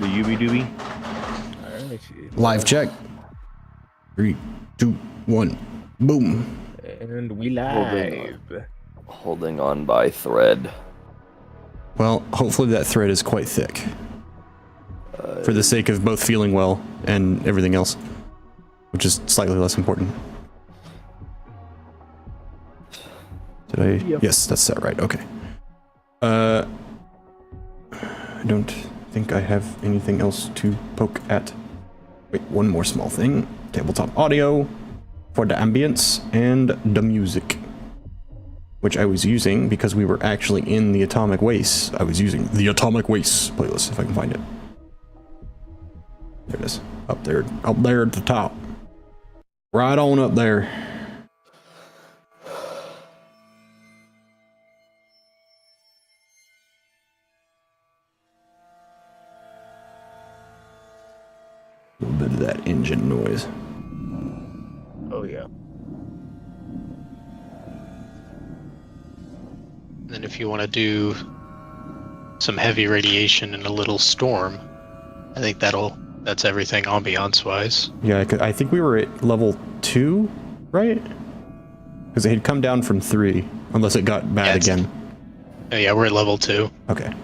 The Ubi Doobie. Live check. 3, 2, 1, boom. And we live. Holding on by thread. Well, hopefully that thread is quite thick. For the sake of both feeling well and everything else, which is slightly less important. Did I? Yep. Yes, that's that right. Okay. I don't think I have anything else to poke at. Wait, one more small thing. Tabletop audio for the ambience and the music, which I was using because we were actually in the Atomic Waste. I was using the Atomic Waste playlist, if I can find it. There it is. Up there at the top. Right on up there. A little bit of that engine noise. Oh yeah. And if you want to do some heavy radiation in a little storm, I think that's everything ambiance wise. Yeah, I think we were at level 2, right? Because it had come down from 3, unless it got bad again. Oh yeah, we're at level 2. Okay.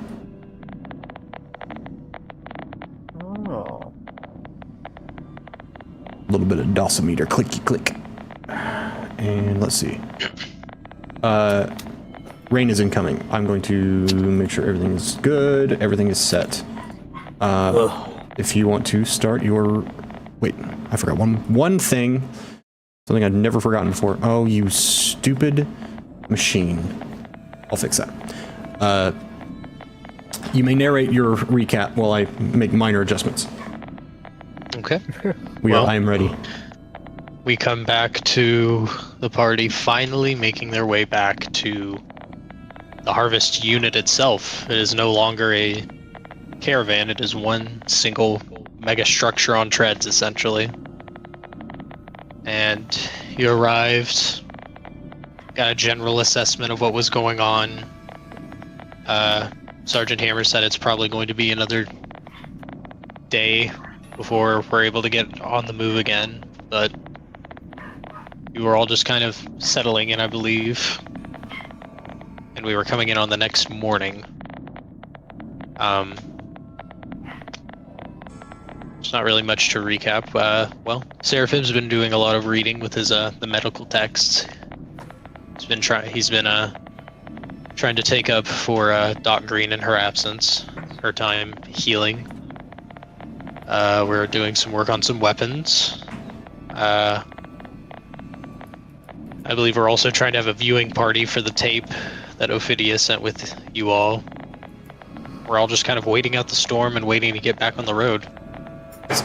Oh. A little bit of dosimeter, clicky click. And let's see. Rain is incoming. I'm going to make sure everything is good, everything is set. If you want to start your... Wait, I forgot one thing. Something I'd never forgotten before. Oh, you stupid machine. I'll fix that. You may narrate your recap while I make minor adjustments. Okay. I am ready. We come back to the party finally making their way back to the harvest unit itself. It is no longer a caravan, it is one single mega structure on treads, essentially. And you arrived, got a general assessment of what was going on. Sergeant Hammer said it's probably going to be another day before we're able to get on the move again, but you were all just kind of settling in, I believe. And we were coming in on the next morning. There's not really much to recap. Well, Seraphim's been doing a lot of reading with his the medical texts. He's been trying to take up for Doc Green in her absence, her time healing. We're doing some work on some weapons. I believe we're also trying to have a viewing party for the tape that Ophidia sent with you all. We're all just kind of waiting out the storm and waiting to get back on the road.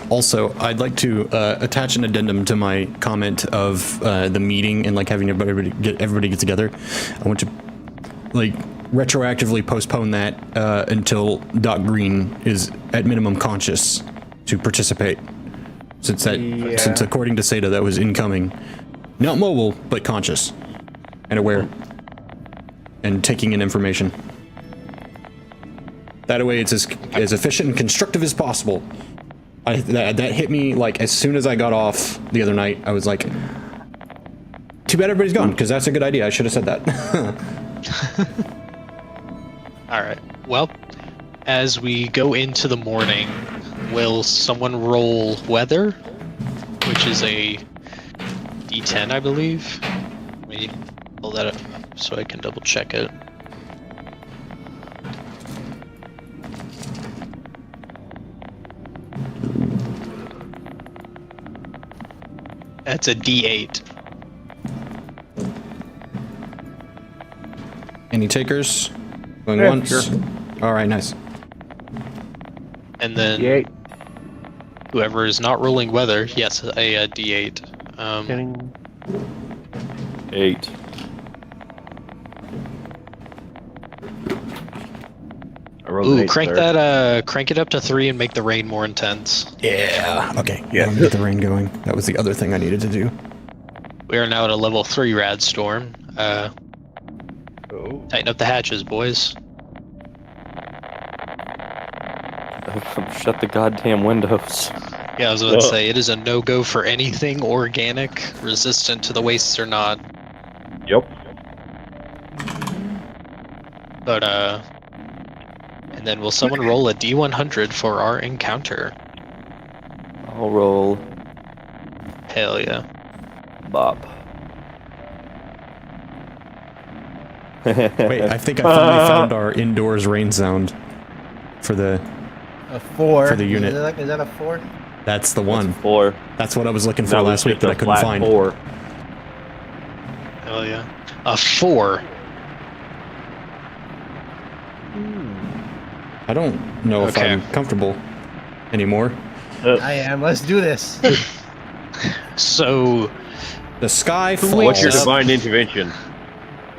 Also, I'd like to attach an addendum to my comment of the meeting and like having everybody get together. I want to like retroactively postpone that until Doc Green is at minimum conscious to participate, since according to Seda that was incoming, not mobile but conscious and aware and taking in information. That way, it's as efficient and constructive as possible. That hit me like as soon as I got off the other night. I was like, too bad everybody's gone, because that's a good idea. I should have said that. Alright, well, as we go into the morning, will someone roll weather? Which is a D10, I believe. Let me pull that up so I can double check it. That's a D8. Any takers? Going Yeah, once? sure. All right, nice. And then D8. whoever is not rolling weather, yes, a D8. Getting 8. I rolled an Ooh, 8, crank sir. that, crank it up to 3 and make the rain more intense. Yeah. Okay. Yeah. Get the rain going. That was the other thing I needed to do. We are now at a level 3 rad storm. Oh. Tighten up the hatches, boys. Shut the goddamn windows. Yeah, I was about to say, it is a no-go for anything organic, resistant to the wastes or not. Yep. But, and then will someone roll a D100 for our encounter? I'll roll. Hell yeah. Bop. Wait, I think I finally found our indoors rain sound for the A 4. For the unit. Is that a 4? That's the one. 4. That's what I was looking for That was last week just that a I couldn't flat find. 4. Hell yeah. A 4. I don't know if Okay. I'm comfortable anymore. I am. Let's do this. So, The sky falls. wakes What's your up? divine intervention?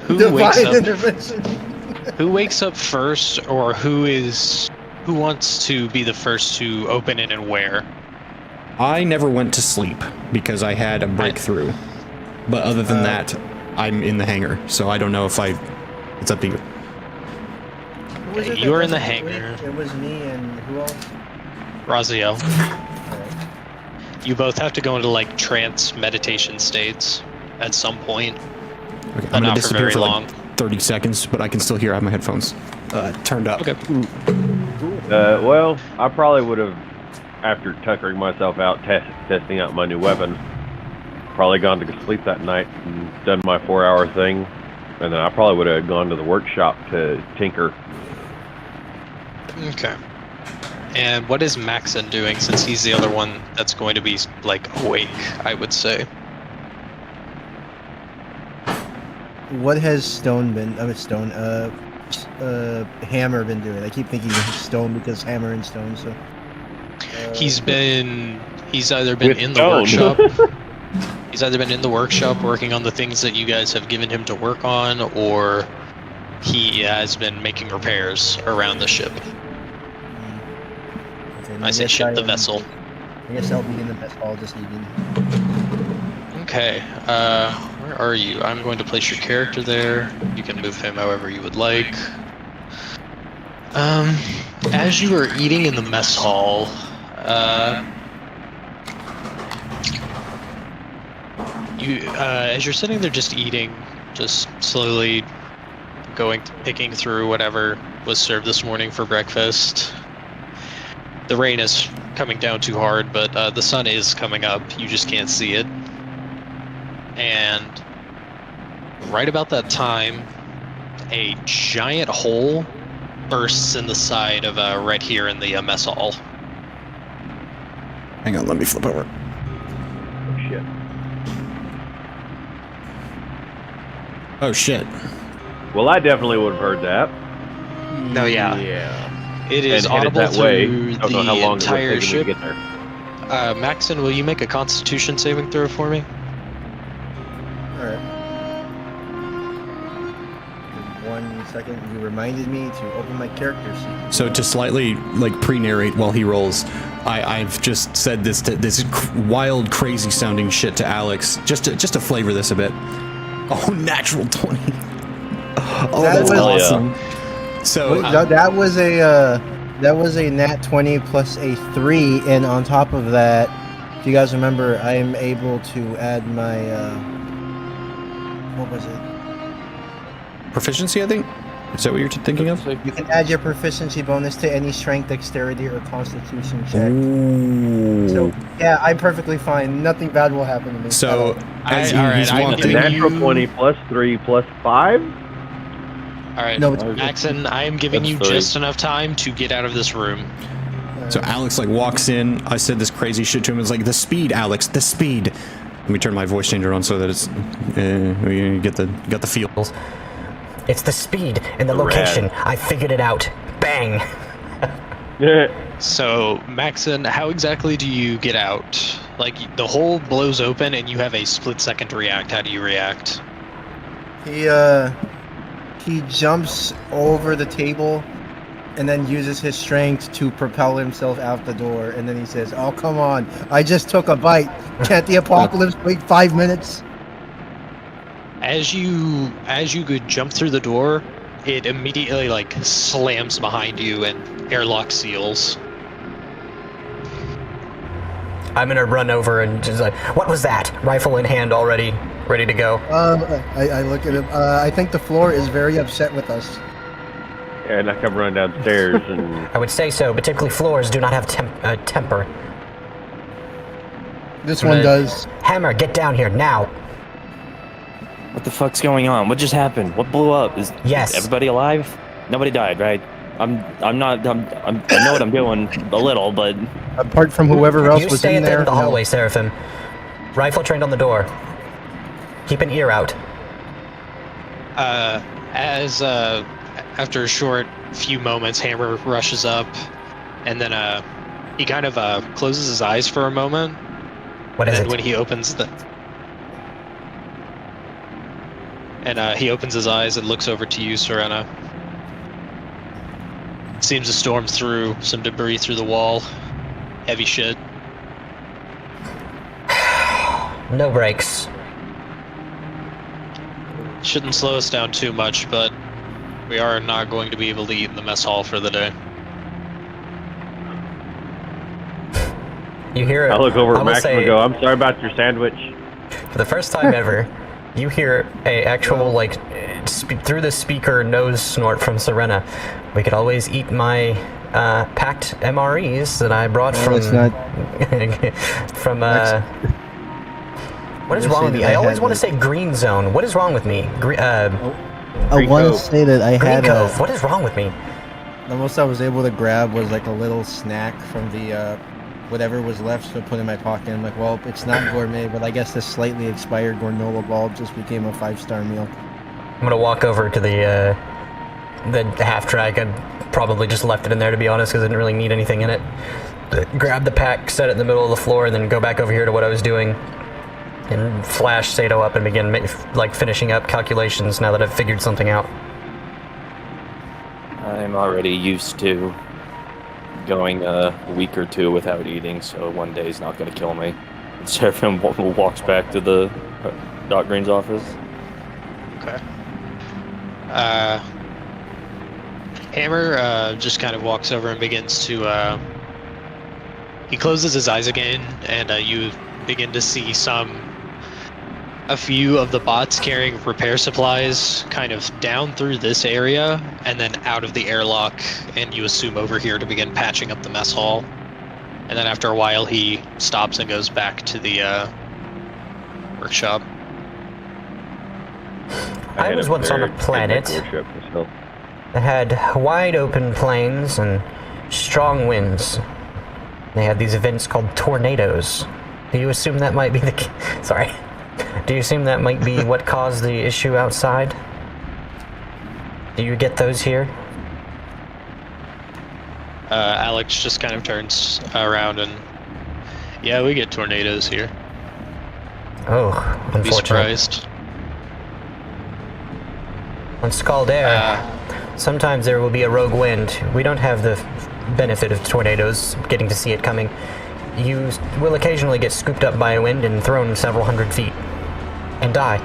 who wakes Divine up? intervention. Who wakes up first, or who wants to be the first to open it and where? I never went to sleep because I had a breakthrough. But other than that, I'm in the hangar, so I don't know if it's up to you. Who was it that You were in the doesn't hangar. sleep? It was me and who else? Raziel. You both have to go into like trance meditation states at some point, Okay, but I'm gonna not for disappear very for long. like 30 seconds, but I can still hear. I have my headphones turned up. Okay. Well, I probably would have, after tuckering myself out, testing out my new weapon, probably gone to sleep that night and done my 4-hour thing, and then I probably would have gone to the workshop to tinker. Okay. And what is Maxon doing, since he's the other one that's going to be like awake, I would say? What has Stone been? Hammer been doing? I keep thinking Stone because Hammer and Stone. So He's either been With in the stone. workshop. He's either been in the workshop working on the things that you guys have given him to work on, or he has been making repairs around the ship. okay, I say guess ship, the am- vessel. I guess I'll be in the mess hall just eating. Okay, where are you? I'm going to place your character there. You can move him however you would like. As you are eating in the mess hall, as you're sitting there just eating, just slowly picking through whatever was served this morning for breakfast. The rain is coming down too hard, but the sun is coming up. You just can't see it. And right about that time, a giant hole bursts in the side of right here in the mess hall. Hang on, let me flip over. Oh, shit. Oh shit. Well, I definitely would have heard that. No, yeah. Yeah. It is And headed audible that way. through Don't know how the long it would entire take me to ship. get there. Maxon, will you make a Constitution saving throw for me? Alright. 1 second. You reminded me to open my character sheet. So to slightly like pre-narrate while he rolls, I've just said this wild, crazy sounding shit to Alex just to flavor this a bit. Oh, natural 20. Oh, that's was- awesome. So that was a nat 20 plus a 3, and on top of that, if you guys remember, I am able to add my what was it? proficiency, I think. Is that what you're thinking of? You can add your proficiency bonus to any strength, dexterity, or constitution check. Ooh. So yeah, I'm perfectly fine. Nothing bad will happen to me. So as alright, he's I'm walking, giving Natural you- 20 plus 3 plus 5? Alright, No, it's- Maxon, I am giving That's you 3. just enough time to get out of this room. so Alex like walks in. I said this crazy shit to him. It's like, the speed, Alex, the speed. Let me turn my voice changer on so that it's you got the feels. It's the speed and the location. I figured it out. Bang! So, Maxon, how exactly do you get out? Like, the hole blows open and you have a split second to react. How do you react? He jumps over the table and then uses his strength to propel himself out the door, and then he says, "Oh, come on. I just took a bite. Can't the apocalypse wait 5 minutes?" As you could jump through the door, it immediately like slams behind you and airlock seals. I'm gonna run over and just like, what was that? Rifle in hand, already ready to go. I look at him. I think the floor is very upset with us. And I come running downstairs and I would say so, but typically floors do not have temper. This one does. Hammer, get down here now. What the fuck's going on? What just happened? What blew up? Is everybody alive? Nobody died, right? I know what I'm doing a little, but apart from whoever else you was stay in at the there. end of the hallway, Seraphim. Rifle trained on the door. Keep an ear out. After a short few moments, Hammer rushes up, and then he kind of closes his eyes for a moment. What is it? When he opens he opens his eyes and looks over to you, Serena. Seems to storm through some debris through the wall. Heavy shit. No brakes. Shouldn't slow us down too much, but we are not going to be able to eat in the mess hall for the day. You hear it. I look over at Max and go, I'm sorry about your sandwich. For the first time ever, you hear a actual, like, through the speaker nose snort from Serena. We could always eat my packed MREs that I brought from... What is wrong with me? I always want to say Green Zone. What is wrong with me? I want to say that I had Cove. What is wrong with me? The most I was able to grab was like a little snack from the whatever was left to put in my pocket. I'm like, well, it's not gourmet, but I guess this slightly expired granola ball just became a 5-star meal. I'm gonna walk over to the half track. I probably just left it in there, to be honest, because I didn't really need anything in it. Grab the pack, set it in the middle of the floor, and then go back over here to what I was doing, and flash Sato up and begin finishing up calculations now that I've figured something out. I'm already used to going a week or two without eating, so one day's not going to kill me. And Seraphim walks back to the Doc Green's office. Okay. Hammer just kind of walks over and begins to... he closes his eyes again, and you begin to see a few of the bots carrying repair supplies kind of down through this area and then out of the airlock, and you assume over here to begin patching up the mess hall. And then after a while he stops and goes back to the workshop. I was once on a planet that had wide open plains and strong winds. They had these events called tornadoes. Do you assume that might be Sorry. Do you assume that might be what caused the issue outside? Do you get those here? Alex just kind of turns around and... Yeah, we get tornadoes here. Oh, unfortunate. Be surprised. On Scaldare, sometimes there will be a rogue wind. We don't have the benefit of tornadoes, getting to see it coming. You will occasionally get scooped up by a wind and thrown several hundred feet. And die.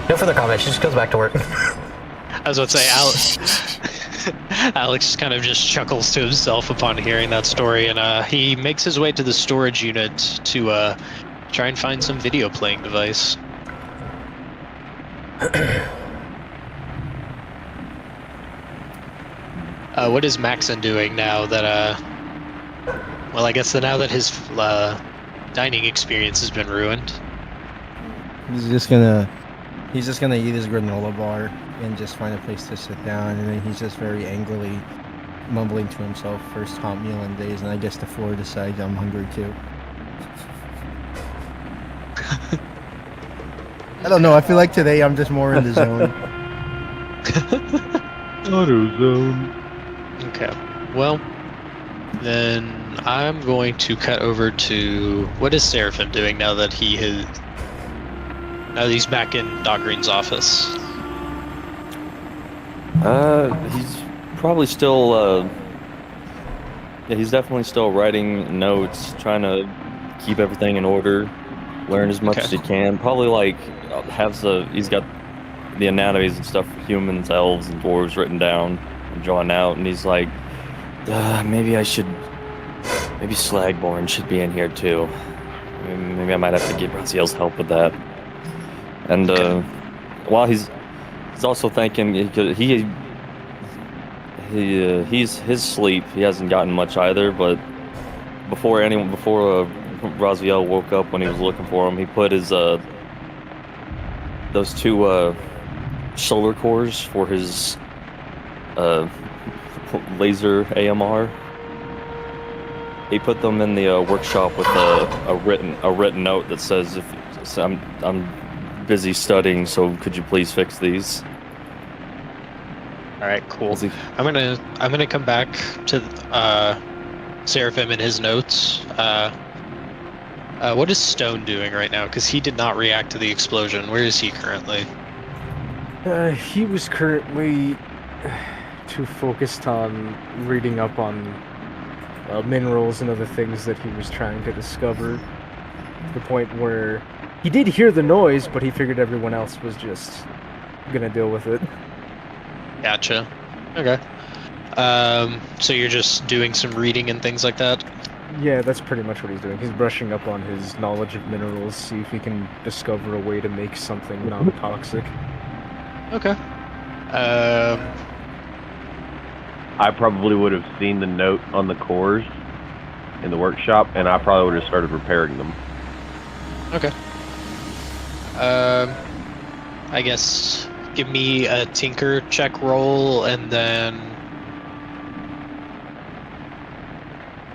No further comment, she just goes back to work. I was about to say, Alex kind of just chuckles to himself upon hearing that story, and he makes his way to the storage unit to try and find some video playing device. What is Maxon doing now that, well, I guess now that his dining experience has been ruined? He's just gonna eat his granola bar and just find a place to sit down, and then he's just very angrily mumbling to himself, first hot meal in days, and I guess the floor decides I'm hungry too. I don't know, I feel like today I'm just more in the zone. Auto zone. Okay, well, then I'm going to cut over to... What is Seraphim doing now that now that he's back in Doc Green's office? He's probably still, yeah, he's definitely still writing notes, trying to keep everything in order, learn as much as he can. Probably, like, he's got the anatomies and stuff for humans, elves, and dwarves written down and drawn out, and he's like Maybe Slagborn should be in here too. Maybe I might have to get Raziel's help with that. And while he's also thinking, he's his sleep. He hasn't gotten much either. But before Raziel woke up when he was looking for him, he put his those two shoulder cores for his laser AMR. He put them in the workshop with a written note that says, I'm busy studying, so could you please fix these? All right, cool. I'm gonna come back to Seraphim and his notes. What is Stone doing right now? Because he did not react to the explosion. Where is he currently? He was currently too focused on reading up on minerals and other things that he was trying to discover, to the point where he did hear the noise, but he figured everyone else was just gonna deal with it. Gotcha. Okay. So you're just doing some reading and things like that? Yeah, that's pretty much what he's doing. He's brushing up on his knowledge of minerals, see if he can discover a way to make something non-toxic. Okay. I probably would have seen the note on the cores in the workshop, and I probably would have started repairing them. Okay. I guess give me a tinker check roll, and then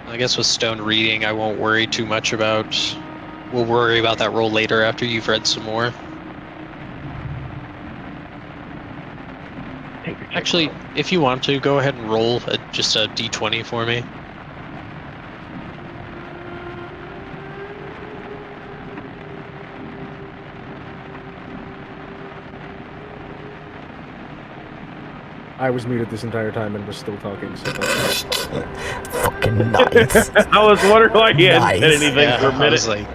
I guess with Stone reading, I won't worry too much about. We'll worry about that roll later after you've read some more. Actually, if you want to, go ahead and roll just a d20 for me. I was muted this entire time and was still talking, so Fucking nice. I was wondering why he hadn't said Nice. anything for a I minute. was like,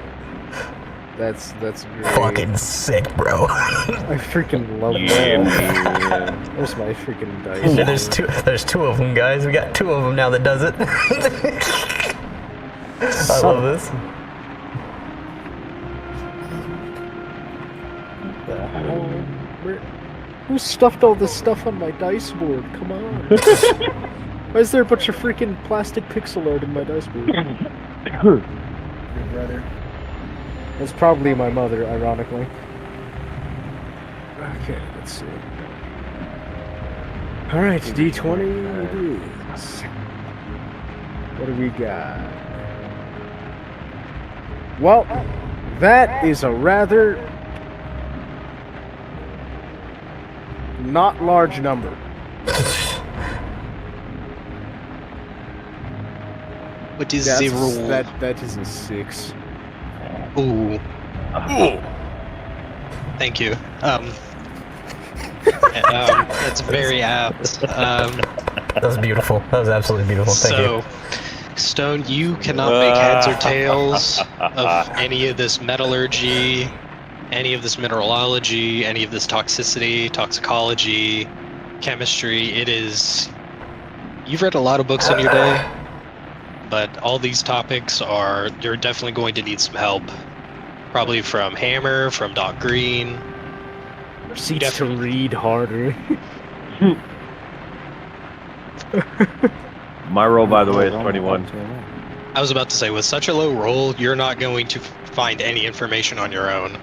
that's great. Fucking sick, bro. I freaking love Yeah, that. man. Where's my freaking dice? There's two of them, guys. We got two of them now that does it. I love this. Who stuffed all this stuff on my dice board? Come on. Why is there a bunch of freaking plastic pixel art in my dice board? Your brother. It's probably my mother, ironically. Okay, let's see. Alright, D20 it is. What do we got? Well, that is a rather not large number. what is That's, the roll? that is a 6. Ooh. Thank you. That's very apt. That was beautiful. That was absolutely beautiful. Thank you. Stone, you cannot make heads or tails of any of this metallurgy, any of this mineralogy, any of this toxicity, toxicology, chemistry. It is... You've read a lot of books in your day, but all these topics are... You're definitely going to need some help. Probably from Hammer, from Doc Green. Seats to read harder. My roll, by the way, is 21. I was about to say, with such a low roll, you're not going to find any information on your own.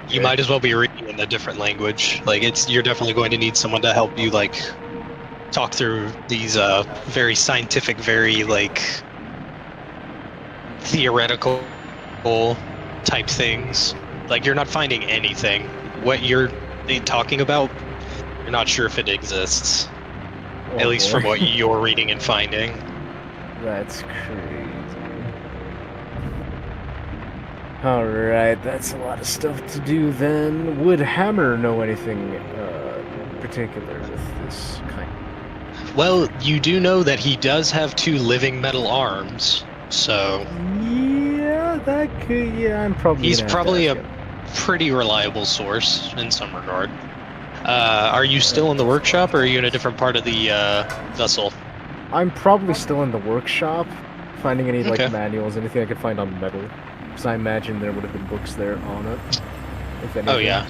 You might as well be reading in a different language. Like, you're definitely going to need someone to help you, like, talk through these very scientific, very, like, theoretical type things. Like, you're not finding anything. What you're talking about, you're not sure if it exists. At least from what you're reading and finding. That's crazy. Alright, that's a lot of stuff to do then. Would Hammer know anything particular with this kind? Well, you do know that he does have 2 living metal arms, so... Yeah, that could... Yeah, I'm probably... He's probably a pretty reliable source in some regard. Are you still in the workshop, or are you in a different part of the vessel? I'm probably still in the workshop, finding any like Okay. manuals, anything I could find on metal, because I imagine there would have been books there on it. If anything. Oh yeah.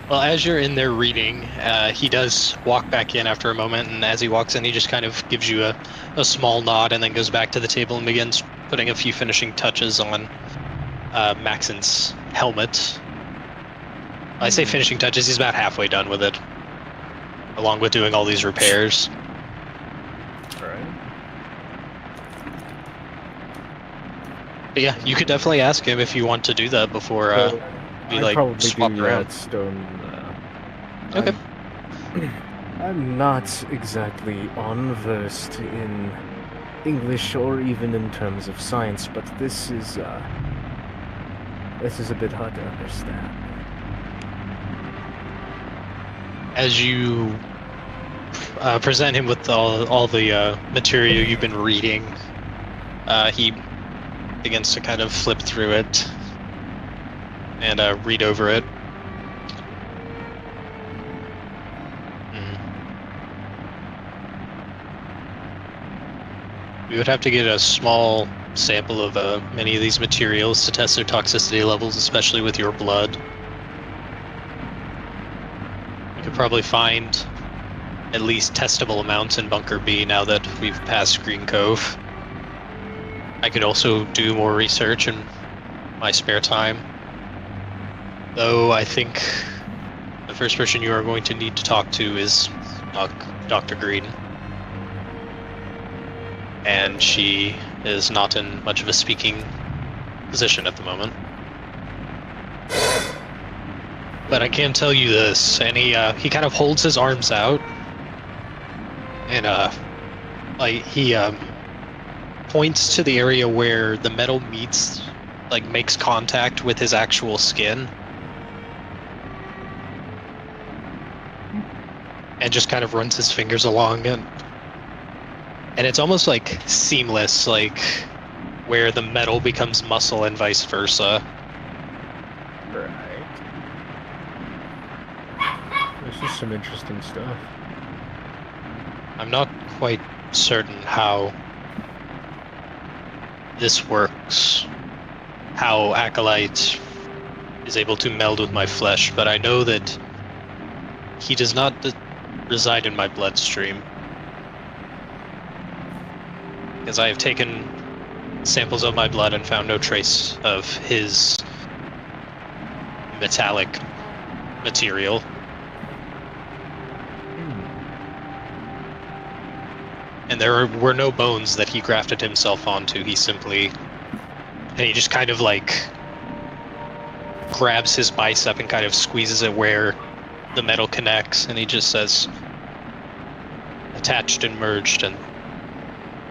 Well, as you're in there reading, he does walk back in after a moment, and as he walks in, he just kind of gives you a small nod, and then goes back to the table and begins putting a few finishing touches on Maxon's helmet. I say finishing touches, he's about halfway done with it, along with doing all these repairs. But yeah, you could definitely ask him if you want to do that before we I'd like probably swap do around. Stone. Okay. I'm not exactly unversed in English or even in terms of science, but this is a bit hard to understand. As you present him with all the material you've been reading, he begins to kind of flip through it and read over it. We would have to get a small sample of many of these materials to test their toxicity levels, especially with your blood. We could probably find at least testable amounts in Bunker B now that we've passed Green Cove. I could also do more research in my spare time. Though I think the first person you are going to need to talk to is Dr. Green. And she is not in much of a speaking position at the moment. But I can tell you this, and he kind of holds his arms out, and he points to the area where the metal meets, like makes contact with his actual skin, and just kind of runs his fingers along it. And it's almost like seamless, like where the metal becomes muscle and vice versa. Right. This is some interesting stuff. I'm not quite certain how this works, how Acolyte is able to meld with my flesh, but I know that he does not reside in my bloodstream. Because I have taken samples of my blood and found no trace of his metallic material. And there were no bones that he grafted himself onto. He just kind of like grabs his bicep and kind of squeezes it where the metal connects, and he just says, attached and merged, and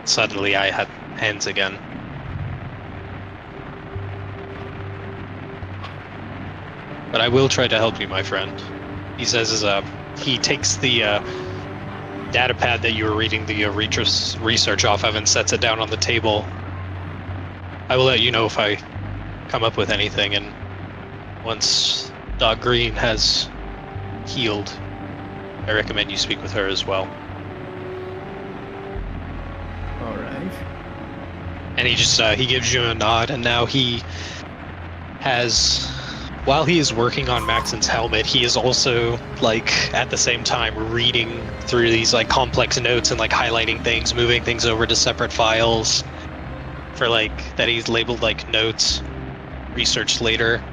suddenly I had hands again. But I will try to help you, my friend. He says he takes the data pad that you were reading the research off of and sets it down on the table. I will let you know if I come up with anything, and once Doc Green has healed, I recommend you speak with her as well. And he just he gives you a nod, and now he has, while he is working on Maxon's helmet, he is also like at the same time reading through these like complex notes and like highlighting things, moving things over to separate files for like that he's labeled like notes, research later,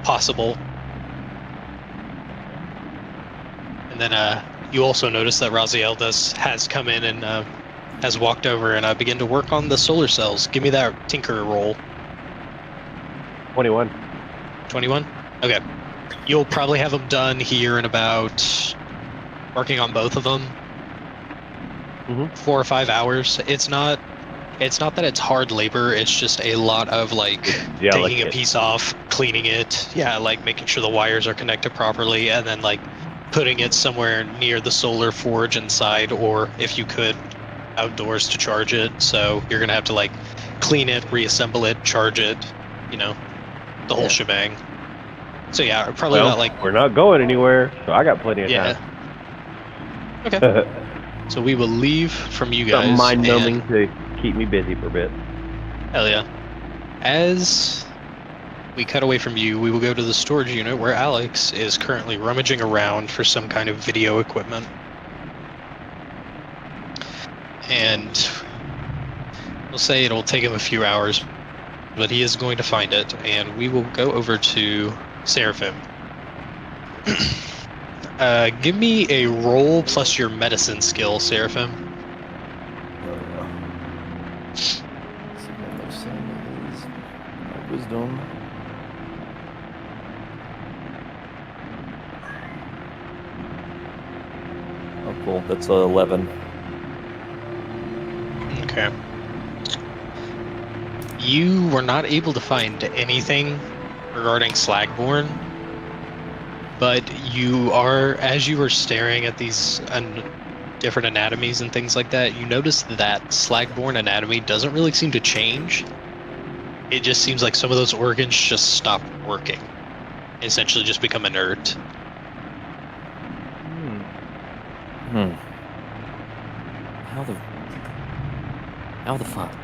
possible. And then you also notice that Raziel has come in and has walked over and begin to work on the solar cells. Give me that tinker roll. 21. 21? Okay. You'll probably have them done here in about, working on both of them, 4 or 5 hours. It's not that it's hard labor, it's just a lot of like taking a piece off, cleaning it, like making sure the wires are connected properly, and then like putting it somewhere near the solar forge inside, or if you could, outdoors to charge it. So you're gonna have to like clean it, reassemble it, charge it, the whole shebang. So yeah, probably Well, about like we're not going anywhere, so I got plenty of yeah. time. Okay. So we will leave from you guys. Something mind-numbing and- to keep me busy for a bit. Hell yeah. As we cut away from you, we will go to the storage unit where Alex is currently rummaging around for some kind of video equipment. And we'll say it'll take him a few hours, but he is going to find it, and we will go over to Seraphim. Give me a roll plus your medicine skill, Seraphim. Let's see what medicine is. Wisdom. Oh, cool. That's 11. Okay. You were not able to find anything regarding Slagborn, but you are, as you were staring at these different anatomies and things like that, you notice that Slagborn anatomy doesn't really seem to change. It just seems like some of those organs just stop working, essentially just become inert. How the fuck?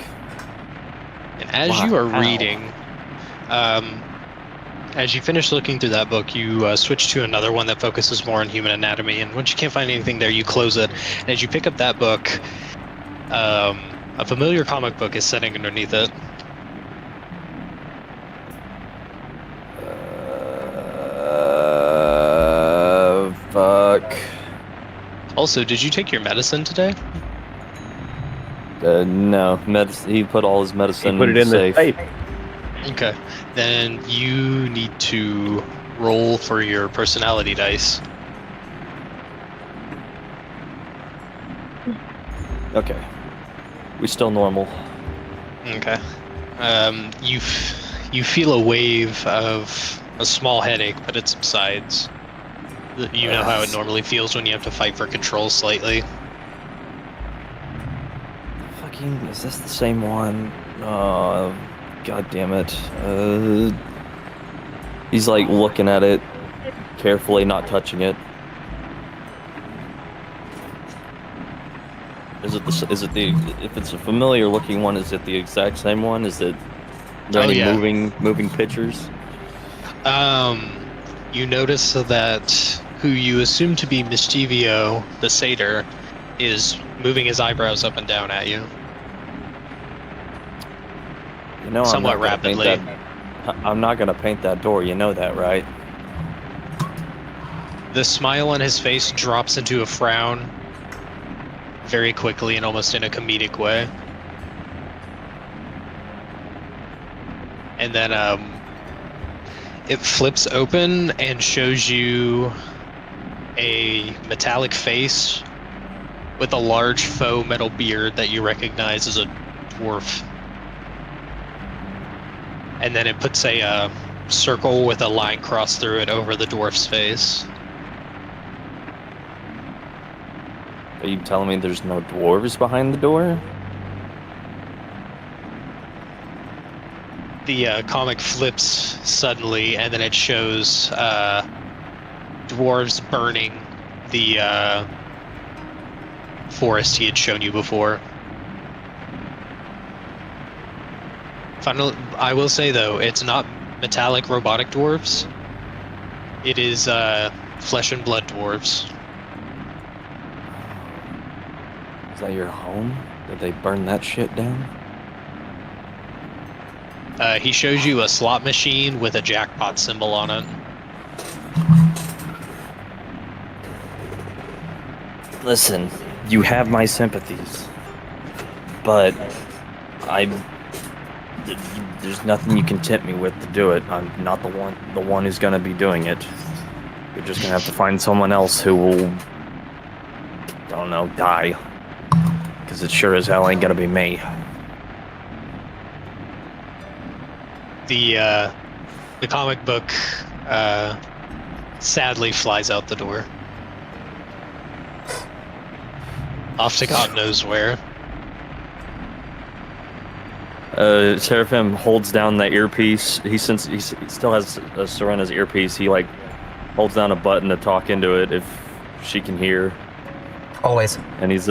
And as you are reading, as you finish looking through that book, you switch to another one that focuses more on human anatomy. And once you can't find anything there, you close it. And as you pick up that book, a familiar comic book is sitting underneath it. Fuck. Also, did you take your medicine today? No. He put all his medicine He put it in the safe. Okay. Then you need to roll for your personality dice. Okay. We still normal. Okay. You feel a wave of a small headache, but it subsides. You know how it normally feels when you have to fight for control slightly. Fucking, is this the same one? God damn it. He's like looking at it carefully, not touching it. If it's a familiar looking one, is it the exact same one? Is it there any moving pictures? You notice that who you assume to be Mischievio, the satyr, is moving his eyebrows up and down at you. You know, somewhat rapidly. I'm not gonna paint that door, you know that, right? The smile on his face drops into a frown very quickly and almost in a comedic way. And then it flips open and shows you a metallic face with a large faux metal beard that you recognize as a dwarf. And then it puts a circle with a line crossed through it over the dwarf's face. Are you telling me there's no dwarves behind the door? The comic flips suddenly, and then it shows dwarves burning the forest he had shown you before. Finally, I will say though, it's not metallic robotic dwarves. It is flesh and blood dwarves. Is that your home? Did they burn that shit down? He shows you a slot machine with a jackpot symbol on it. Listen, you have my sympathies, but there's nothing you can tempt me with to do it. I'm not the one who's gonna be doing it. You're just gonna have to find someone else who will, I don't know, die. Because it sure as hell ain't gonna be me. The comic book sadly flies out the door. Off to God knows where. Seraphim holds down that earpiece. He still has Serena's earpiece. He like holds down a button to talk into it if she can hear. Always. And he's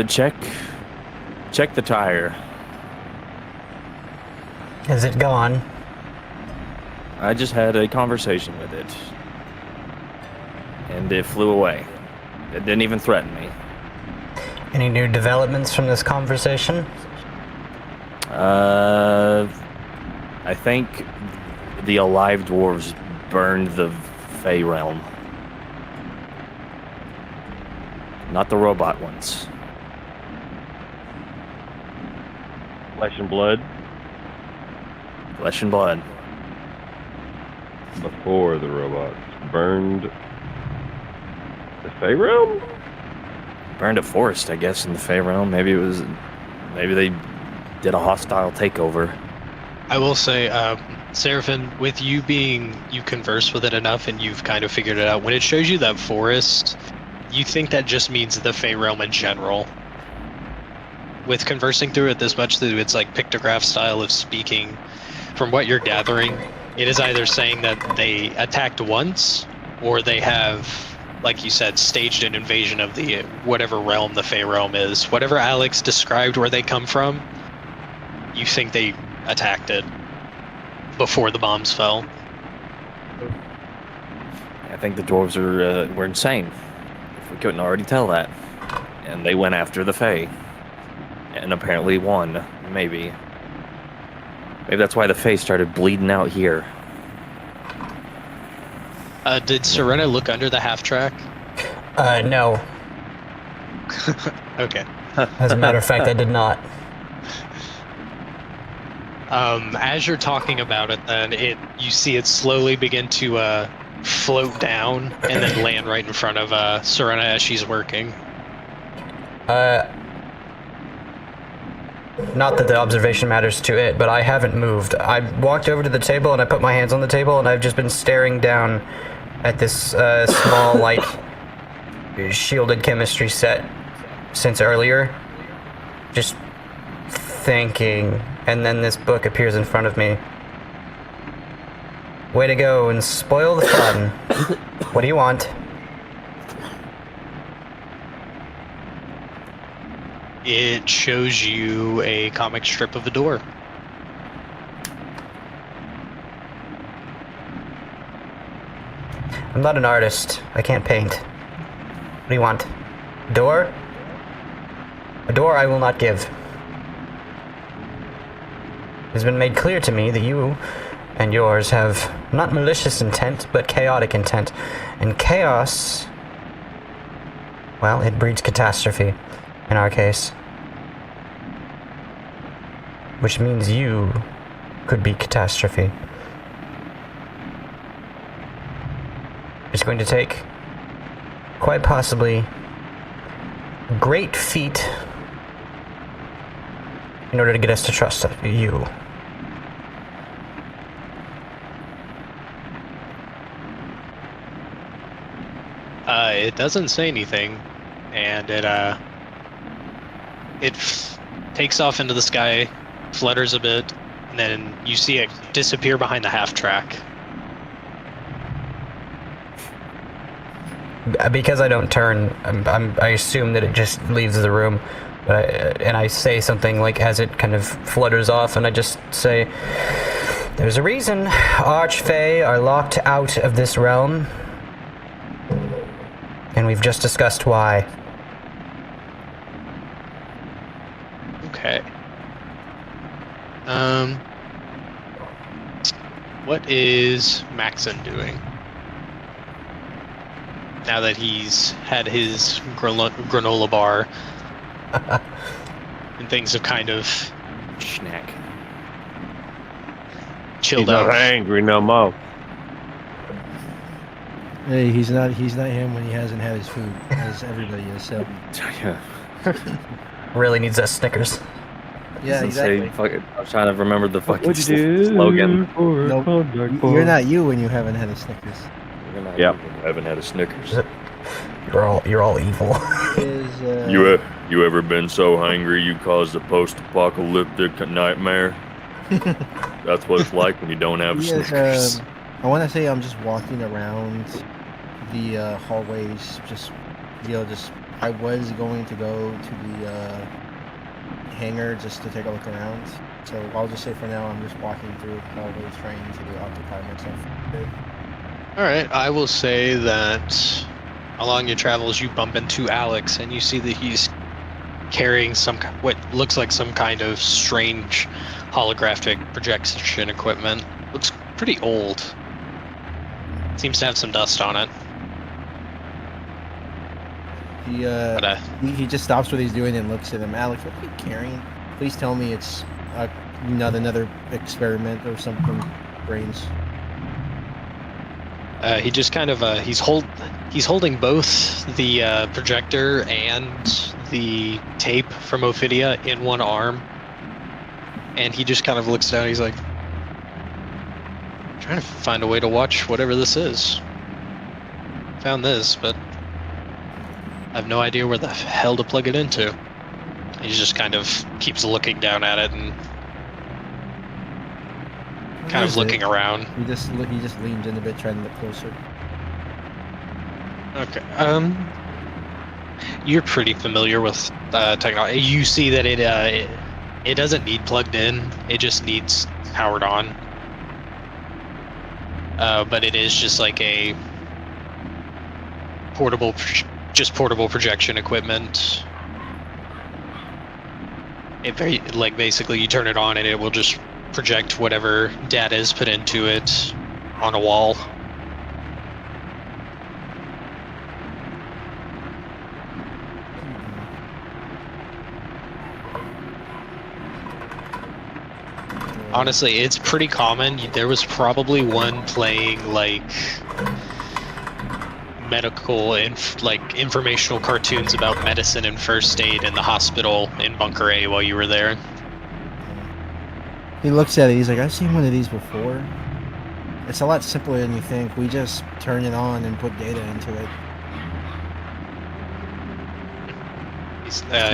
check the tire. Is it gone? I just had a conversation with it, and it flew away. It didn't even threaten me. Any new developments from this conversation? I think the alive dwarves burned the Fey realm. Not the robot ones. Flesh and blood. Flesh and blood. Before the robots burned the Fey realm? Burned a forest, I guess, in the Fey realm. Maybe they did a hostile takeover. I will say, Seraphim, with you converse with it enough and you've kind of figured it out. When it shows you that forest, you think that just means the Fey realm in general. With conversing through it this much, through its like pictograph style of speaking, from what you're gathering, it is either saying that they attacked once, or they have, like you said, staged an invasion of the whatever realm the Fey realm is. Whatever Alex described where they come from, you think they attacked it before the bombs fell. I think the dwarves were insane. If we couldn't already tell that. And they went after the Fey. And apparently won. Maybe. Maybe that's why the Fey started bleeding out here. Did Serena look under the half track? No. Okay. As a matter of fact, I did not. As you're talking about it, then you see it slowly begin to float down and then land right in front of Serena as she's working. Not that the observation matters to it, but I haven't moved. I walked over to the table and I put my hands on the table and I've just been staring down at this small, like, shielded chemistry set since earlier. Just thinking. And then this book appears in front of me. Way to go and spoil the fun. What do you want? It shows you a comic strip of a door. I'm not an artist. I can't paint. What do you want? A door? A door I will not give. It has been made clear to me that you and yours have not malicious intent, but chaotic intent. And chaos, well, it breeds catastrophe, in our case. Which means you could be catastrophe. It's going to take, quite possibly, great feat in order to get us to trust you. It doesn't say anything, and it takes off into the sky, flutters a bit, and then you see it disappear behind the half track. Because I don't turn, I assume that it just leaves the room. And I say something like as it kind of flutters off, and I just say, "There's a reason Archfey are locked out of this realm, and we've just discussed why." Okay. What is Maxon doing now that he's had his granola bar and things have kind of Snack. chilled He's out? not angry no more. Hey, he's not him when he hasn't had his food, as everybody is. So Yeah. Really needs that Snickers. yeah, exactly. I was trying to remember the fucking What'd you do slogan. Nope. You're not you when you haven't had a Snickers. Yep. I haven't had a Snickers. You're all evil. Is, You You ever been so hungry you caused a post-apocalyptic nightmare? That's what it's like when you don't have Yes, Snickers. I want to say I'm just walking around the hallways. I was going to go to the hangar just to take a look around. So I'll just say for now I'm just walking through the hallways trying to occupy myself a bit. All right, I will say that along your travels, you bump into Alex, and you see that he's carrying what looks like some kind of strange holographic projection equipment. Looks pretty old. Seems to have some dust on it. He just stops what he's doing and looks at him. Alex, what are you carrying? Please tell me it's another experiment or something. Brains. He just kind of he's holding both the projector and the tape from Ophidia in one arm, and he just kind of looks down. He's like, trying to find a way to watch whatever this is. Found this, but I have no idea where the hell to plug it into. He just kind of keeps looking down at it and kind of looking around. He just leans in a bit, trying to look closer. Okay. You're pretty familiar with technology. You see that it doesn't need plugged in. It just needs powered on. But it is just like a portable projection equipment. Basically you turn it on and it will just project whatever data is put into it on a wall. Honestly, it's pretty common. There was probably one playing like medical informational cartoons about medicine and first aid in the hospital in Bunker A while you were there. He looks at it, he's like, I've seen one of these before. It's a lot simpler than you think. We just turn it on and put data into it.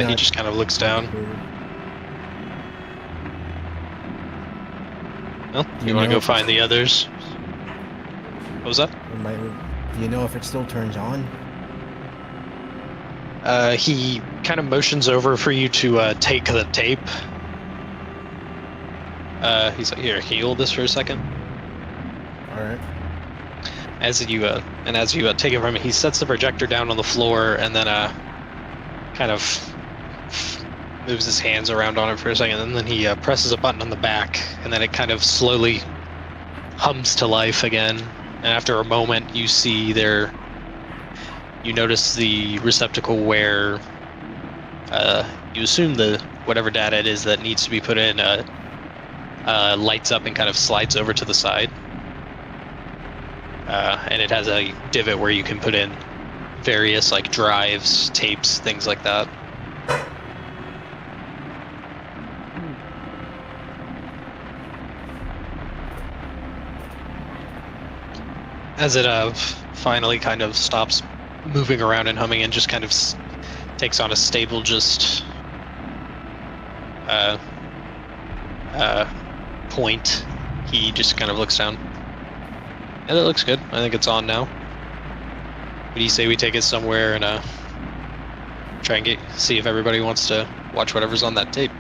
He just kind of looks down. Well, you want to go find the others? What was that? Do you know if it still turns on? He kind of motions over for you to take the tape. He's like, here, can you hold this for a second? Alright. As you take it from him, he sets the projector down on the floor and then kind of moves his hands around on it for a second, and then he presses a button on the back, and then it kind of slowly hums to life again. And after a moment, you notice the receptacle where you assume whatever data it is that needs to be put in lights up and kind of slides over to the side. And it has a divot where you can put in various like drives, tapes, things like that. As it finally kind of stops moving around and humming and just kind of takes on a stable point, he just kind of looks down. Yeah, that looks good. I think it's on now. What do you say we take it somewhere and try and see if everybody wants to watch whatever's on that tape?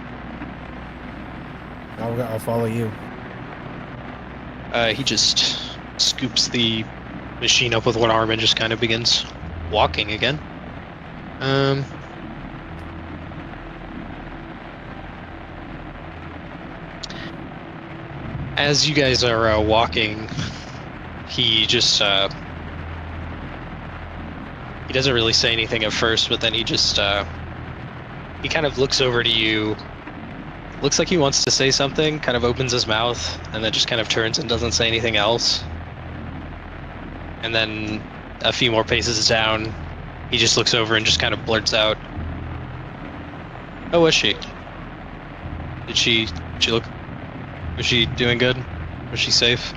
I'll follow you. He just scoops the machine up with one arm and just kind of begins walking again. As you guys are walking, he just he doesn't really say anything at first, but then he just he kind of looks over to you. Looks like he wants to say something, kind of opens his mouth, and then just kind of turns and doesn't say anything else. And then a few more paces down, he just looks over and just kind of blurts out, "How was she? Did she look? Was she doing good? Was she safe?"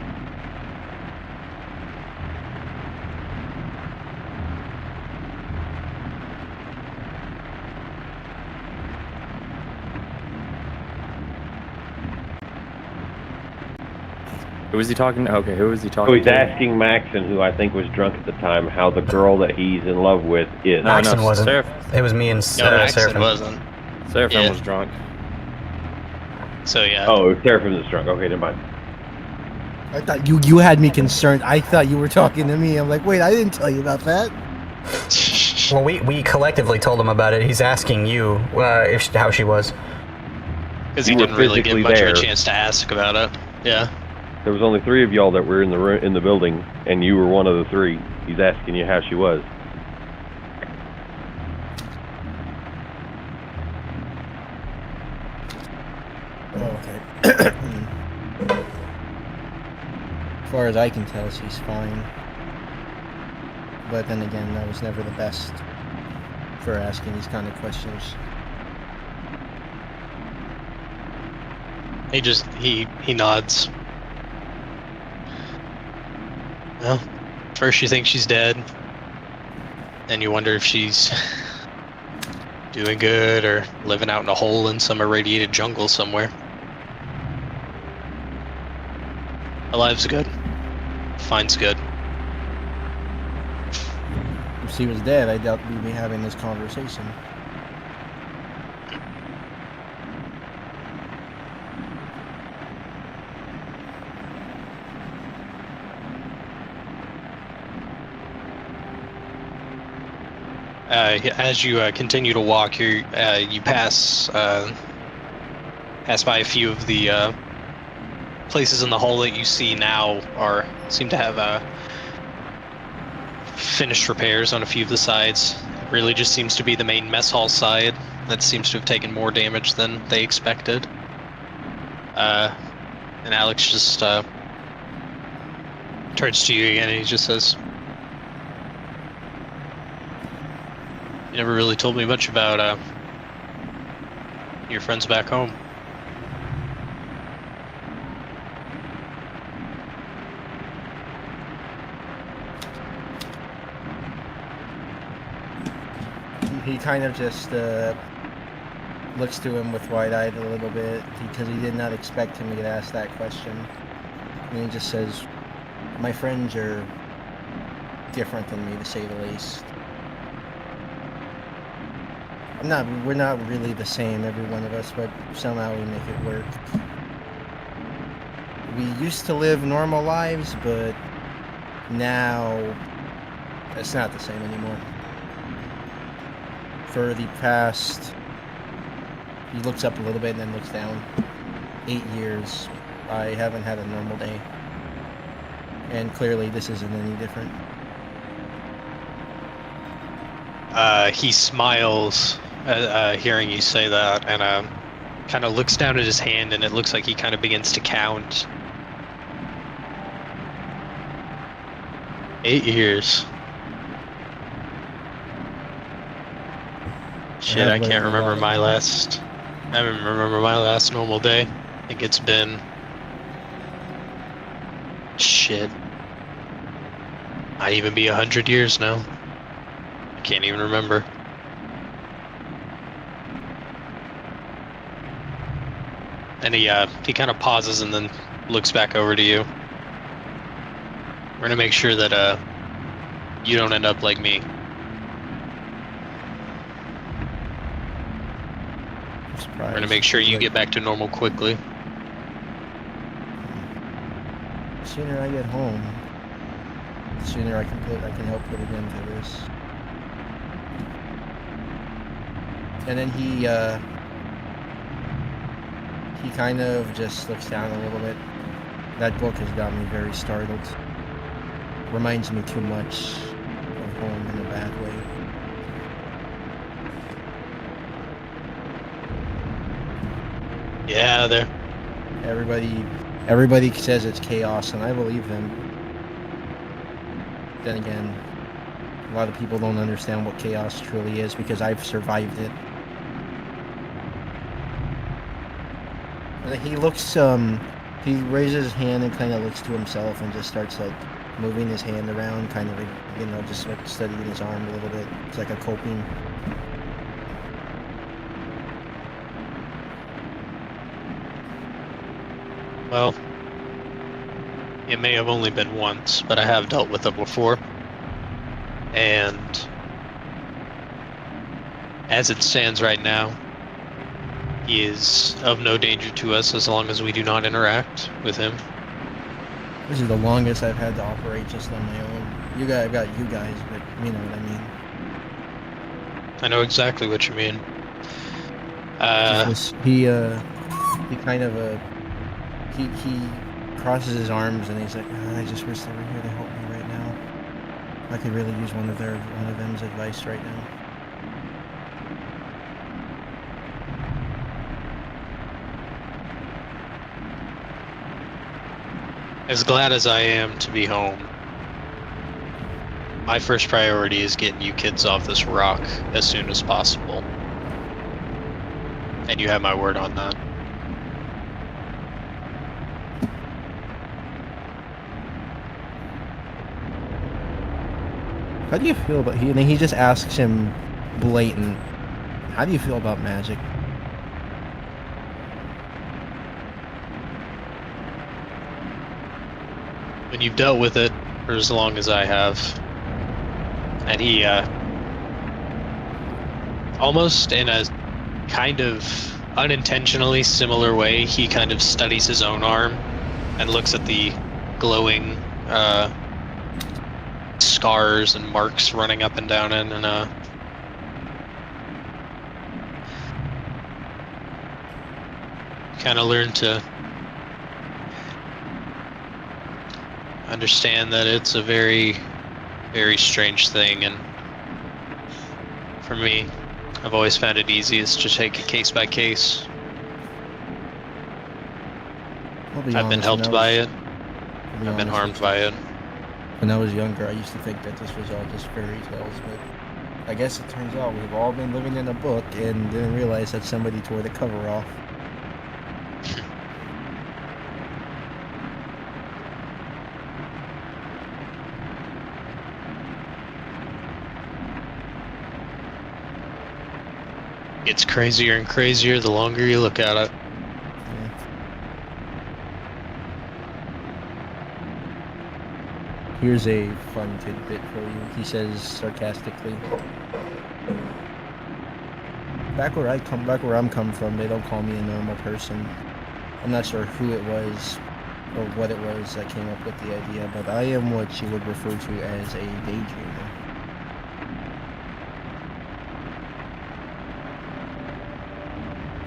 Who was he talking to? Okay, who was he So talking he's to? asking Maxon, who I think was drunk at the time, how the girl that he's in love with is. No, Maxon wasn't. Seraph. It was me and No, Maxon Seraphim. wasn't. Seraphim Yeah. was drunk. So yeah. Oh, Seraphim is drunk. Okay, never mind. I thought you had me concerned. I thought you were talking to me. I'm like, wait, I didn't tell you about that. Well, we collectively told him about it. He's asking you how she was. Because he You were didn't really get physically much of a there. chance to ask about it. Yeah. There was only 3 of y'all that were in the building, and you were one of the 3. He's asking you how she was. Oh, okay. As far as I can tell, she's fine. But then again, I was never the best for asking these kind of questions. He nods. Well, first you think she's dead, then you wonder if she's doing good or living out in a hole in some irradiated jungle somewhere. Alive's good. Fine's good. If she was dead, I doubt we'd be having this conversation. As you continue to walk, you pass by a few of the places in the hole that you see now seem to have finished repairs on a few of the sides. It really just seems to be the main mess hall side that seems to have taken more damage than they expected. And Alex just turns to you again and he just says, "You never really told me much about your friends back home." He kind of just looks to him with wide-eyed a little bit because he did not expect him to get asked that question. And he just says, "My friends are different than me, to say the least. We're not really the same, every one of us, but somehow we make it work. We used to live normal lives, but now it's not the same anymore. For the past," he looks up a little bit and then looks down, 8 years, I haven't had a normal day. And clearly this isn't any different." He smiles hearing you say that and kind of looks down at his hand, and it looks like he kind of begins to count. 8 years. Shit, I can't remember my last. I don't remember my last normal day. I think it's been. Shit. Might even be 100 years now. I can't even remember. And he kind of pauses and then looks back over to you. We're gonna make sure that you don't end up like me. We're gonna make sure you get back to normal quickly. The sooner I get home, the sooner I can help put an end to this. And then he kind of just looks down a little bit. That book has got me very startled. Reminds me too much of home in a bad way. Yeah, there. Everybody says it's chaos, and I believe them. Then again, a lot of people don't understand what chaos truly is because I've survived it. And he looks, he raises his hand and kind of looks to himself and just starts like moving his hand around, kind of, you know, just like studying his arm a little bit. It's like a coping. Well, It may have only been once, but I have dealt with it before. And as it stands right now, he is of no danger to us as long as we do not interact with him. This is the longest I've had to operate just on my own. I've got you guys, but you know what I mean. I know exactly what you mean. He kind of he crosses his arms and he's like, I just wish they were here to help me right now. I could really use one of them's advice right now. As glad as I am to be home, my first priority is getting you kids off this rock as soon as possible. And you have my word on that. How do you feel about he just asks him blatant, how do you feel about magic? When you've dealt with it for as long as I have, and he almost in a kind of unintentionally similar way, he kind of studies his own arm and looks at the glowing scars and marks running up and down it, and kind of learn to understand that it's a very, very strange thing, and for me, I've always found it easiest to take it case by case. I've been helped by it. I've been harmed by it. When I was younger, I used to think that this was all just fairy tales, but I guess it turns out we've all been living in a book and didn't realize that somebody tore the cover off. It's crazier and crazier the longer you look at it. Yeah. Here's a fun tidbit for you, he says sarcastically. Back where I'm come from, they don't call me a normal person. I'm not sure who it was or what it was that came up with the idea, but I am what you would refer to as a daydreamer.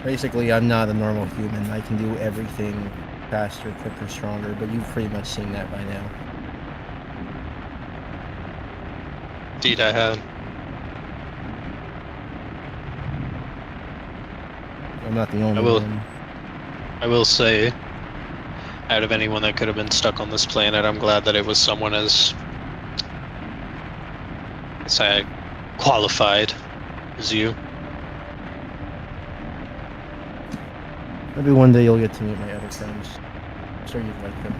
Basically, I'm not a normal human. I can do everything faster, quicker, stronger, but you've pretty much seen that by now. Indeed, I have. I'm not the only one. I will say, out of anyone that could have been stuck on this planet, I'm glad that it was someone as qualified as you. Maybe one day you'll get to meet my other friends. I'm sure you'd like them.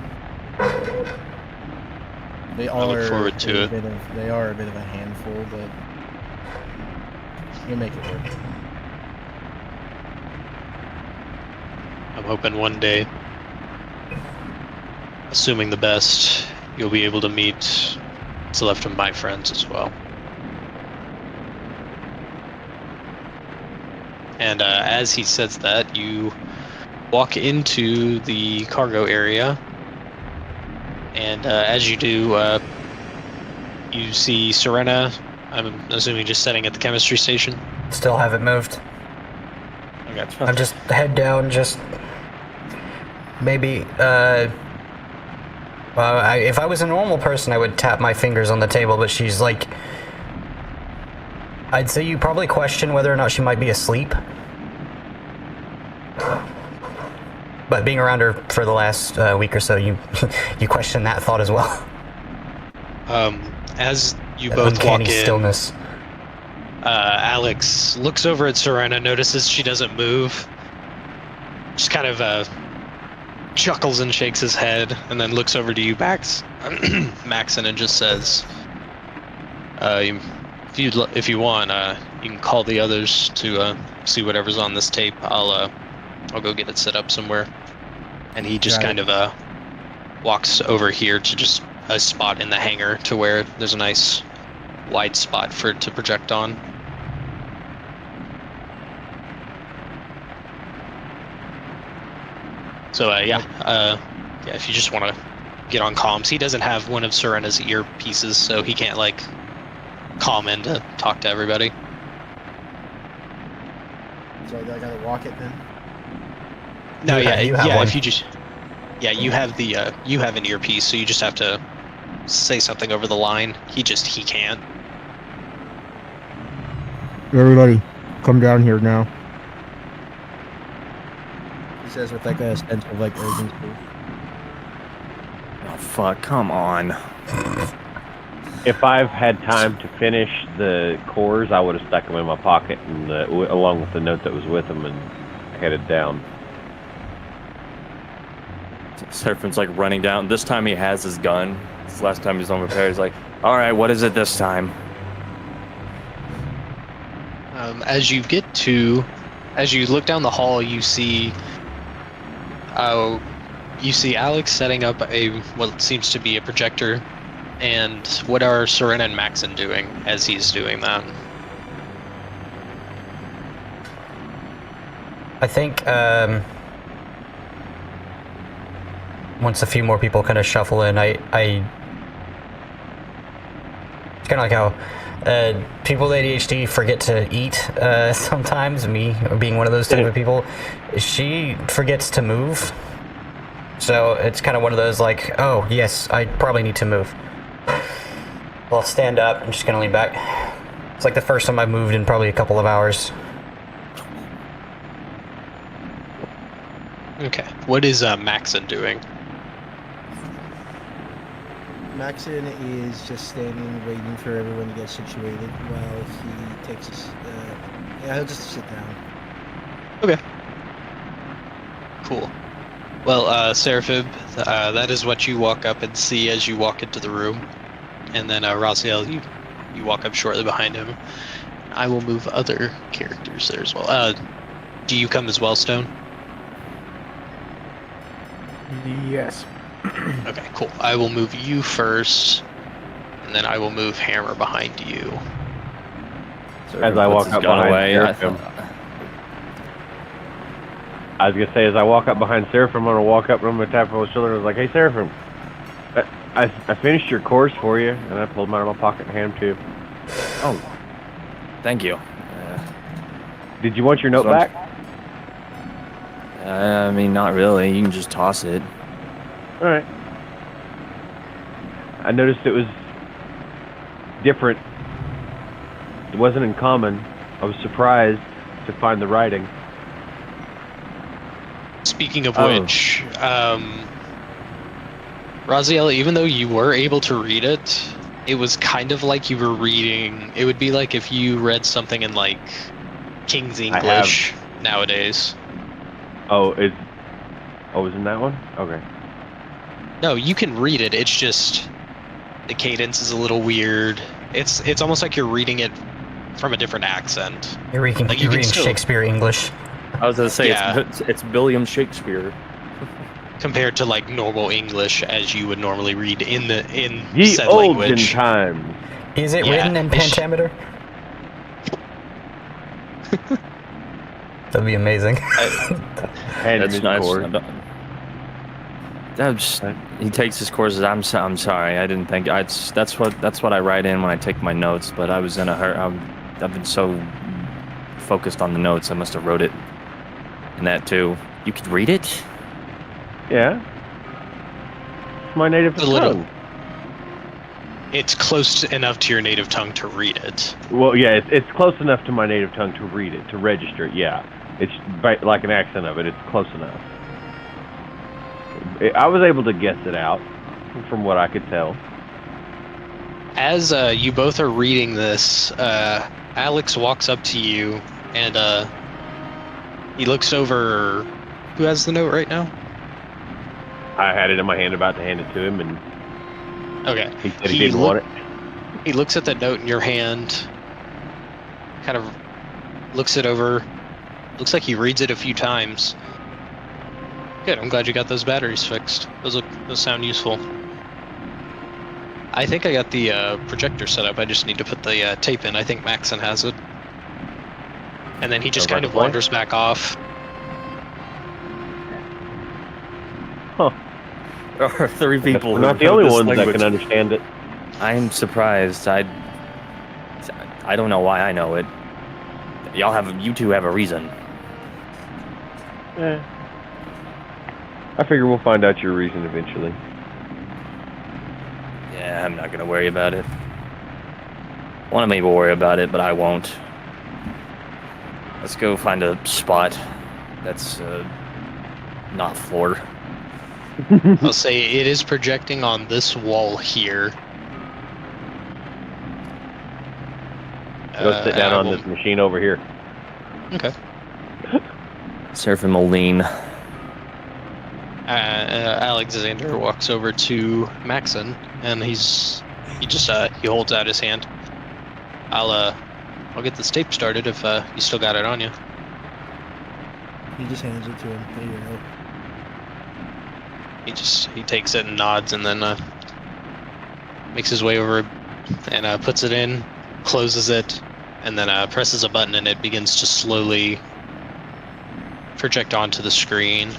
They I look forward to it. They are a bit of a handful, but you'll make it work. I'm hoping one day, assuming the best, you'll be able to meet what's left of my friends as well. And as he says that, you walk into the cargo area, and as you do, you see Serena, I'm assuming just sitting at the chemistry station. Still haven't moved. Okay. I'm just head down, just maybe, if I was a normal person, I would tap my fingers on the table, but she's like, I'd say you probably question whether or not she might be asleep. But being around her for the last week or so, you question that thought as well. As you That both uncanny walk in, stillness. Alex looks over at Serena, notices she doesn't move, just kind of chuckles and shakes his head, and then looks over to you, Maxon, and just says, if you want, you can call the others to see whatever's on this tape. I'll go get it set up somewhere. And he just kind of walks over here to just a spot in the hangar to where there's a nice wide spot for it to project on. So yeah, if you just want to get on comms, he doesn't have one of Serena's earpieces, so he can't like call in to talk to everybody. So I gotta walk it then. No, you have one. if you just, you have the you have an earpiece, so you just have to say something over the line. He can't. Everybody, come down here now. He says with like a sense of like urgency. Oh fuck! Come on. If I've had time to finish the cores, I would have stuck them in my pocket and along with the note that was with them and headed down. Seraphine's like running down. This time he has his gun. This last time he's on repair. He's like, "All right, what is it this time?" As you look down the hall, you see Alex setting up what seems to be a projector. And what are Serena and Maxon doing as he's doing that? I think once a few more people kind of shuffle in, it's kind of like how people with ADHD forget to eat sometimes, me being one of those type of people. She forgets to move. So it's kind of one of those like, oh yes, I probably need to move. I'll stand up. I'm just gonna lean back. It's like the first time I've moved in probably a couple of hours. Okay. What is Maxon doing? Maxon is just standing, waiting for everyone to get situated while he takes his. He'll just sit down. Okay. Cool. Well, Seraphib, that is what you walk up and see as you walk into the room. And then Raziel, you walk up shortly behind him. I will move other characters there as well. Do you come as well, Stone? Yes. Okay, cool. I will move you first, and then I will move Hammer behind you. As I walk up behind Seraphim. I was gonna say, as I walk up behind Seraphim, I'm gonna walk up and I'm gonna tap on his shoulder and I was like, "Hey, Seraphim, I finished your course for you," and I pulled them out of my pocket and handed them to him. Oh, thank you. Did you want your note back? I mean, not really. You can just toss it. All right. I noticed it was different. It wasn't in common. I was surprised to find the writing. Speaking of which, Raziel, even though you were able to read it, it was kind of like you were reading. It would be like if you read something in like King's English nowadays. Oh, it's in that one? Okay. No, you can read it. It's just the cadence is a little weird. It's almost like you're reading it from a different accent. You're reading, like you're reading Shakespeare English. I was gonna say it's William Shakespeare. Compared to like normal English as you would normally read in Ye said olden language. times. Is it written in pentameter? That'd be amazing. That's nice. He takes his courses. I'm sorry. I didn't think. That's what I write in when I take my notes. But I was in a hurry. I've been so focused on the notes. I must have wrote it. And that too. You could read it? Yeah. It's my native tongue. It's close enough to your native tongue to read it. Well, yeah, it's close enough to my native tongue to read it, to register it, yeah. It's like an accent of it. It's close enough. I was able to guess it out from what I could tell. As you both are reading this, Alex walks up to you and he looks over. Who has the note right now? I had it in my hand, about to hand it to him, and okay. He said he didn't want it. He looks at that note in your hand, kind of looks it over. Looks like he reads it a few times. Good. I'm glad you got those batteries fixed. Those sound useful. I think I got the projector set up. I just need to put the tape in. I think Maxon has it. And then he just kind of wanders back off. Huh. There are 3 people. We're not the only ones that can understand it. I'm surprised. I don't know why I know it. You two have a reason. I figure we'll find out your reason eventually. Yeah, I'm not gonna worry about it. Want to maybe worry about it, but I won't. Let's go find a spot that's not floor. I'll say it is projecting on this wall here. Go sit down on this machine over here. Okay. Seraphim will lean. Alexander walks over to Maxon, and he holds out his hand. I'll get this tape started if you still got it on you. He just hands it to him. There you go. He takes it and nods, and then makes his way over and puts it in, closes it, and then presses a button, and it begins to slowly project onto the screen.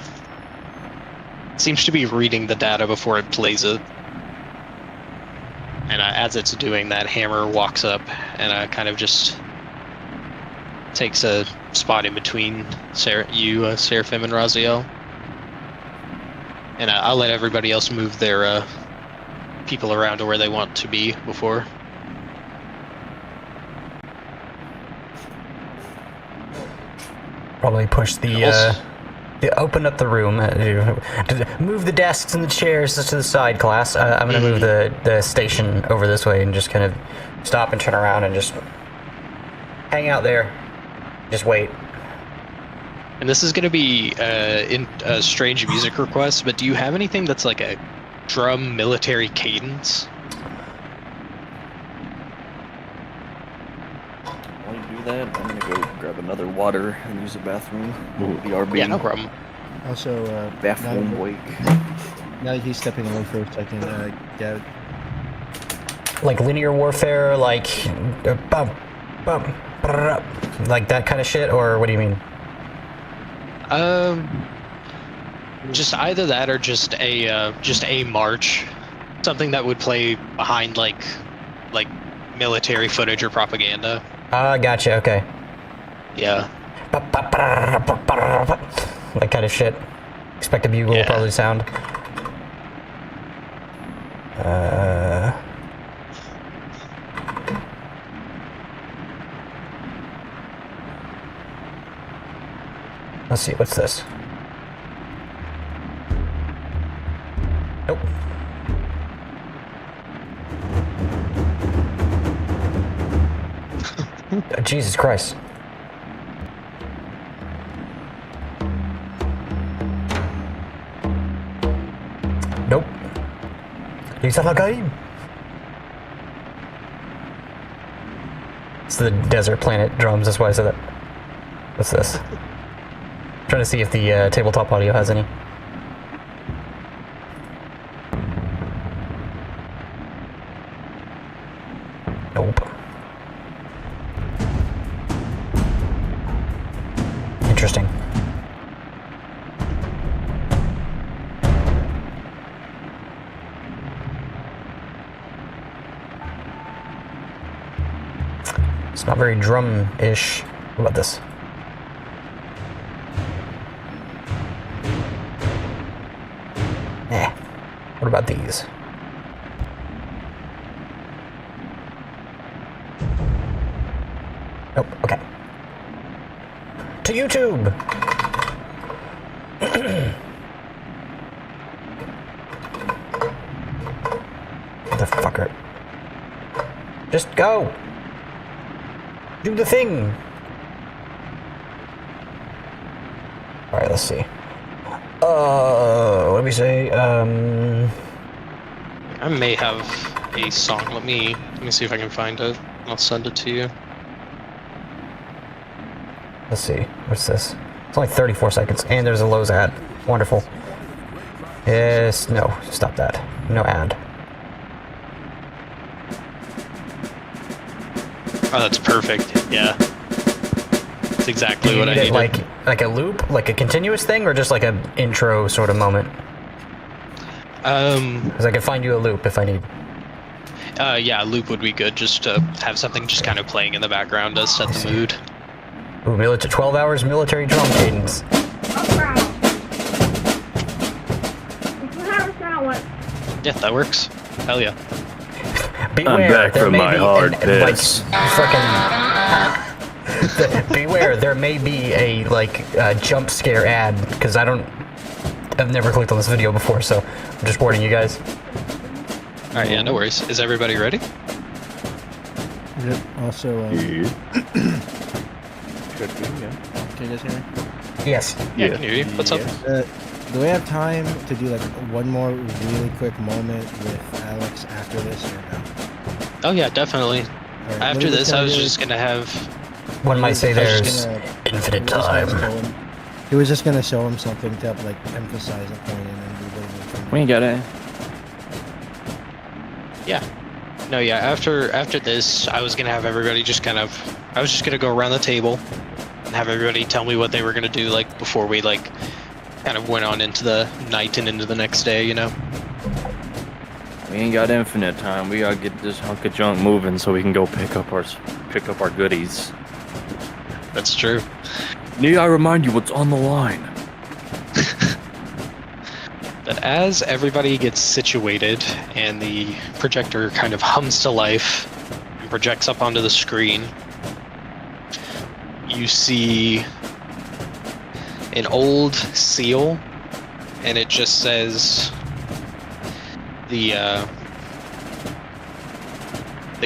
It seems to be reading the data before it plays it. And as it's doing that, Hammer walks up and kind of just takes a spot in between Seraphim, and Raziel. And I'll let everybody else move their people around to where they want to be before. Probably push open up the room. Move the desks and the chairs to the side, class. I'm gonna move the station over this way and just kind of stop and turn around and just hang out there. Just wait. And this is going to be in a strange music request, but do you have anything that's like a drum military cadence? While you do that, I'm gonna go grab another water and use the bathroom. BRB. Yeah, no problem. Also, Bathroom break. now that he's stepping away for a second, get Like linear warfare, like bump, like that kind of shit, or what do you mean? Just either that or just a march, something that would play behind like military footage or propaganda. Gotcha. Okay. Yeah. That kind of shit. Expect a bugle will probably sound. Let's see, what's this? Nope. Jesus Christ. Nope. Lisa Lagaim. It's the desert planet drums, that's why I said that. What's this? Trying to see if the tabletop audio has any. Nope. Interesting. It's not very drum-ish. What about this? What about these? Nope, okay. To YouTube! Motherfucker. Just go! Do the thing! Alright, let's see. What do we say? I may have a song. Let me see if I can find it. I'll send it to you. Let's see. What's this? It's only 34 seconds, and there's a Lowe's ad. Wonderful. Yes, no, stop that. No ad. Oh, that's perfect. Yeah. That's exactly what I needed. Like a loop, like a continuous thing, or just like an intro sort of moment? Because I can find you a loop if I need. Yeah, a loop would be good, just to have something just kind of playing in the background to set the mood. Ooh, 12 hours military drum cadence. Yeah, that works. Hell yeah. Beware, I'm back from my hard piss. Beware, there may be a jump scare ad, because I've never clicked on this video before, so I'm just warning you guys. Alright, yeah, no worries. Is everybody ready? Also, Should be, yeah. can you guys hear me? Yes. Yeah, I can hear you. What's up? Do we have time to do like one more really quick moment with Alex after this or no? Oh yeah, definitely. Alright, After what this, I was just gonna have... One might say there's infinite he was just gonna time. show him- He was just gonna show him something to like emphasize a point and then we would have. We ain't got it. Yeah. No, yeah, after this, I was gonna have everybody just kind of... I was just gonna go around the table and have everybody tell me what they were gonna do, like, before we, like, kind of went on into the night and into the next day, you know? We ain't got infinite time. We gotta get this hunk of junk moving so we can go pick up our goodies. That's true. Need I remind you what's on the line? But as everybody gets situated and the projector kind of hums to life and projects up onto the screen, you see an old seal, and it just says the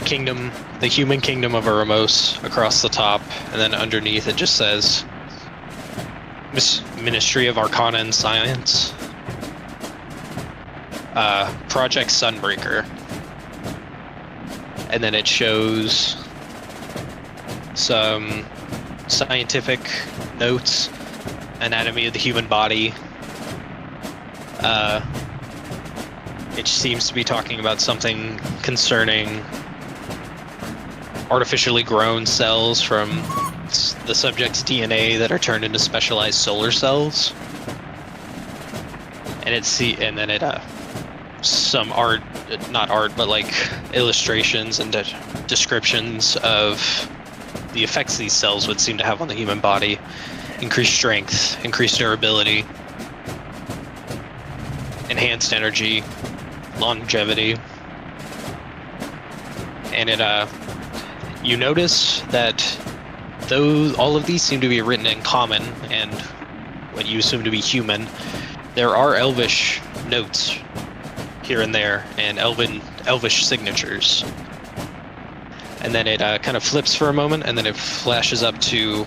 kingdom, the human kingdom of Uramos across the top, and then underneath it just says Ministry of Arcana and Science, Project Sunbreaker, and then it shows some scientific notes, anatomy of the human body. It seems to be talking about something concerning artificially grown cells from the subject's DNA that are turned into specialized solar cells. And some art, not art, but like illustrations and descriptions of the effects these cells would seem to have on the human body. Increased strength, increased durability, enhanced energy, longevity. And you notice that though all of these seem to be written in common and what you assume to be human, there are elvish notes here and there and elvish signatures. And then it kind of flips for a moment, and then it flashes up to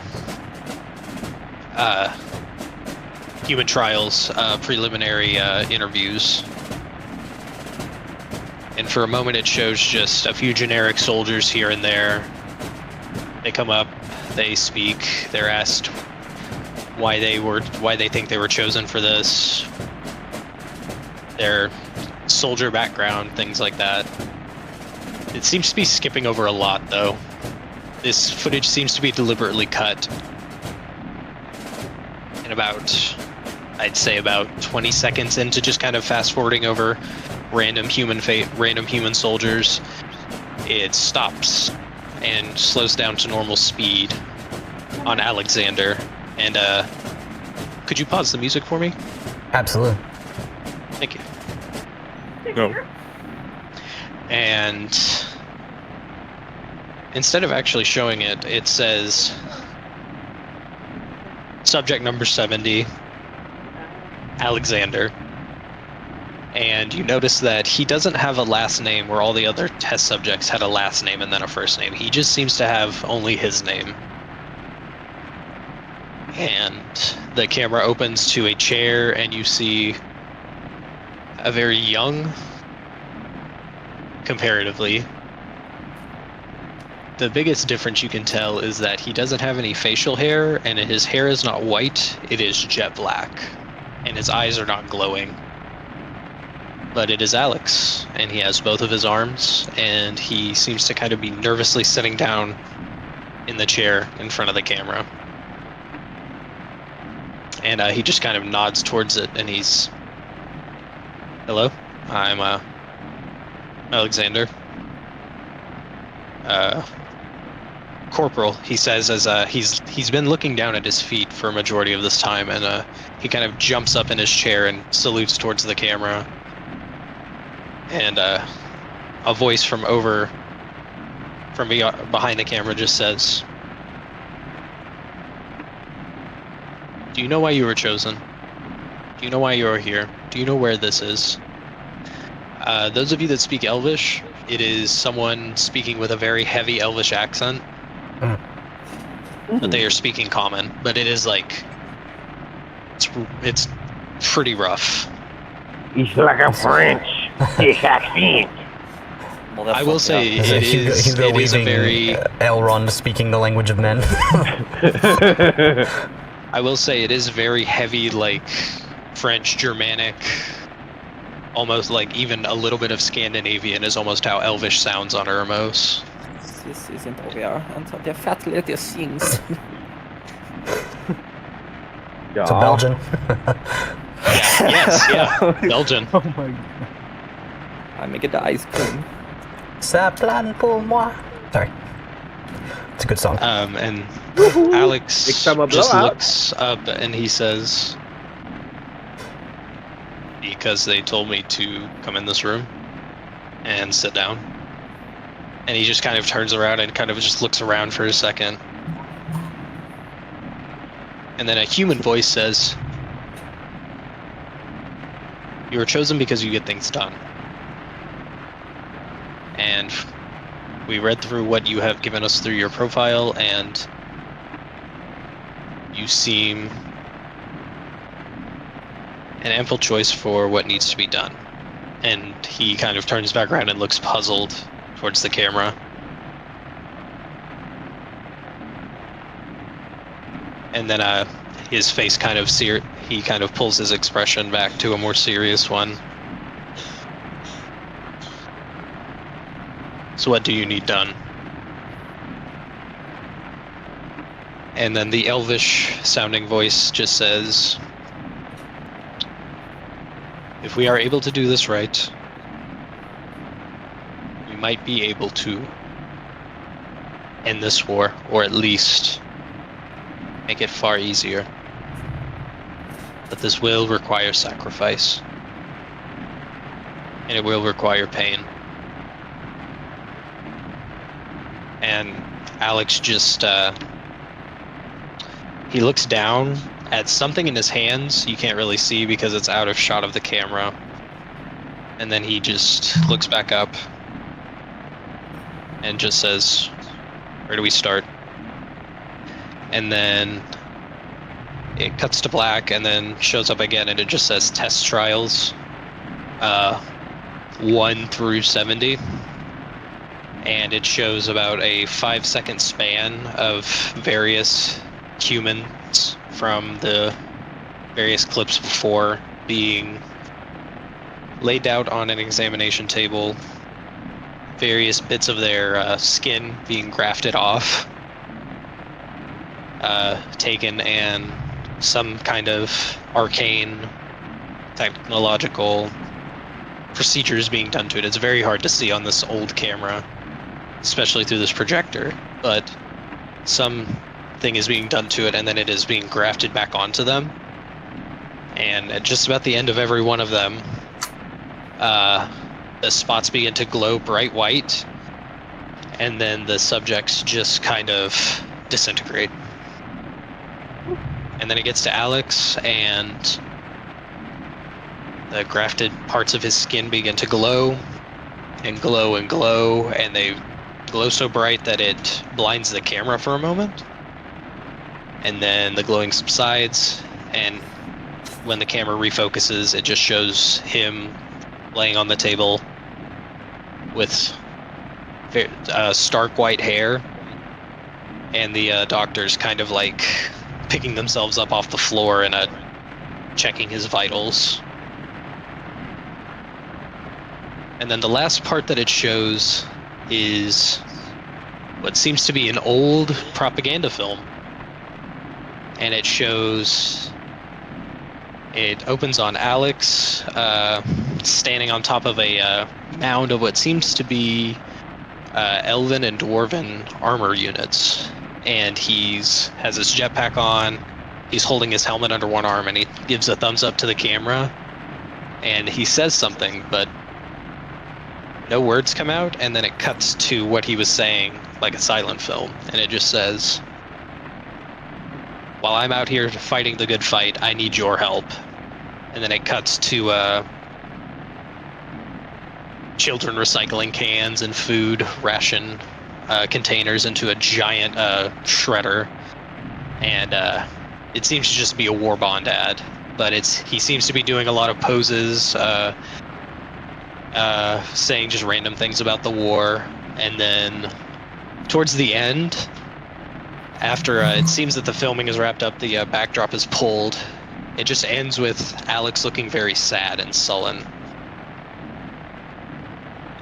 human trials, preliminary interviews. And for a moment it shows just a few generic soldiers here and there. They come up, they speak, they're asked why they think they were chosen for this, their soldier background, things like that. It seems to be skipping over a lot though. This footage seems to be deliberately cut. And I'd say about 20 seconds into just kind of fast forwarding over random human soldiers, it stops and slows down to normal speed on Alexander. And could you pause the music for me? Absolutely. Thank you. No. And instead of actually showing it, it says subject number 70, Alexander. And you notice that he doesn't have a last name where all the other test subjects had a last name and then a first name. He just seems to have only his name. And the camera opens to a chair, and you see a very young, comparatively. The biggest difference you can tell is that he doesn't have any facial hair, and his hair is not white, it is jet black. and his eyes are not glowing. But it is Alex, and he has both of his arms, and he seems to kind of be nervously sitting down in the chair in front of the camera. And he just kind of nods towards it, and he's... Hello, I'm Alexander. Corporal, he says, as he's been looking down at his feet for a majority of this time, and he kind of jumps up in his chair and salutes towards the camera. And a voice from behind the camera just says, "Do you know why you were chosen? Do you know why you are here? Do you know where this is?" Those of you that speak Elvish, it is someone speaking with a very heavy Elvish accent. But they are speaking common, but it is like it's pretty rough. It's like a French accent. Well, I will say Is it Hugo is a Weaving, very Elrond speaking the language of men. I will say it is very heavy, like French, Germanic, almost like even a little bit of Scandinavian is almost how Elvish sounds on Ermos. This isn't over until the fat lady sings. So Belgian. Yeah, Belgian. Oh my god. I make it the ice cream. Ça plane pour moi. Sorry. It's a good song. And Alex Next time I blow just out. looks up and he says, "Because they told me to come in this room and sit down." And he just kind of turns around and kind of just looks around for a second. And then a human voice says, "You were chosen because you get things done. And we read through what you have given us through your profile, and you seem an ample choice for what needs to be done." And he kind of turns back around and looks puzzled towards the camera. And then his face kind of he kind of pulls his expression back to a more serious one. "So what do you need done?" And then the Elvish sounding voice just says, "If we are able to do this right, we might be able to end this war, or at least make it far easier. But this will require sacrifice, and it will require pain." And Alex just, he looks down at something in his hands you can't really see because it's out of shot of the camera. And then he just looks back up and just says, "Where do we start?" And then it cuts to black and then shows up again and it just says test trials 1 through 70. And it shows about a 5-second span of various humans from the various clips before being laid out on an examination table, various bits of their skin being grafted off, taken, and some kind of arcane technological procedures being done to it. It's very hard to see on this old camera, especially through this projector, but something is being done to it and then it is being grafted back onto them. And at just about the end of every one of them, the spots begin to glow bright white, and then the subjects just kind of disintegrate. And then it gets to Alex, and the grafted parts of his skin begin to glow and glow and glow, and they glow so bright that it blinds the camera for a moment. And then the glowing subsides, and when the camera refocuses, it just shows him laying on the table with stark white hair, and the doctors kind of like picking themselves up off the floor in a checking his vitals. And then the last part that it shows is what seems to be an old propaganda film. And it shows, it opens on Alex standing on top of a mound of what seems to be Elven and Dwarven armor units. And has his jetpack on, he's holding his helmet under one arm, and he gives a thumbs up to the camera. And he says something, but no words come out, and then it cuts to what he was saying, like a silent film, and it just says, "While I'm out here fighting the good fight, I need your help." And then it cuts to children recycling cans and food ration containers into a giant shredder, and it seems to just be a war bond ad, but he seems to be doing a lot of poses, saying just random things about the war, and then towards the end, after it seems that the filming is wrapped up, the backdrop is pulled. It just ends with Alex looking very sad and sullen,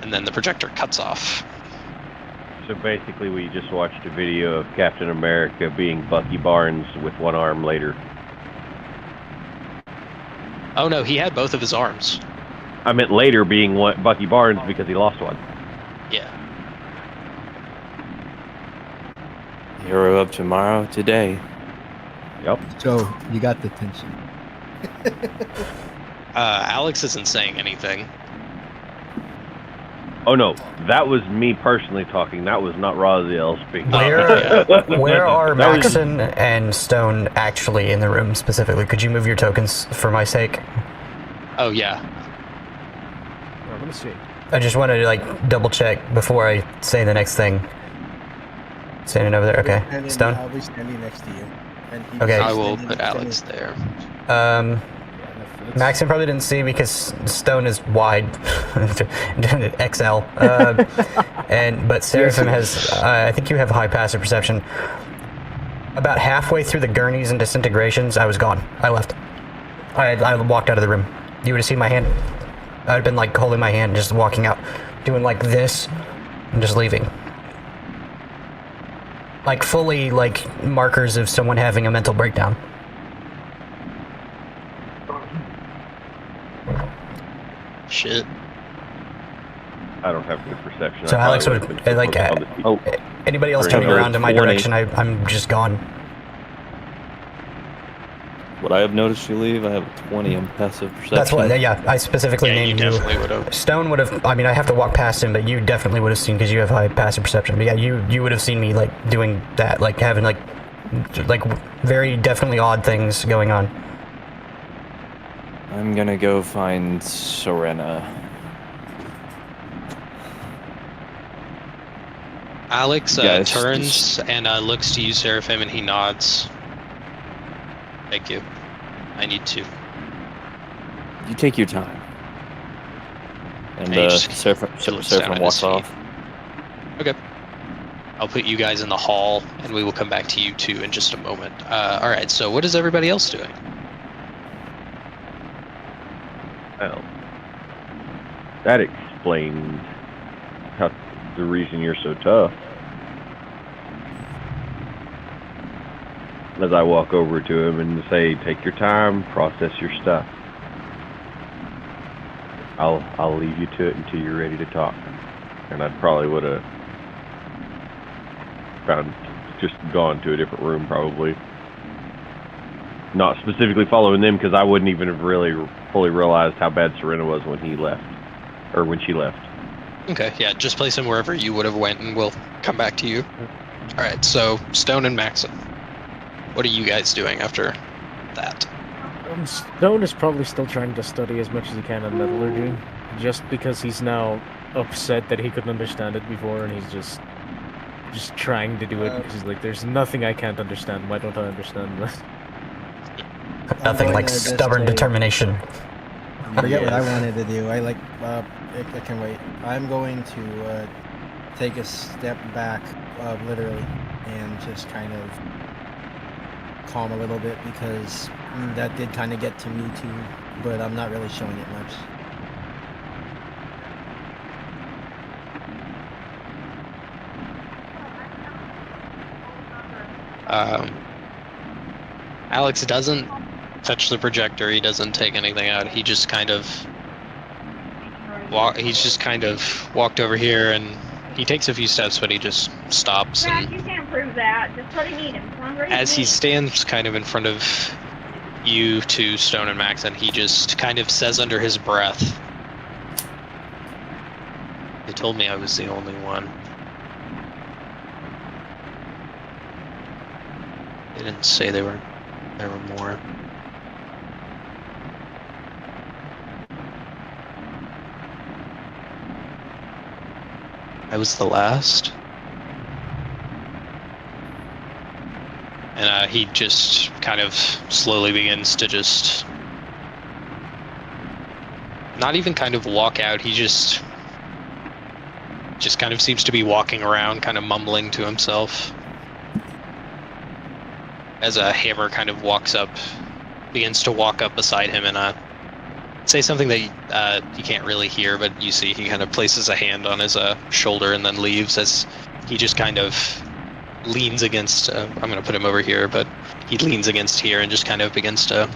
and then the projector cuts off. So basically, we just watched a video of Captain America being Bucky Barnes with one arm later. Oh no, he had both of his arms. I meant later being Bucky Barnes because he lost one. Yeah. Hero of tomorrow, today. Yep. So you got the tension. Alex isn't saying anything. Oh no, that was me personally talking. That was not Raziel speaking. Where are Maxon and Stone actually in the room specifically? Could you move your tokens for my sake? Oh yeah. Let me see. I just wanted to like double check before I say the next thing. Standing over there, okay. Stone? I'll be standing next to you. And Okay. I will put Alex there. Maxon probably didn't see because Stone is wide, XL. But Seraphim has, I think you have high passive perception. About halfway through the gurneys and disintegrations, I was gone. I left. I walked out of the room. You would have seen my hand. I'd been like holding my hand, just walking out, doing like this, and just leaving. Like fully like markers of someone having a mental breakdown. Shit. I don't have good perception. So Alex would like anybody else turning around in my direction, I'm just gone. Would I have noticed you leave? I have a 20 in passive perception. That's what. Yeah, I specifically named you. Definitely would have. Stone would have. I mean, I have to walk past him, but you definitely would have seen because you have high passive perception. But yeah, you would have seen me like doing that, like having like very definitely odd things going on. I'm gonna go find Serena. Alex Guys, turns and looks to you, Seraphim, and he nods. Thank you. I need to. You take your time. And Seraphim walks off. Okay. I'll put you guys in the hall, and we will come back to you two in just a moment. All right. So, what is everybody else doing? Well, that explains the reason you're so tough. As I walk over to him and say, "Take your time, process your stuff. I'll leave you to it until you're ready to talk." And I probably would have just gone to a different room, probably. Not specifically following them, because I wouldn't even have really fully realized how bad Serena was when he left, or when she left. Okay, yeah, just place him wherever you would have went, and we'll come back to you. All right, so Stone and Maxon, what are you guys doing after that? Stone is probably still trying to study as much as he can on metallurgy, just because he's now upset that he couldn't understand it before, and he's just trying to do it because he's like, "There's nothing I can't understand. Why don't I understand this?" Nothing like stubborn determination. I forget what I wanted to do. I can wait. I'm going to take a step back, literally, and just kind of calm a little bit because that did kind of get to me too, but I'm not really showing it much. Alex doesn't touch the projector. He doesn't take anything out. He just kind of walked over here, and he takes a few steps, but he just stops. Jack, And you can't prove that. Just let him eat him. as he stands kind of in front of you two, Stone and Max, and he just kind of says under his breath, "They told me I was the only one. They didn't say there were more." I was the last. And he just kind of slowly begins to just not even kind of walk out. He just kind of seems to be walking around, kind of mumbling to himself. As a Hammer kind of begins to walk up beside him and say something that you can't really hear, but you see he kind of places a hand on his shoulder and then leaves as he just kind of leans against, I'm going to put him over here, but he leans against here and just kind of begins to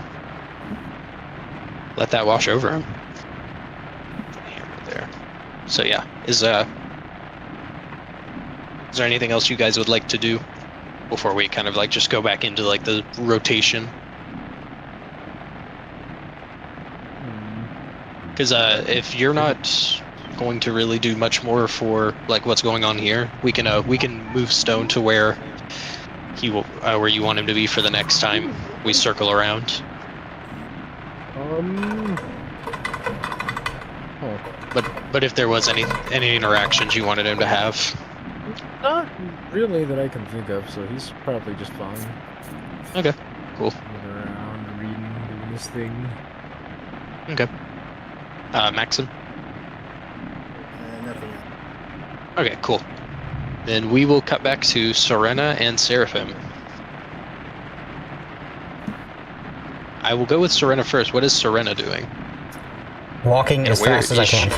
let that wash over him. Hammer there. So yeah, is there anything else you guys would like to do before we kind of like just go back into like the rotation? Because if you're not going to really do much more for like what's going on here, we can move Stone to where he will, where you want him to be for the next time we circle around. But if there was any interactions you wanted him to have, not really that I can think of. So he's probably just fine. Okay, cool. Moving around, reading, doing this thing. Okay. Maxim? Nothing. Okay, cool. Then we will cut back to Serena and Seraphim. I will go with Serena first. What is Serena doing? Walking as where fast as I is can.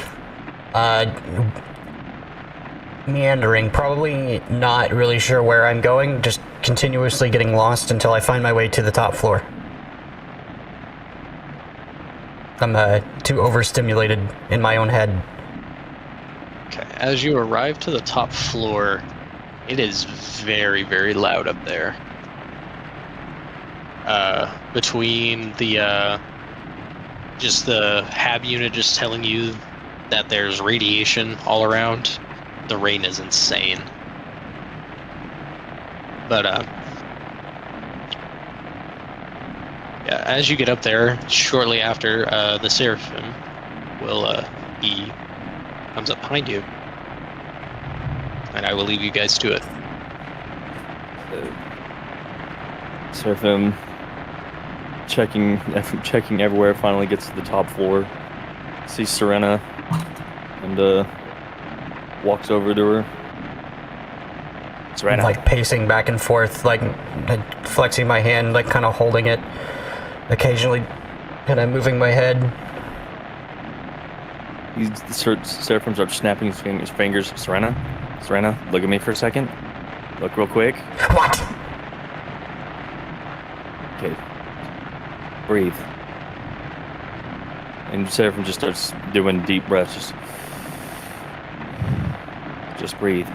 Meandering, probably not really sure where I'm going, just continuously getting lost until I find my way to the top floor. I'm too overstimulated in my own head. Okay, as you arrive to the top floor, it is very, very loud up there. Between the, just the HAB unit just telling you that there's radiation all around, the rain is insane. But, yeah, as you get up there, shortly after, the Seraphim will, he comes up behind you. And I will leave you guys to it. Seraphim, checking everywhere, finally gets to the top floor. Sees Serena, and walks over to her. Serena. Like pacing back and forth, like flexing my hand, like kind of holding it. Occasionally, kind of moving my head. Seraphim starts snapping his fingers. Serena, look at me for a second. Look real quick. What? Okay. Breathe. And Seraphim just starts doing deep breaths. Just breathe.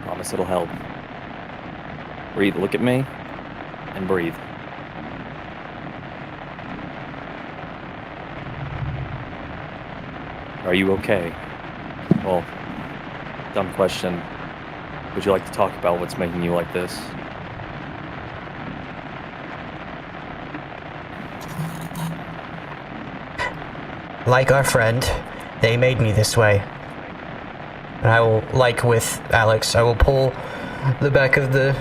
Promise it'll help. Breathe. Look at me. And breathe. Are you okay? Well, dumb question. Would you like to talk about what's making you like this? Like our friend, they made me this way. And I will, like with Alex, I will pull the back of the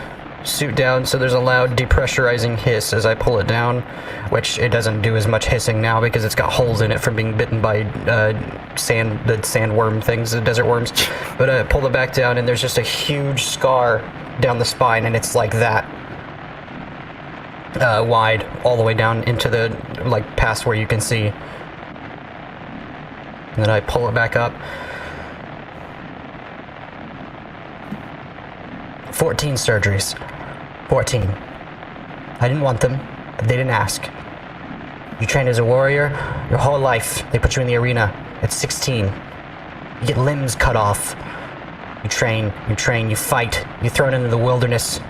suit down, so there's a loud depressurizing hiss as I pull it down, which it doesn't do as much hissing now because it's got holes in it from being bitten by the sandworm things, the desert worms. But I pull it back down, and there's just a huge scar down the spine, and it's like that wide all the way down into the, like, past where you can see. And then I pull it back up. 14 surgeries. 14. I didn't want them. They didn't ask. You train as a warrior your whole life. They put you in the arena at 16. You get limbs cut off. You train, you fight. You're thrown into the wilderness.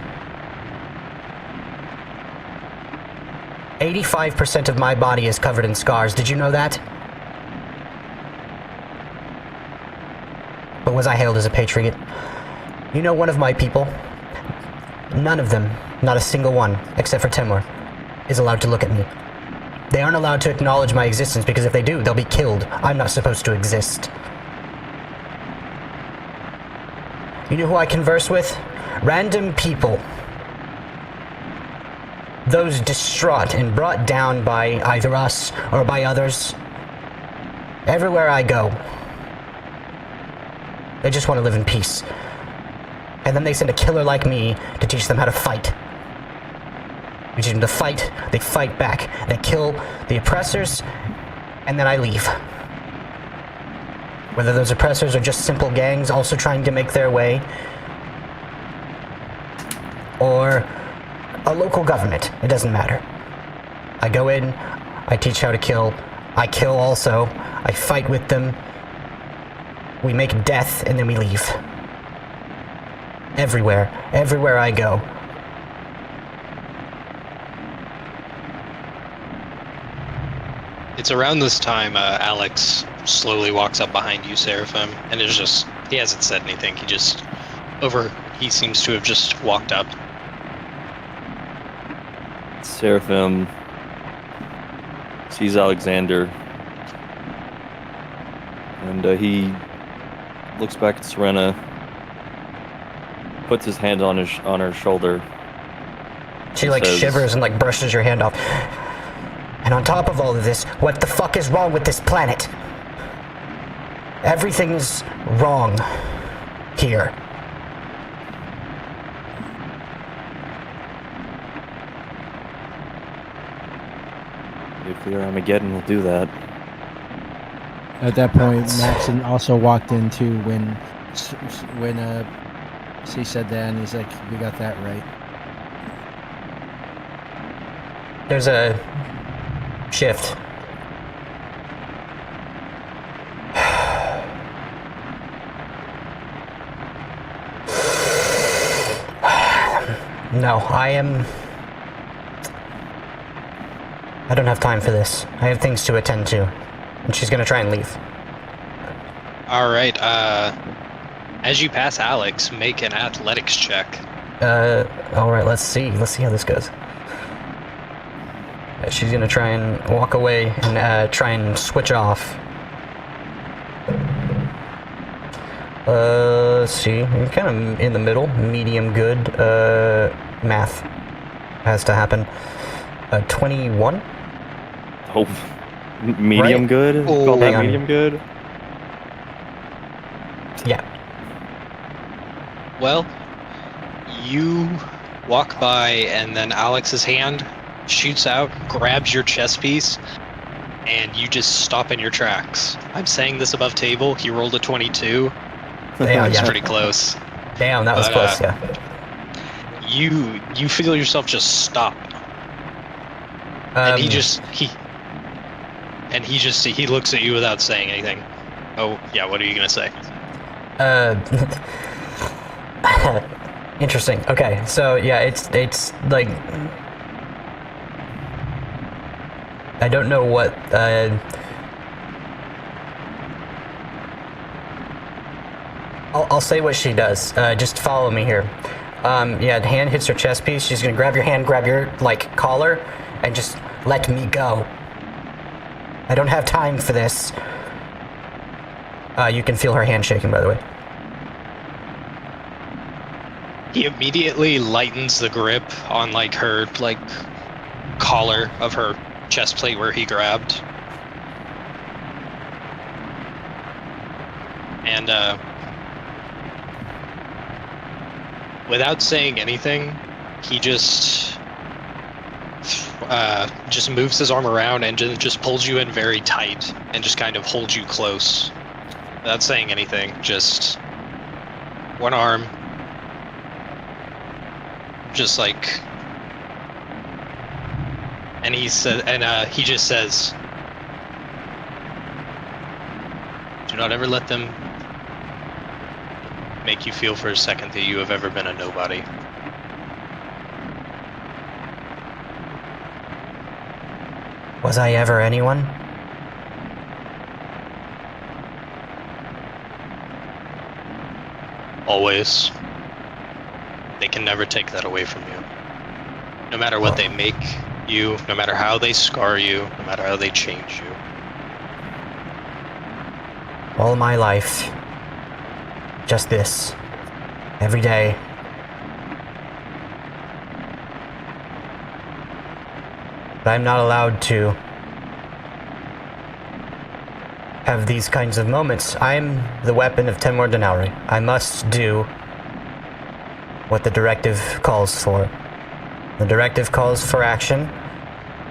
85% of my body is covered in scars. Did you know that? But was I hailed as a patriot? You know one of my people? None of them, not a single one, except for Timur, is allowed to look at me. They aren't allowed to acknowledge my existence because if they do, they'll be killed. I'm not supposed to exist. You know who I converse with? Random people. Those distraught and brought down by either us or by others. Everywhere I go, they just want to live in peace. And then they send a killer like me to teach them how to fight. We teach them to fight, they fight back, they kill the oppressors, and then I leave. Whether those oppressors are just simple gangs also trying to make their way, or a local government, it doesn't matter. I go in, I teach how to kill, I kill also, I fight with them, we make death, and then we leave. Everywhere I go. It's around this time Alex slowly walks up behind you, Seraphim, and it's just, he hasn't said anything, he seems to have just walked up. Seraphim sees Alexander, and he looks back at Serena, puts his hand on her shoulder. She like shivers and like brushes your hand off. And on top of all of this, what the fuck is wrong with this planet? Everything's wrong here. Nuclear Armageddon will do that. At that point, Maxon also walked in too when she said that, and he's like, "We got that right." There's a shift. No, I don't have time for this. I have things to attend to. And she's gonna try and leave. Alright, as you pass Alex, make an athletics check. Alright, let's see how this goes. She's gonna try and walk away and try and switch off. Let's see, you're kind of in the middle, medium good. Math has to happen. 21? Oh, medium Right? good? Oh, Call that hang on. medium good? Yeah. Well, you walk by and then Alex's hand shoots out, grabs your chest piece, and you just stop in your tracks. I'm saying this above table, he rolled a 22. Damn, It's yeah. pretty close. Damn, that was But, close, yeah. You feel yourself just stop. And he looks at you without saying anything. Oh, yeah, what are you gonna say? Interesting. Okay, so yeah, it's like I don't know what I'll say what she does. Just follow me here. Yeah, the hand hits her chest piece. She's gonna grab your hand, grab your like collar, and just let me go. I don't have time for this. You can feel her hand shaking, by the way. He immediately lightens the grip on like her collar of her chest plate where he grabbed. And without saying anything, he just moves his arm around and just pulls you in very tight and just kind of holds you close. Without saying anything, just one arm. Just like, and he said, and he just says, "Do not ever let them make you feel for a second that you have ever been a nobody." Was I ever anyone? Always. They can never take that away from you. No matter what they make you, no matter how they scar you, no matter how they change you. All my life. Just this. Every day. But I'm not allowed to have these kinds of moments. I'm the weapon of Temur Denauri. I must do what the directive calls for. The directive calls for action.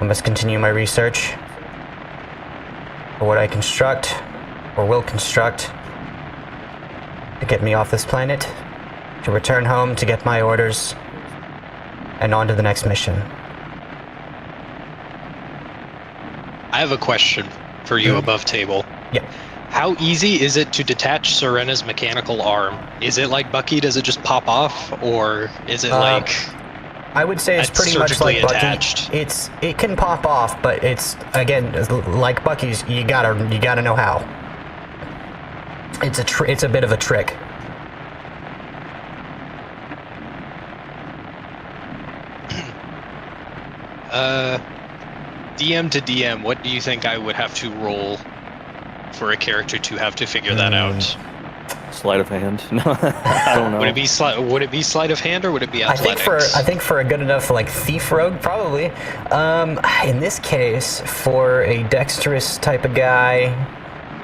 I must continue my research for what I construct, or will construct, to get me off this planet, to return home to get my orders, and on to the next mission. I have a question for you above table. Yeah. How easy is it to detach Serena's mechanical arm? Is it like Bucky? Does it just pop off, or is it like? I would say it's pretty much like attached? Bucky. It can pop off, but it's again like Bucky's. You gotta know how. It's a bit of a trick. DM to DM, what do you think I would have to roll for a character to have to figure that out? Sleight of hand? No, I don't know. Would it be sleight of hand, or would it be athletics? I think for a good enough like thief rogue, probably. In this case, for a dexterous type of guy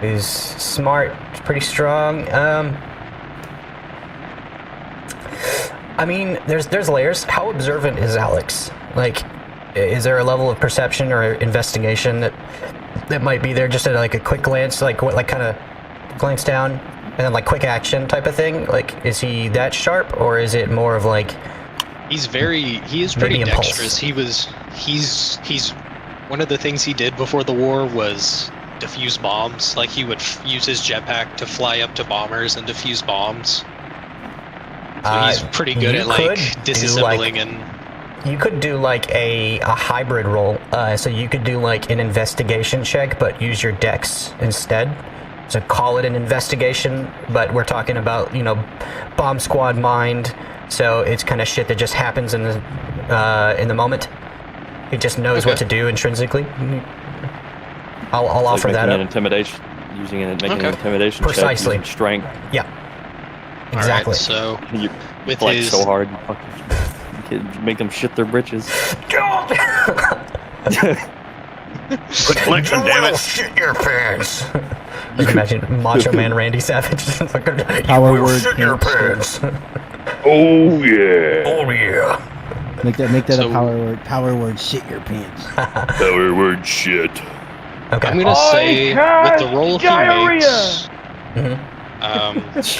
who's smart, pretty strong. I mean, there's layers. How observant is Alex? Like, is there a level of perception or investigation that might be there just at like a quick glance, like kind of glance down and then like quick action type of thing? Like, is he that sharp, or is it more of like? He is pretty dexterous. He's one of the things he did before the war was defuse bombs. Like, he would use his jetpack to fly up to bombers and defuse bombs. So he's pretty good at like disassembling and. You could do like a hybrid roll, so you could do like an investigation check, but use your dex instead. So call it an investigation, but we're talking about, bomb squad mind. So it's kind of shit that just happens in the moment. He just knows what to do intrinsically. I'll offer that up. Using an intimidation Precisely. check, using strength. Yeah. Exactly. All right, so you with flex his so hard, you make them shit their britches. Quit flexing, damn it! Shit your pants. You can imagine Macho Man Randy Savage. Power word. Shit your pants. Oh yeah! Oh yeah. Make that a power word. Power word. Shit your pants. Power word shit. Okay. I'm gonna say with the roll he makes.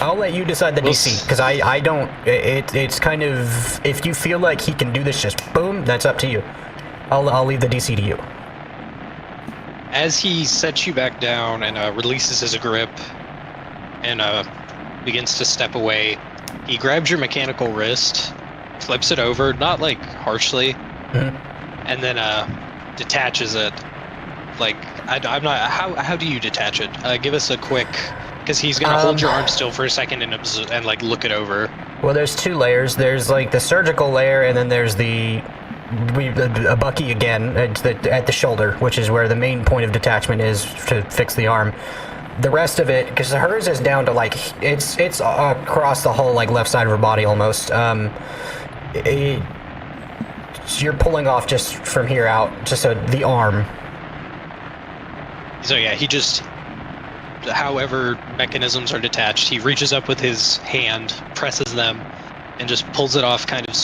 I'll let you decide the DC, because I don't. It's kind of, if you feel like he can do this, just boom. That's up to you. I'll leave the DC to you. As he sets you back down and releases his grip and begins to step away, he grabs your mechanical wrist, flips it over, not like harshly, and then detaches it. Like, I'm not. How do you detach it? Give us a quick, because he's gonna hold your arm still for a second and like look it over. Well, there's two layers. There's like the surgical layer, and then there's a Bucky again at the shoulder, which is where the main point of detachment is to fix the arm. the rest of it, because hers is down to like it's across the whole like left side of her body almost. You're pulling off just from here out, just the arm. So yeah, he just, however mechanisms are detached, he reaches up with his hand, presses them, and just pulls it off, kind of,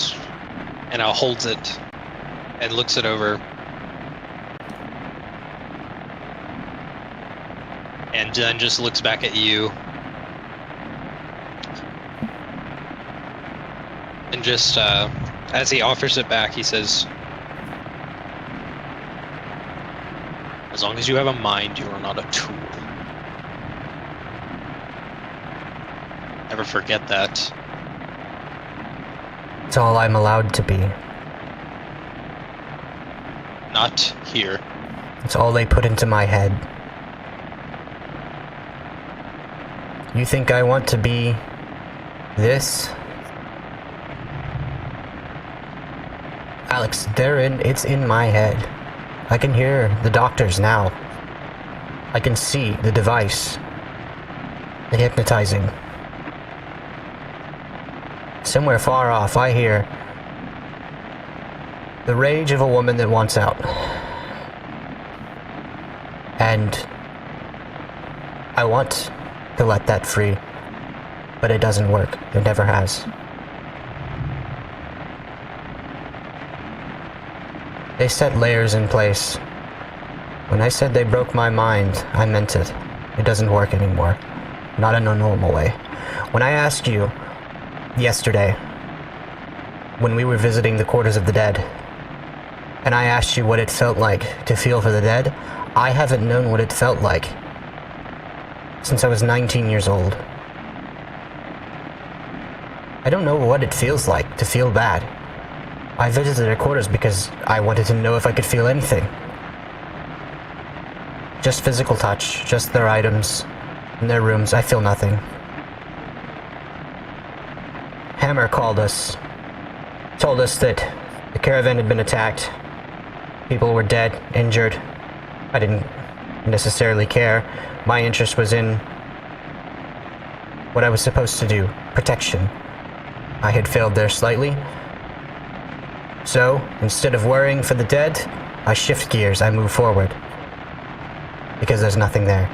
and holds it, and looks it over. And then just looks back at you. And just, as he offers it back, he says, "As long as you have a mind, you are not a tool. Never forget that." It's all I'm allowed to be. Not here. It's all they put into my head. You think I want to be this? Alex, it's in my head. I can hear the doctors now. I can see the device. The hypnotizing. Somewhere far off, I hear the rage of a woman that wants out. And I want to let that free, but it doesn't work. It never has. They set layers in place. When I said they broke my mind, I meant it. It doesn't work anymore. Not in a normal way. When I asked you yesterday, when we were visiting the quarters of the dead, and I asked you what it felt like to feel for the dead, I haven't known what it felt like since I was 19 years old. I don't know what it feels like to feel bad. I visited their quarters because I wanted to know if I could feel anything. Just physical touch, just their items, in their rooms. I feel nothing. Hammer called us, told us that the caravan had been attacked. People were dead, injured. I didn't necessarily care. My interest was in what I was supposed to do, protection. I had failed there slightly. So, instead of worrying for the dead, I shift gears, I move forward. Because there's nothing there.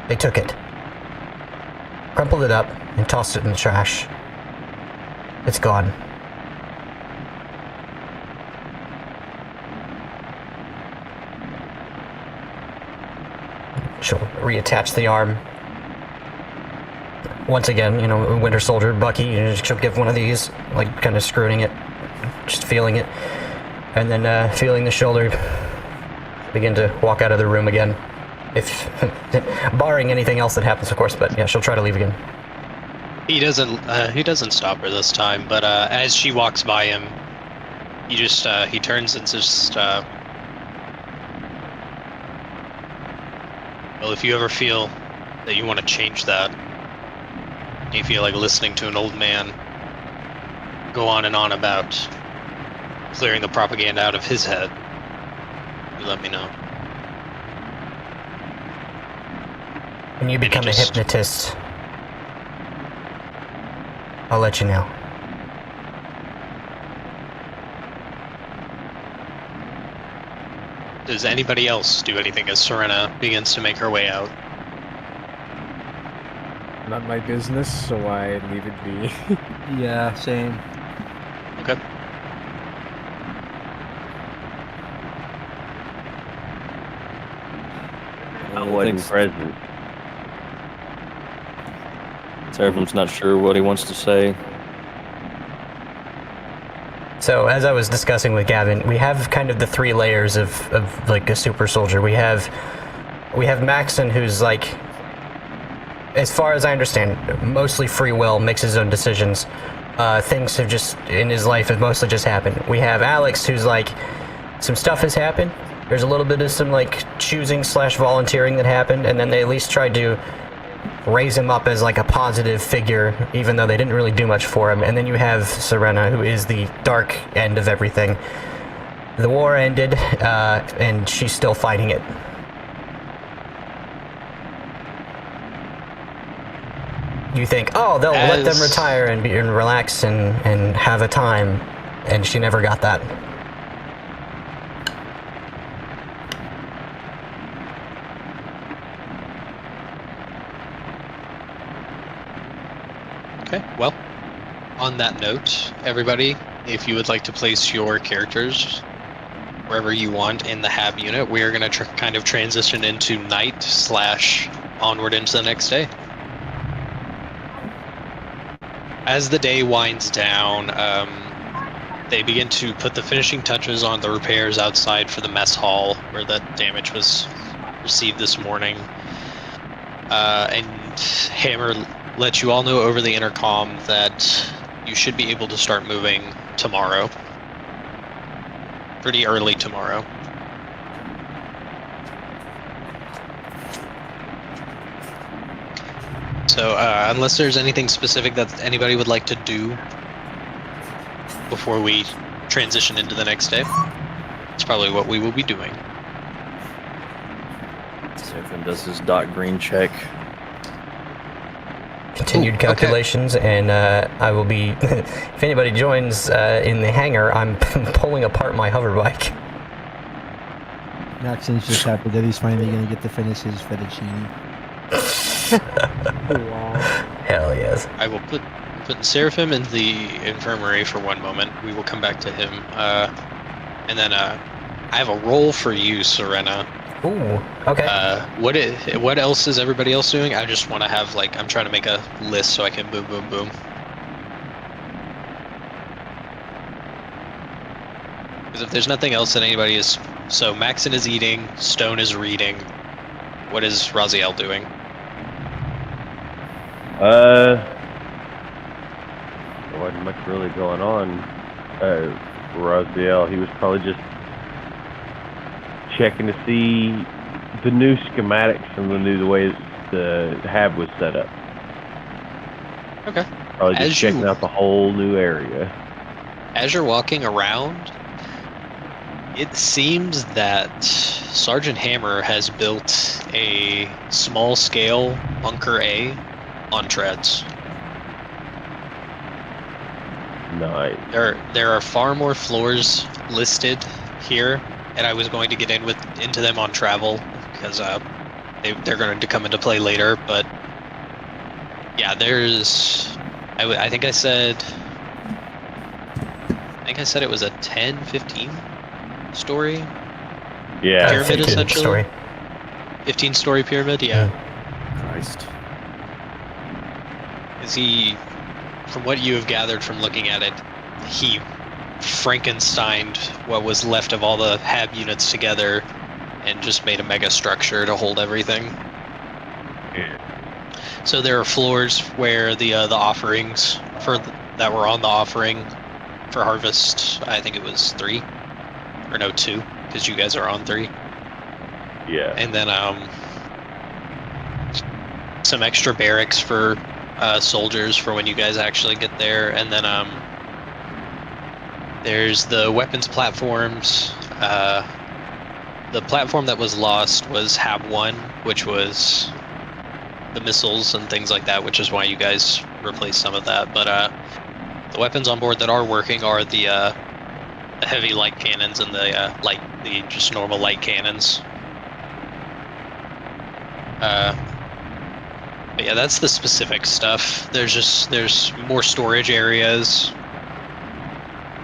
They took it, crumpled it up, and tossed it in the trash. It's gone. She'll reattach the arm. Once again, Winter Soldier, Bucky, she'll give one of these, like kind of screwing it, just feeling it, and then feeling the shoulder, begin to walk out of the room again. If, barring anything else that happens, of course, but yeah, she'll try to leave again. He doesn't stop her this time, but as she walks by him, he turns and just, well, if you ever feel that you want to change that, you feel like listening to an old man go on and on about clearing the propaganda out of his head, you let me know. When you become a hypnotist, I'll let you know. Does anybody else do anything as Serena begins to make her way out? Not my business, so I leave it be. Yeah, same. Okay. I wasn't present. Seraphim's not sure what he wants to say. So, as I was discussing with Gavin, we have kind of the three layers of like a super soldier. We have Maxon, who's like, as far as I understand, mostly free will, makes his own decisions. Things have just, in his life, have mostly just happened. We have Alex, who's like, some stuff has happened. There's a little bit of some like choosing / volunteering that happened, and then they at least tried to raise him up as like a positive figure, even though they didn't really do much for him. And then you have Serena, who is the dark end of everything. The war ended, and she's still fighting it. You think, oh, they'll let them retire and relax and have a time, and she never got that. Okay, well, on that note, everybody, if you would like to place your characters wherever you want in the HAB unit, we are going to kind of transition into night / onward into the next day. As the day winds down, they begin to put the finishing touches on the repairs outside for the mess hall where the damage was received this morning. And Hammer lets you all know over the intercom that you should be able to start moving tomorrow. Pretty early tomorrow. So, unless there's anything specific that anybody would like to do before we transition into the next day, it's probably what we will be doing. Seraphim does his dot green check. Continued calculations, okay. And I will be, if anybody joins in the hangar, I'm pulling apart my hover bike. Maxon's just happy that he's finally going to get to finish his fettuccine. Wow. Hell yes. I will put Seraphim in the infirmary for one moment. We will come back to him. And then I have a role for you, Serena. Ooh, okay. What else is everybody else doing? I just want to have, like, I'm trying to make a list so I can boom, boom, boom. Because if there's nothing else that anybody is... So, Maxon is eating, Stone is reading. What is Raziel doing? There wasn't much really going on. Raziel, he was probably just checking to see the new schematics and the way the HAB was set up. Okay. Probably just checking out the whole new area. As you're walking around, it seems that Sergeant Hammer has built a small-scale Bunker A on treads. Nice. There are far more floors listed here, and I was going to get into them on travel because they're going to come into play later. But yeah, there's. I think I said it was a 10-15 story. Yeah. Pyramid essentially. Story. 15-story pyramid. Yeah. Christ. Is he? From what you have gathered from looking at it, he Frankensteined what was left of all the HAB units together and just made a mega structure to hold everything. Yeah. So there are floors where the offerings that were on the offering for Harvest, I think it was 3 or no 2, because you guys are on 3. Yeah. And then some extra barracks for soldiers for when you guys actually get there, and then there's the weapons platforms. The platform that was lost was HAB 1, which was the missiles and things like that, which is why you guys replaced some of that. But the weapons on board that are working are the heavy light cannons and the just normal light cannons. But yeah, that's the specific stuff. There's more storage areas.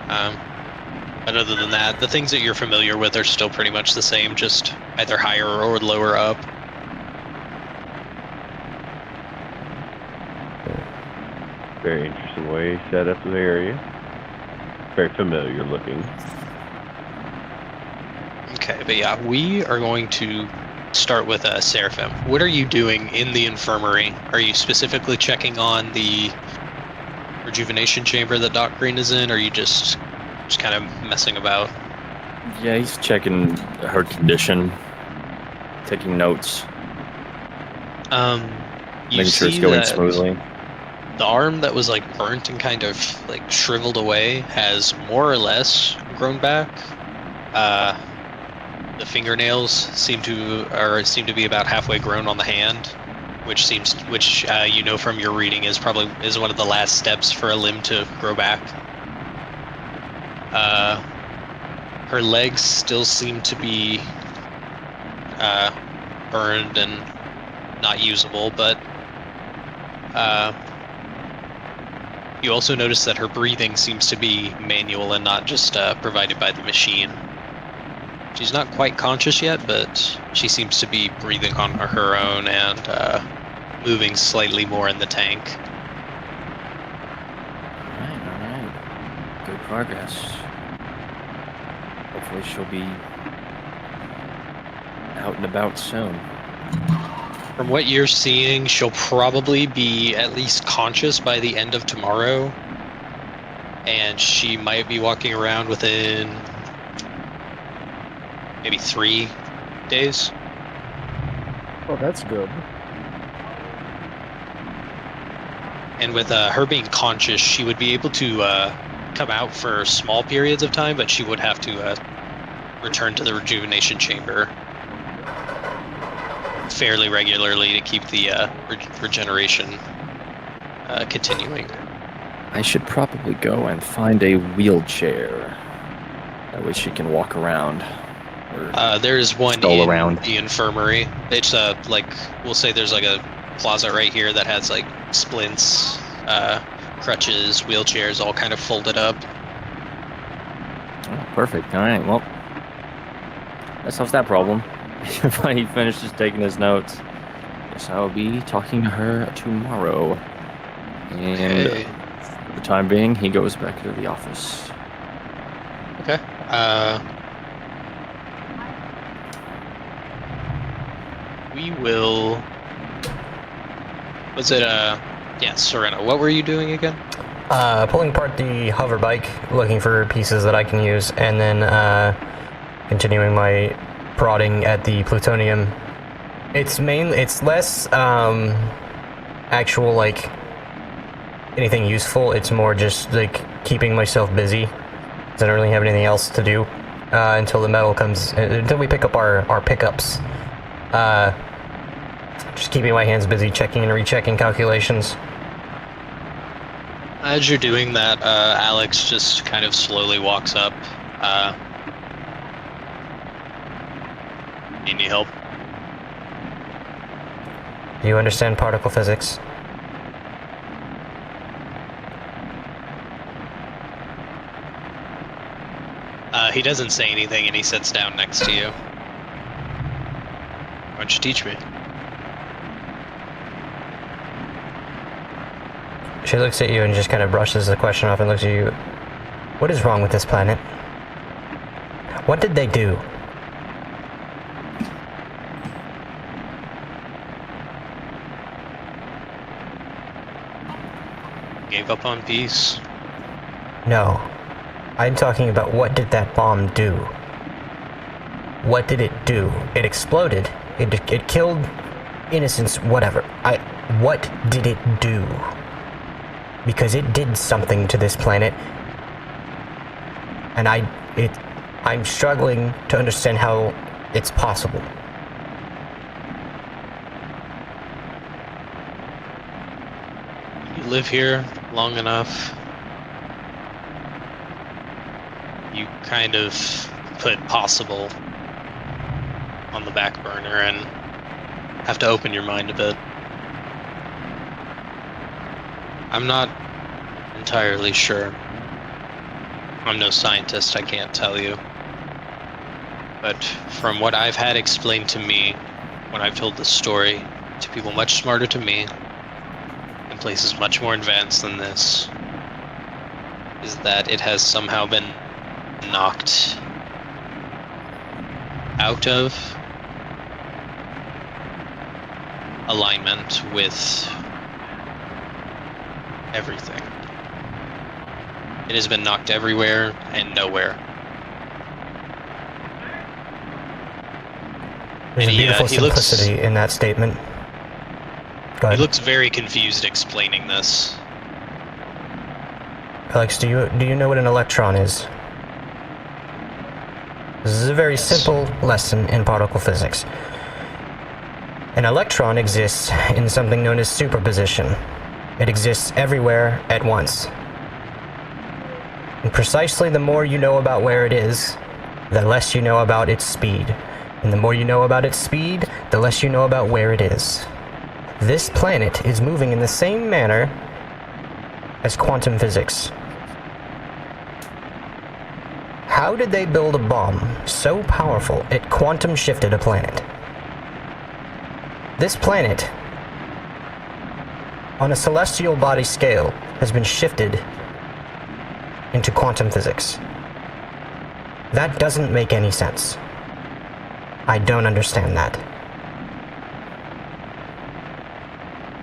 But other than that, the things that you're familiar with are still pretty much the same, just either higher or lower up. Very interesting way you set up the area. Very familiar looking. Okay, but yeah, we are going to start with Seraphim. What are you doing in the infirmary? Are you specifically checking on the rejuvenation chamber that Doc Green is in, or are you just kind of messing about? Yeah, he's checking her condition, taking notes. Making sure it's going smoothly. The arm that was like burnt and kind of like shriveled away has more or less grown back. The fingernails seem to be about halfway grown on the hand. which you know from your reading is one of the last steps for a limb to grow back. Her legs still seem to be burned and not usable, but you also notice that her breathing seems to be manual and not just provided by the machine. She's not quite conscious yet, but she seems to be breathing on her own and moving slightly more in the tank. Alright. Good progress. Hopefully she'll be out and about soon. From what you're seeing, she'll probably be at least conscious by the end of tomorrow. And she might be walking around within maybe 3 days. Oh, that's good. And with her being conscious, she would be able to come out for small periods of time, but she would have to return to the rejuvenation chamber fairly regularly to keep the regeneration continuing. I should probably go and find a wheelchair. That way she can walk around. There's one stroll in around. the infirmary. It's like, we'll say there's like a closet right here that has like splints, crutches, wheelchairs, all kind of folded up. Oh, perfect. All right. Well, that solves that problem. He finishes taking his notes. Guess I'll be talking to her tomorrow. And for the time being, he goes back to the office. Okay. We will. Was it Serena? What were you doing again? Pulling apart the hover bike, looking for pieces that I can use, and then continuing my prodding at the plutonium. It's less actual like anything useful. It's more just like keeping myself busy, because I don't really have anything else to do until the metal comes. Until we pick up our pickups. Just keeping my hands busy, checking and rechecking calculations. As you're doing that, Alex just kind of slowly walks up. Need any help? Do you understand particle physics? He doesn't say anything and he sits down next to you. Why don't you teach me? She looks at you and just kind of brushes the question off and looks at you. What is wrong with this planet? What did they do? Gave up on peace. No. I'm talking about what did that bomb do? What did it do? It exploded. It killed innocents, whatever. What did it do? Because it did something to this planet. And I'm struggling to understand how it's possible. You live here long enough. You kind of put possible on the back burner and have to open your mind a bit. I'm not entirely sure. I'm no scientist, I can't tell you. But from what I've had explained to me when I've told this story to people much smarter to me, in places much more advanced than this, is that it has somehow been knocked out of alignment with everything. It has been knocked everywhere and nowhere. There's a beautiful simplicity in that statement. Go ahead. He looks very confused explaining this. Alex, do you know what an electron is? This is a very simple lesson in particle physics. An electron exists in something known as superposition. It exists everywhere at once. And precisely the more you know about where it is, the less you know about its speed. And the more you know about its speed, the less you know about where it is. This planet is moving in the same manner as quantum physics. How did they build a bomb so powerful it quantum shifted a planet? This planet, on a celestial body scale, has been shifted into quantum physics. That doesn't make any sense. I don't understand that.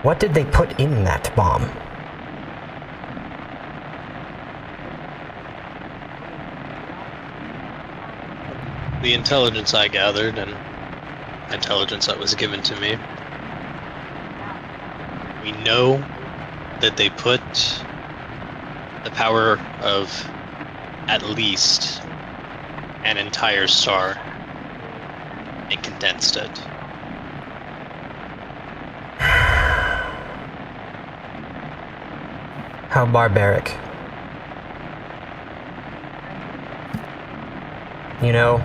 What did they put in that bomb? The intelligence I gathered and intelligence that was given to me. We know that they put the power of at least an entire star and condensed it. How barbaric. You know,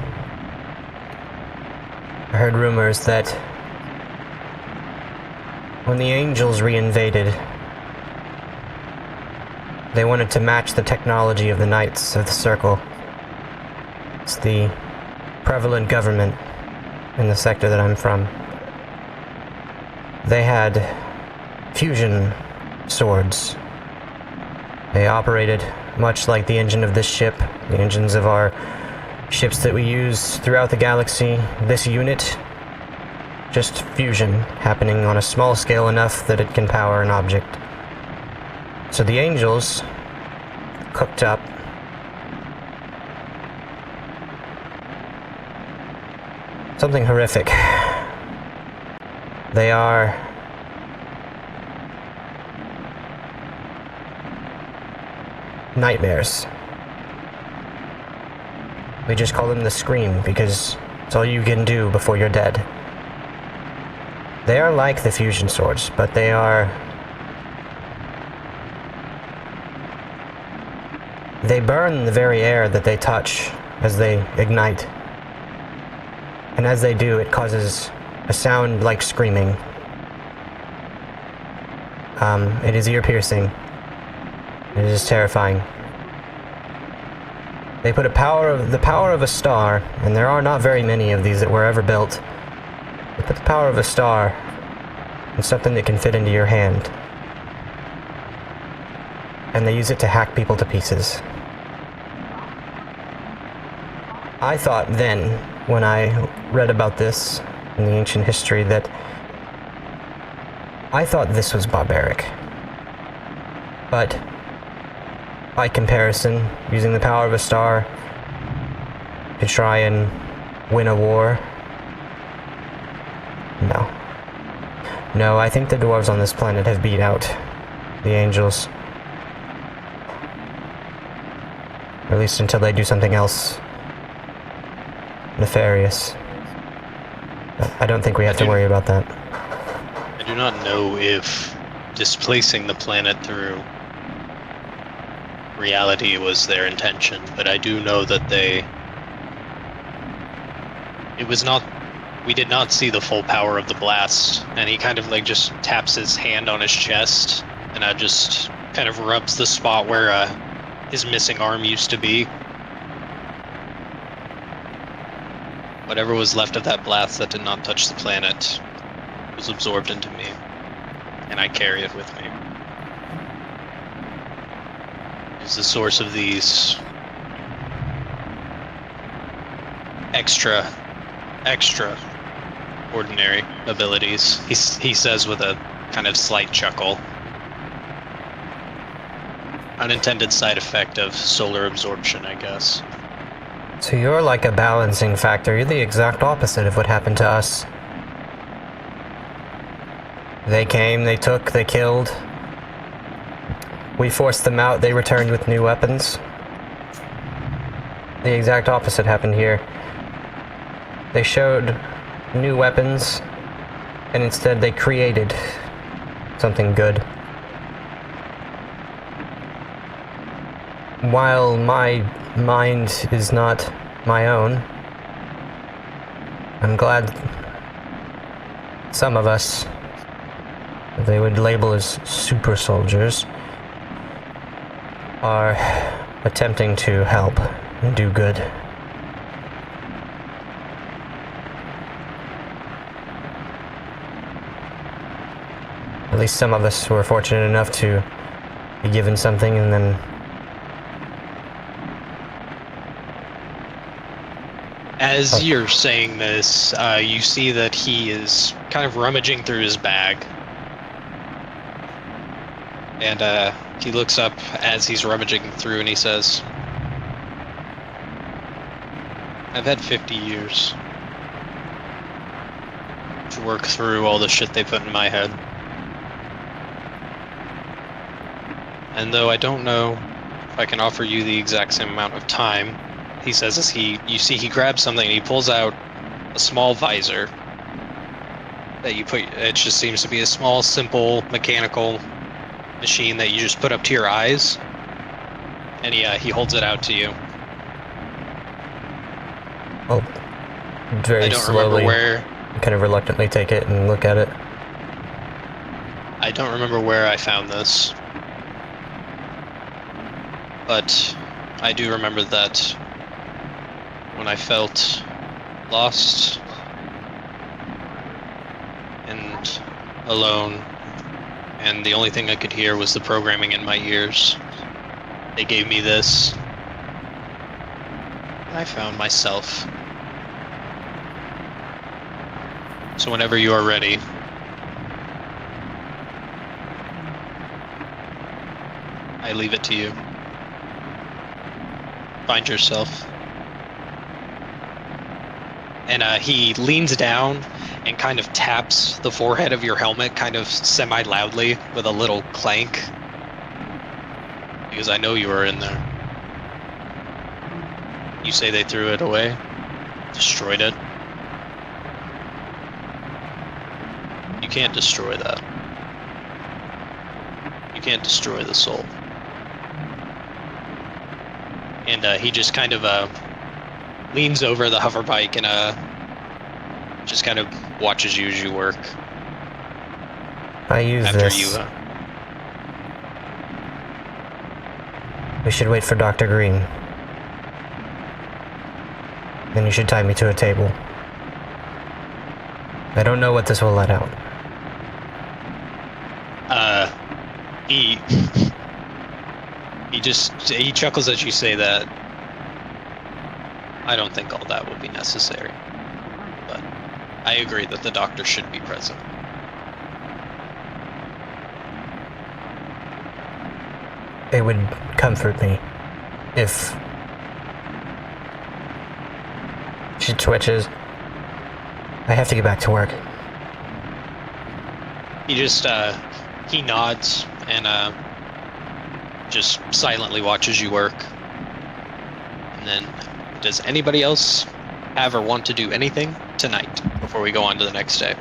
I heard rumors that when the angels reinvaded, they wanted to match the technology of the Knights of the Circle. It's the prevalent government in the sector that I'm from. They had fusion swords. They operated much like the engine of this ship, the engines of our ships that we use throughout the galaxy. This unit, just fusion happening on a small scale enough that it can power an object. So the angels cooked up something horrific. They are nightmares. We just call them the Scream because it's all you can do before you're dead. They are like the fusion swords, but they burn the very air that they touch as they ignite. And as they do, it causes a sound like screaming. It is ear-piercing. It is terrifying. They put the power of a star, and there are not very many of these that were ever built. They put the power of a star in something that can fit into your hand. And they use it to hack people to pieces. I thought then, when I read about this in the ancient history, that I thought this was barbaric. But by comparison, using the power of a star to try and win a war, no. No, I think the dwarves on this planet have beat out the angels. Or at least until they do something else nefarious. I don't think we have to worry about that. I do not know if displacing the planet through reality was their intention, but I do know that we did not see the full power of the blast, and he kind of like just taps his hand on his chest, and I just kind of rubs the spot where his missing arm used to be. Whatever was left of that blast that did not touch the planet was absorbed into me, and I carry it with me. It's the source of these extra ordinary abilities. He says with a kind of slight chuckle. Unintended side effect of solar absorption, I guess. So you're like a balancing factor. You're the exact opposite of what happened to us. They came, they took, they killed. We forced them out, they returned with new weapons. The exact opposite happened here. They showed new weapons, and instead they created something good. While my mind is not my own, I'm glad some of us, they would label as super soldiers, are attempting to help and do good. At least some of us were fortunate enough to be given something and then... As you're saying this, you see that he is kind of rummaging through his bag. And he looks up as he's rummaging through and he says, I've had 50 years to work through all the shit they put in my head. And though I don't know if I can offer you the exact same amount of time, he says as you see he grabs something and he pulls out a small visor that you put, it just seems to be a small, simple, mechanical machine that you just put up to your eyes, and he holds it out to you. I'll very I don't slowly, remember where, kind of reluctantly take it and look at it. I don't remember where I found this, but I do remember that when I felt lost and alone, and the only thing I could hear was the programming in my ears, they gave me this. I found myself. So whenever you are ready, I leave it to you. Find yourself. And he leans down and kind of taps the forehead of your helmet, kind of semi-loudly, with a little clank. Because I know you were in there. You say they threw it away? Destroyed it? You can't destroy that. You can't destroy the soul. And he just kind of leans over the hover bike and just kind of watches you as you work. I use after this. We should wait for Dr. Green. Then you should tie me to a table. I don't know what this will let out. He chuckles as you say that. I don't think all that would be necessary. But I agree that the doctor should be present. It would comfort me if... She twitches. I have to get back to work. He just, he nods and, just silently watches you work. And then, does anybody else have or want to do anything tonight before we go on to the next day?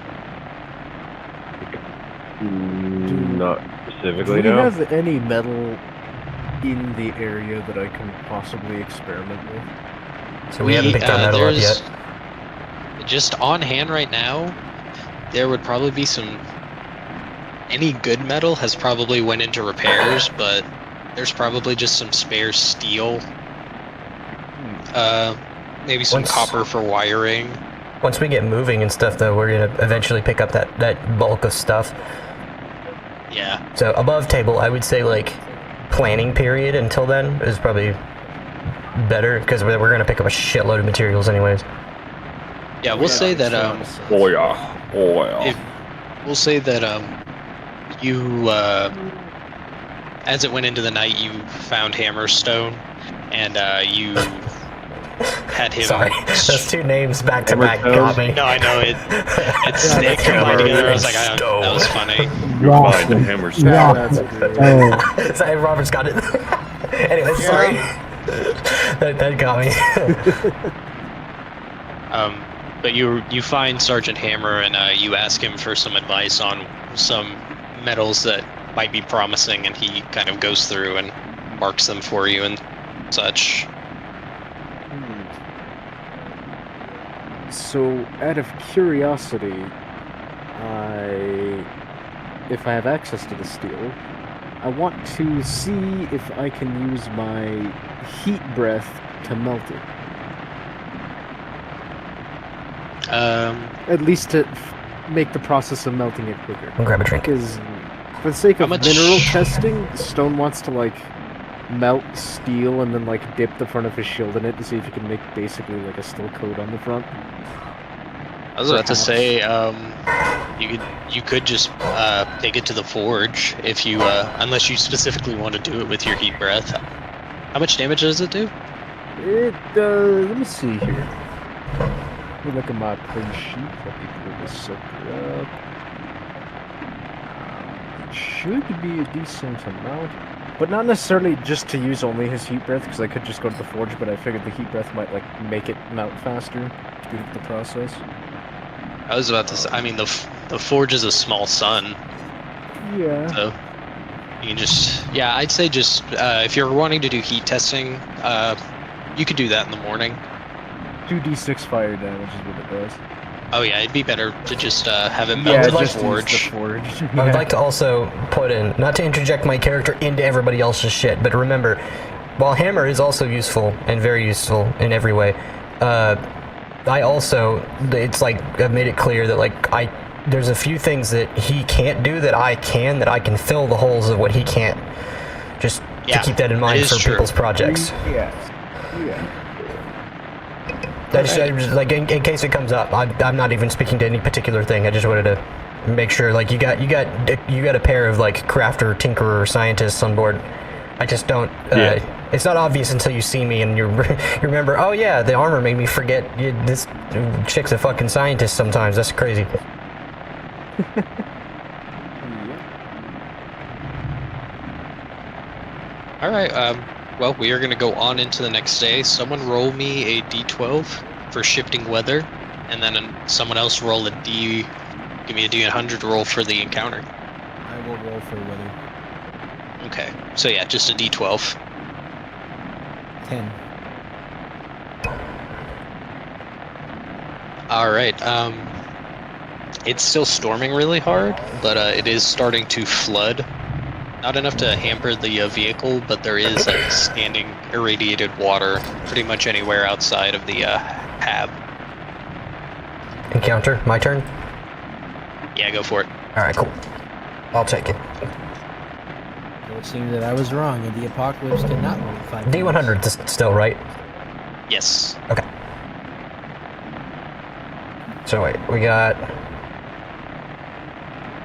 Not specifically, Do we no. have any metal in the area that I can possibly experiment with? So we haven't picked our metal up yet. Just on hand right now, there would probably be some... Any good metal has probably went into repairs, but there's probably just some spare steel. Maybe some copper for wiring. Once we get moving and stuff, though, we're gonna eventually pick up that bulk of stuff. Yeah. So above table, I would say, like, planning period until then is probably better, because we're gonna pick up a shitload of materials anyways. Yeah, we'll say that, Oh yeah. we'll say that, you, as it went into the night, you found Hammerstone, and, you had him... Sorry, those two names back to back got me. No, I know, it combined together. I was like, that was funny. You find the Hammerstone. Sorry, Robert's got it. Anyway, sorry. That got me. But you find Sergeant Hammer and you ask him for some advice on some metals that might be promising, and he kind of goes through and marks them for you and such. So, out of curiosity, if I have access to the steel, I want to see if I can use my heat breath to melt it. At least to make the process of melting it quicker. Grab a drink. Because for the sake of mineral testing, Stone wants to like melt steel and then like dip the front of his shield in it to see if he can make basically like a steel coat on the front. I was about to say, you could just take it to the forge if you, unless you specifically want to do it with your heat breath. How much damage does it do? Let me see here. Let me look at my print sheet. Let me pull this sucker up. It should be a decent amount, but not necessarily just to use only his heat breath, because I could just go to the forge, but I figured the heat breath might like make it melt faster, speed up the process. I was about to say, I mean, the forge is a small sun. Yeah. So you can just, yeah, I'd say just if you're wanting to do heat testing, you could do that in the morning. 2d6 fire damage is what it does. Oh yeah, it'd be better to just have it melt in the forge. I would like to also put in, not to interject my character into everybody else's shit, but remember, while Hammer is also useful and very useful in every way, I also, it's like, I've made it clear that like, there's a few things that he can't do that I can fill the holes of what he can't. Just to keep that in mind for people's projects. Yeah. I just, like, in case it comes up, I'm not even speaking to any particular thing. I just wanted to make sure, like, you got a pair of like crafter, tinkerer, scientists on board. I just don't. It's not obvious until you see me and you remember. Oh yeah, the armor made me forget. This chick's a fucking scientist sometimes. That's crazy. All right. Well, we are going to go on into the next day. Someone roll me a d12 for shifting weather, and then someone else roll give me a d100 roll for the encounter. I will roll for weather. Okay. So yeah, just a d12. 10. All right. It's still storming really hard, but it is starting to flood. Not enough to hamper the vehicle, but there is standing irradiated water pretty much anywhere outside of the hab. Encounter, my turn? Yeah, go for it. Alright, cool. I'll take it. It would seem that I was wrong, and the apocalypse cannot roll 5. D100 still, right? Yes. Okay. So wait, we got...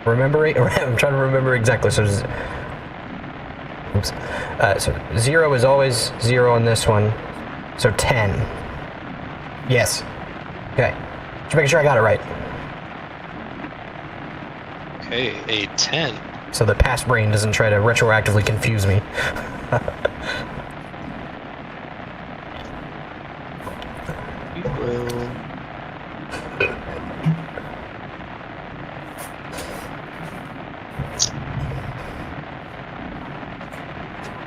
Remembering? I'm trying to remember exactly, so... Oops. So 0 is always 0 on this one. So 10. Yes. Okay. Just making sure I got it right. Okay, a 10. So the past brain doesn't try to retroactively confuse me. You will...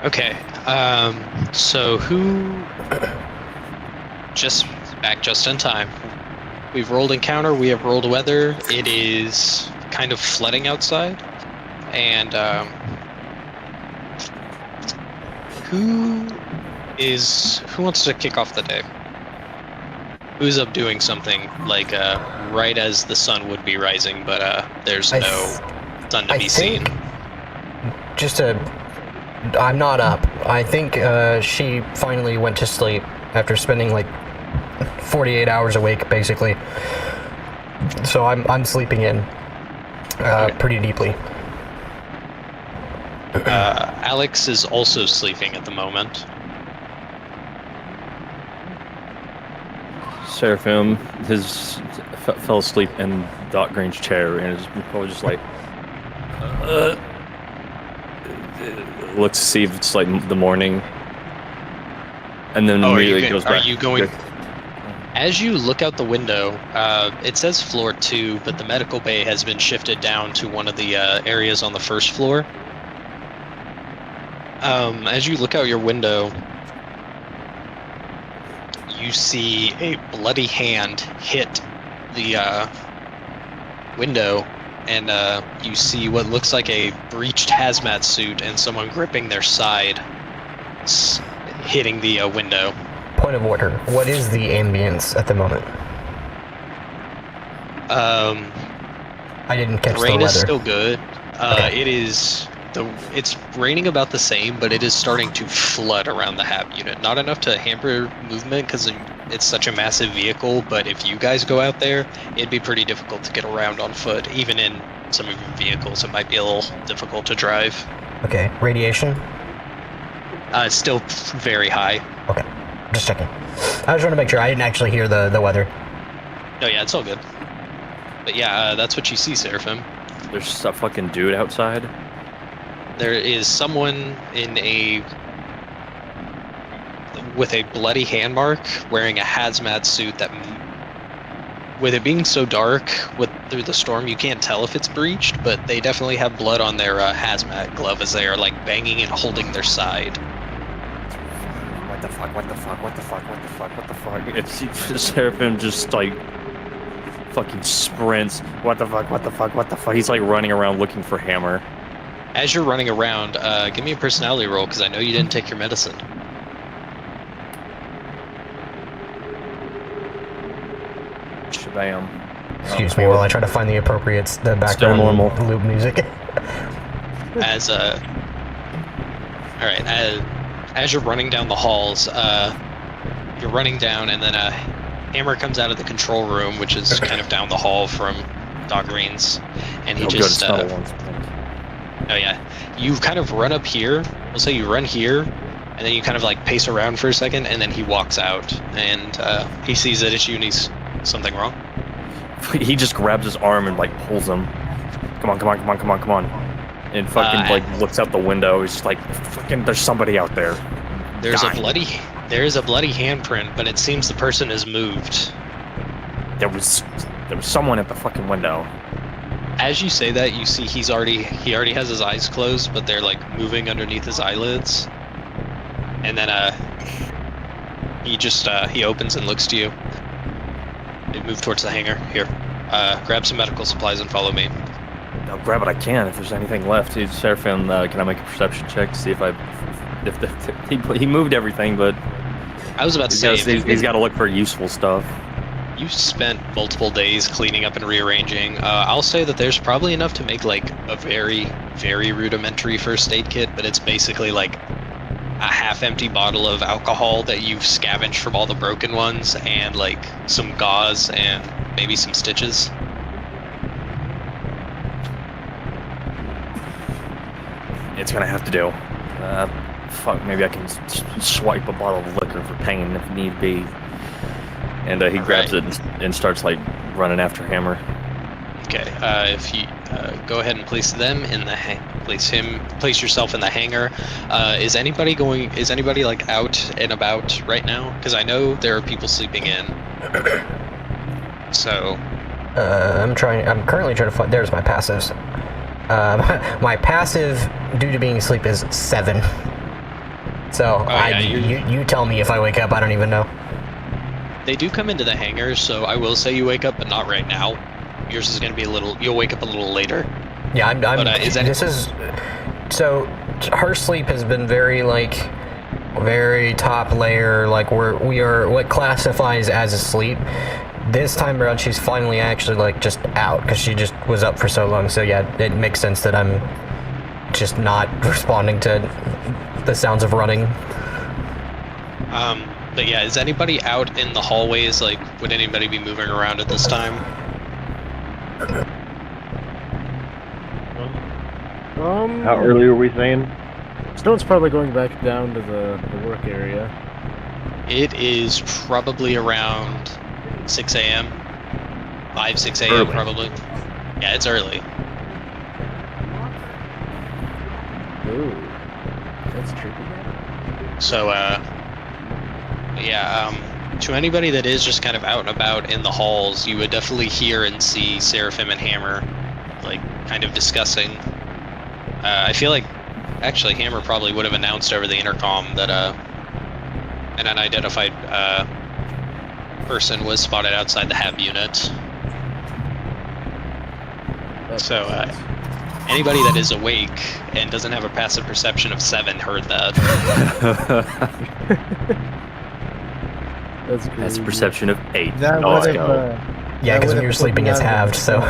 Okay, so who... just in time. We've rolled encounter, we have rolled weather. It is kind of flooding outside. And, who wants to kick off the day? Who's up doing something, like, right as the sun would be rising, but, there's no sun to be seen? I'm not up. I think she finally went to sleep after spending like 48 hours awake, basically. So I'm sleeping in pretty deeply. Alex is also sleeping at the moment. Seraphim fell asleep in Doc Green's chair and is probably just like looks to see if it's like the morning, and then immediately goes back. Are you going? As you look out the window, it says floor 2, but the medical bay has been shifted down to one of the areas on the first floor. As you look out your window, you see a bloody hand hit the window, and you see what looks like a breached hazmat suit and someone gripping their side, hitting the window. Point of order. What is the ambience at the moment? I didn't catch the weather. Rain is still good. Okay. It's raining about the same, but it is starting to flood around the HAB unit. Not enough to hamper movement because it's such a massive vehicle, but if you guys go out there, it'd be pretty difficult to get around on foot. Even in some of your vehicles, it might be a little difficult to drive. Okay. Radiation? It's still very high. Okay. Just checking. I was trying to make sure. I didn't actually hear the weather. Oh yeah, it's all good. But yeah, that's what you see, Seraphim. There's a fucking dude outside. There is someone with a bloody hand mark wearing a hazmat suit that, with it being so dark through the storm, you can't tell if it's breached, but they definitely have blood on their hazmat glove as they are like banging and holding their side. What the fuck, what the fuck, what the fuck, what the fuck, what the fuck? It's Seraphim just like fucking sprints. What the fuck, what the fuck, what the fuck? He's like running around looking for Hammer. As you're running around, give me a personality roll, because I know you didn't take your medicine. Shabam. Excuse me while I try to find the background normal loop music. Alright, as you're running down the halls, you're running down, and then Hammer comes out of the control room, which is kind of down the hall from Doc Green's, and he just... Oh yeah, you kind of run up here, we'll say you run here, and then you kind of like pace around for a second, and then he walks out, and he sees that it's you and he's... Something wrong? He just grabs his arm and like pulls him. Come on, come on, come on, come on, come on. And fucking like looks out the window, he's just like, fucking there's somebody out there. There is a bloody handprint, but it seems the person has moved. There was someone at the fucking window. As you say that, you see he already has his eyes closed, but they're like moving underneath his eyelids. And then he opens and looks to you. You move towards the hangar. Here, grab some medical supplies and follow me. I'll grab what I can if there's anything left. Dude, Seraphim, can I make a perception check to see if he moved everything, but I was about to say he's got to look for useful stuff. You spent multiple days cleaning up and rearranging. I'll say that there's probably enough to make like a very, very rudimentary first aid kit, but it's basically like a half-empty bottle of alcohol that you've scavenged from all the broken ones, and like some gauze and maybe some stitches. It's gonna have to do. Fuck, maybe I can swipe a bottle of liquor for pain if need be. And he grabs it and starts like running after Hammer. Okay, if you go ahead and place them in the place yourself in the hangar. Is anybody like out and about right now? Because I know there are people sleeping in. So. I'm currently trying to find. There's my passives. My passive, due to being asleep, is 7. So you tell me if I wake up. I don't even know. They do come into the hangar, so I will say you wake up, but not right now. Yours is going to be you'll wake up a little later. Yeah, so her sleep has been very top layer, like we are what classifies as asleep. This time around, she's finally actually like just out because she just was up for so long. So yeah, it makes sense that I'm just not responding to the sounds of running. But yeah, is anybody out in the hallways? Like, would anybody be moving around at this time? How early are we saying? Stone's probably going back down to the work area. It is probably around 6 a.m. 6 a.m. Early. Probably. Yeah, it's early. Ooh, that's tricky. So, To anybody that is just kind of out and about in the halls, you would definitely hear and see Seraphim and Hammer, like, kind of discussing. I feel like, actually, Hammer probably would have announced over the intercom that an unidentified person was spotted outside the HAB unit. So, anybody that is awake and doesn't have a passive perception of 7 heard that. That's crazy. That's a perception of 8. That Let's would've, go. Yeah, because when you're sleeping, it's halved. So.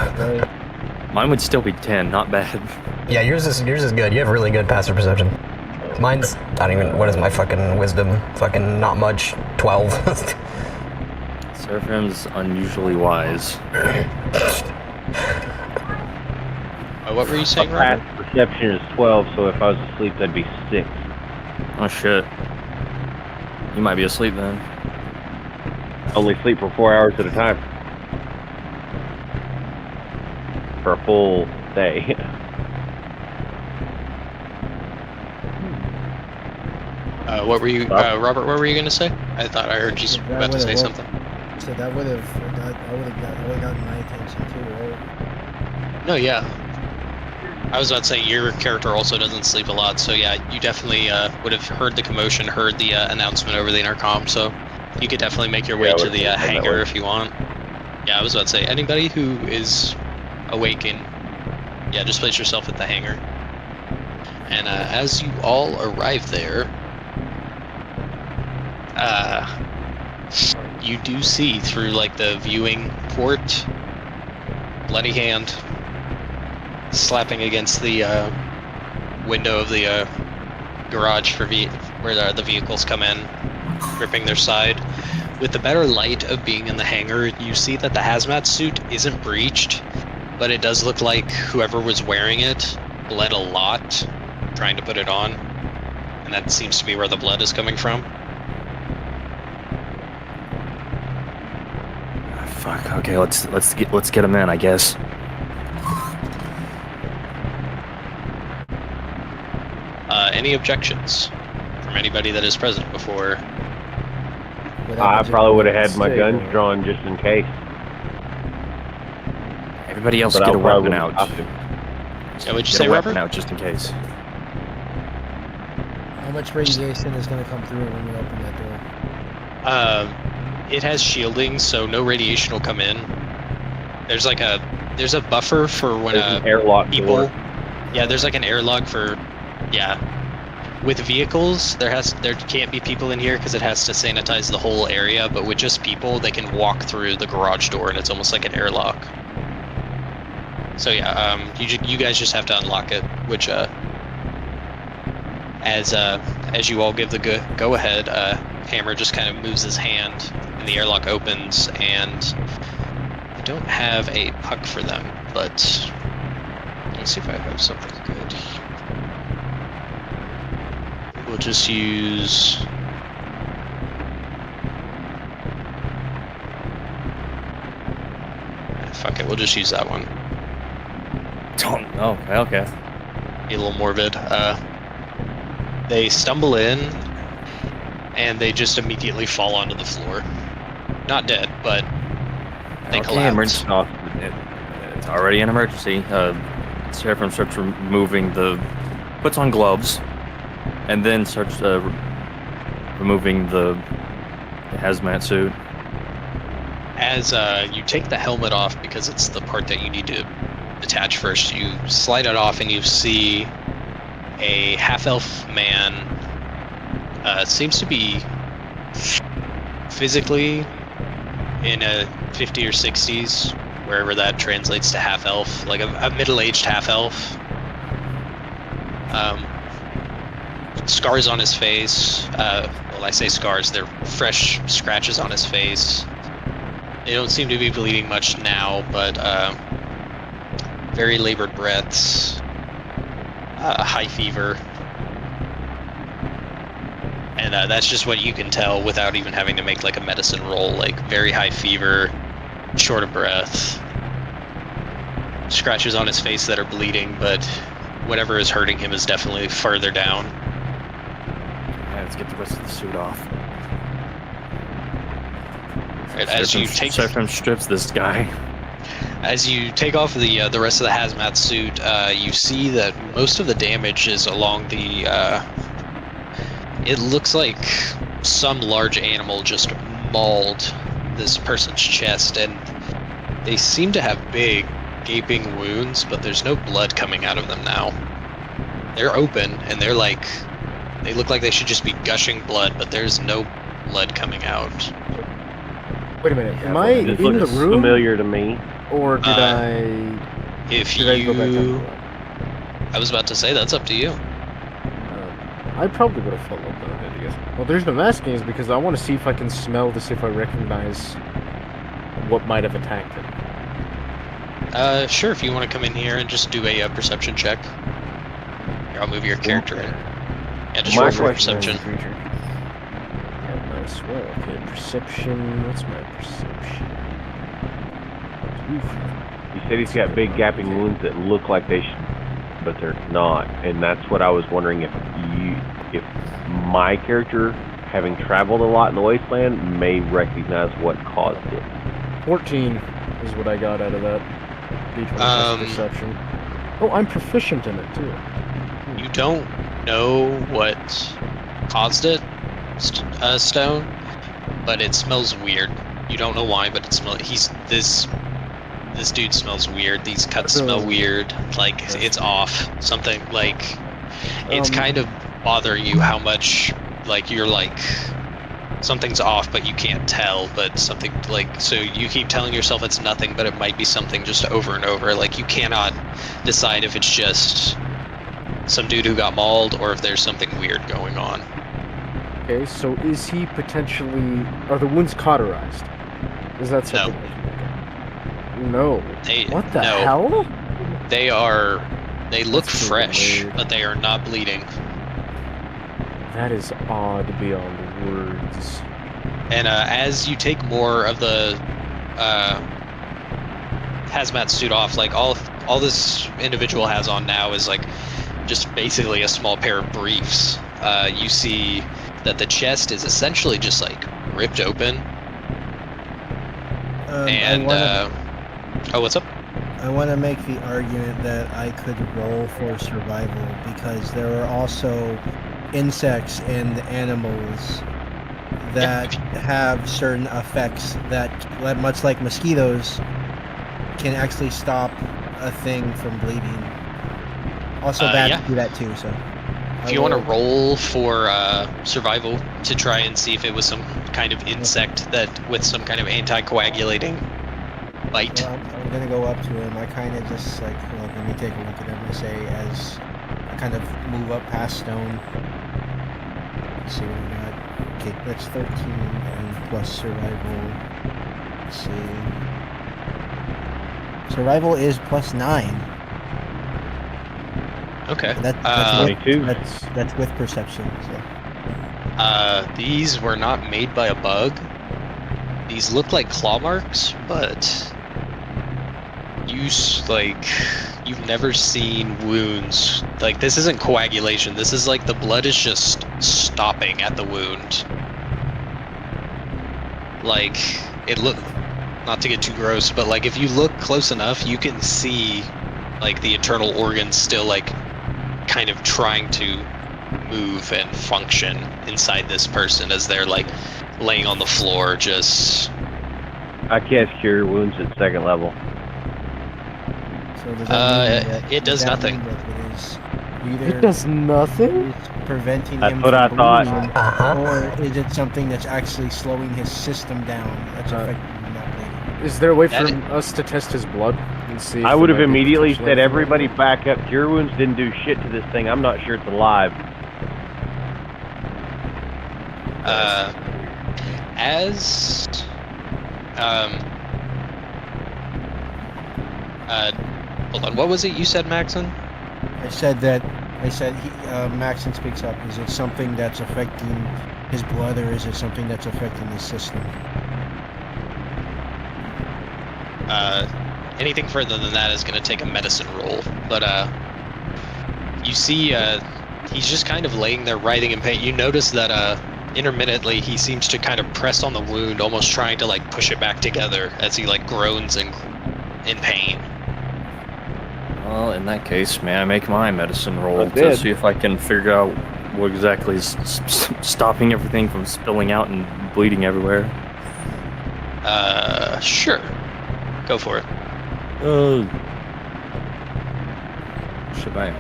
Mine would still be 10, not bad. Yeah, yours is good. You have really good passive perception. Mine's, I don't even, what is my fucking wisdom? Fucking not much. 12. Seraphim's unusually wise. What were you saying, My Robert? passive perception is 12, so if I was asleep, that'd be 6. Oh shit. You might be asleep then. Only sleep for 4 hours at a time. For a full day. What were you, Robert? What were you gonna say? I thought I heard you about to say something. So that would have gotten my attention too, right? No, yeah. I was about to say your character also doesn't sleep a lot, so yeah, you definitely would have heard the commotion, heard the announcement over the intercom, so you could definitely make your way to the hangar if you want. Yeah, I was about to say, anybody who is awake and, yeah, just place yourself at the hangar. And as you all arrive there, you do see through, like, the viewing port, bloody hand slapping against the window of the garage for where the vehicles come in, gripping their side. With the better light of being in the hangar, you see that the hazmat suit isn't breached, but it does look like whoever was wearing it bled a lot trying to put it on, and that seems to be where the blood is coming from. Fuck. Okay, let's get him in, I guess. Any objections from anybody that is present before? I probably would have had my guns drawn just in case. Everybody else But get I a weapon probably out. Yeah, what'd you Get say, a weapon Robert? out just in case. How much radiation is going to come through when we open that door? It has shielding, so no radiation will come in. There's like a buffer for when There's an airlock people. door. Yeah, there's like an airlock for, yeah. With vehicles, there can't be people in here because it has to sanitize the whole area. But with just people, they can walk through the garage door, and it's almost like an airlock. So yeah, you guys just have to unlock it, which as you all give the go ahead, Hammer just kind of moves his hand, and the airlock opens, and I don't have a puck for them, but let me see if I have something good. We'll just use... Fuck it, we'll just use that one. Oh, okay. Be a little morbid. They stumble in, and they just immediately fall onto the floor. Not dead, but they collapse. It's already an emergency. Seraphim starts puts on gloves, and then starts removing the hazmat suit. As you take the helmet off, because it's the part that you need to detach first, you slide it off and you see a half-elf man. Seems to be physically in a 50s or 60s, wherever that translates to half-elf, like a middle-aged half-elf. Scars on his face. Well, I say scars, they're fresh scratches on his face. They don't seem to be bleeding much now, but very labored breaths, high fever. And that's just what you can tell without even having to make like a medicine roll. Like very high fever, short of breath, scratches on his face that are bleeding, but whatever is hurting him is definitely further down. Yeah, let's get the rest of the suit off. Right, as you take Seraphin strips this guy. As you take off the rest of the hazmat suit, you see that most of the damage is along the. It looks like some large animal just mauled this person's chest, and they seem to have big, gaping wounds, but there's no blood coming out of them now. They're open, and they look like they should just be gushing blood, but there's no blood coming out. Wait a minute, am I in This the looks room? familiar to me. Or did I go back down? I was about to say, that's up to you. I probably would have followed that, I guess. Well, there's no masking is because I want to see if I can smell to see if I recognize what might have attacked him. Sure, if you want to come in here and just do a perception check. Here, I'll move your character in. Yeah, just roll for perception. Yeah, nice. Well, okay, perception. What's my perception? Oof. You said he's got big gaping wounds that look like they should, but they're not. And that's what I was wondering if my character, having traveled a lot in the wasteland, may recognize what caused it. 14 is what I got out of that. D20 perception. Oh, I'm proficient in it too. You don't know what caused it, Stone, but it smells weird. You don't know why, but it smells. This dude smells weird. These cuts smell weird. Like it's off. Something like it's kind of bothering you how much like you're like something's off, but you can't tell. But something like so you keep telling yourself it's nothing, but it might be something just over and over. Like you cannot decide if it's just some dude who got mauled or if there's something weird going on. Okay, so is he potentially... Are the wounds cauterized? Is that something? No. What the hell? They are... They look fresh, but they are not bleeding. That is odd beyond words. And as you take more of the hazmat suit off, like all this individual has on now is like just basically a small pair of briefs. You see that the chest is essentially just like ripped open. Oh, what's up? I want to make the argument that I could roll for survival because there are also insects and animals that have certain effects that, much like mosquitoes, can actually stop a thing from bleeding. Also, bats do that too. So, if you want to roll for survival to try and see if it was some kind of insect that with some kind of anticoagulating bite. Well, I'm gonna go up to him. I kind of just like, let me take a look at him and say, as I kind of move up past Stone. Let's see what we got. Okay, that's 13 and plus survival. Let's see. Survival is +9. Okay. That's with perception. So. These were not made by a bug. These look like claw marks, but you've never seen wounds. Like, this isn't coagulation. This is like the blood is just stopping at the wound. Like, not to get too gross, but like if you look close enough, you can see like the internal organs still like kind of trying to move and function inside this person as they're like laying on the floor just... I cast Cure Wounds at 2nd level. So does that it does nothing. It does nothing? It's preventing That's him what I from thought. bleeding, or is it something that's actually slowing his system down? That's affecting him not bleeding. Is there a way for us to test his blood and see? I would have immediately said, everybody back up. Cure Wounds didn't do shit to this thing. I'm not sure it's alive. Hold on, what was it you said, Maxon? I said Maxon speaks up. Is it something that's affecting his blood, or is it something that's affecting his system? Anything further than that is going to take a medicine roll. But you see, he's just kind of laying there writhing in pain. You notice that intermittently, he seems to kind of press on the wound, almost trying to like push it back together as he like groans in pain. Well, in that case, may I make my medicine roll to see if I can figure out what exactly is stopping everything from spilling out and bleeding everywhere? Sure. Go for it. Should I?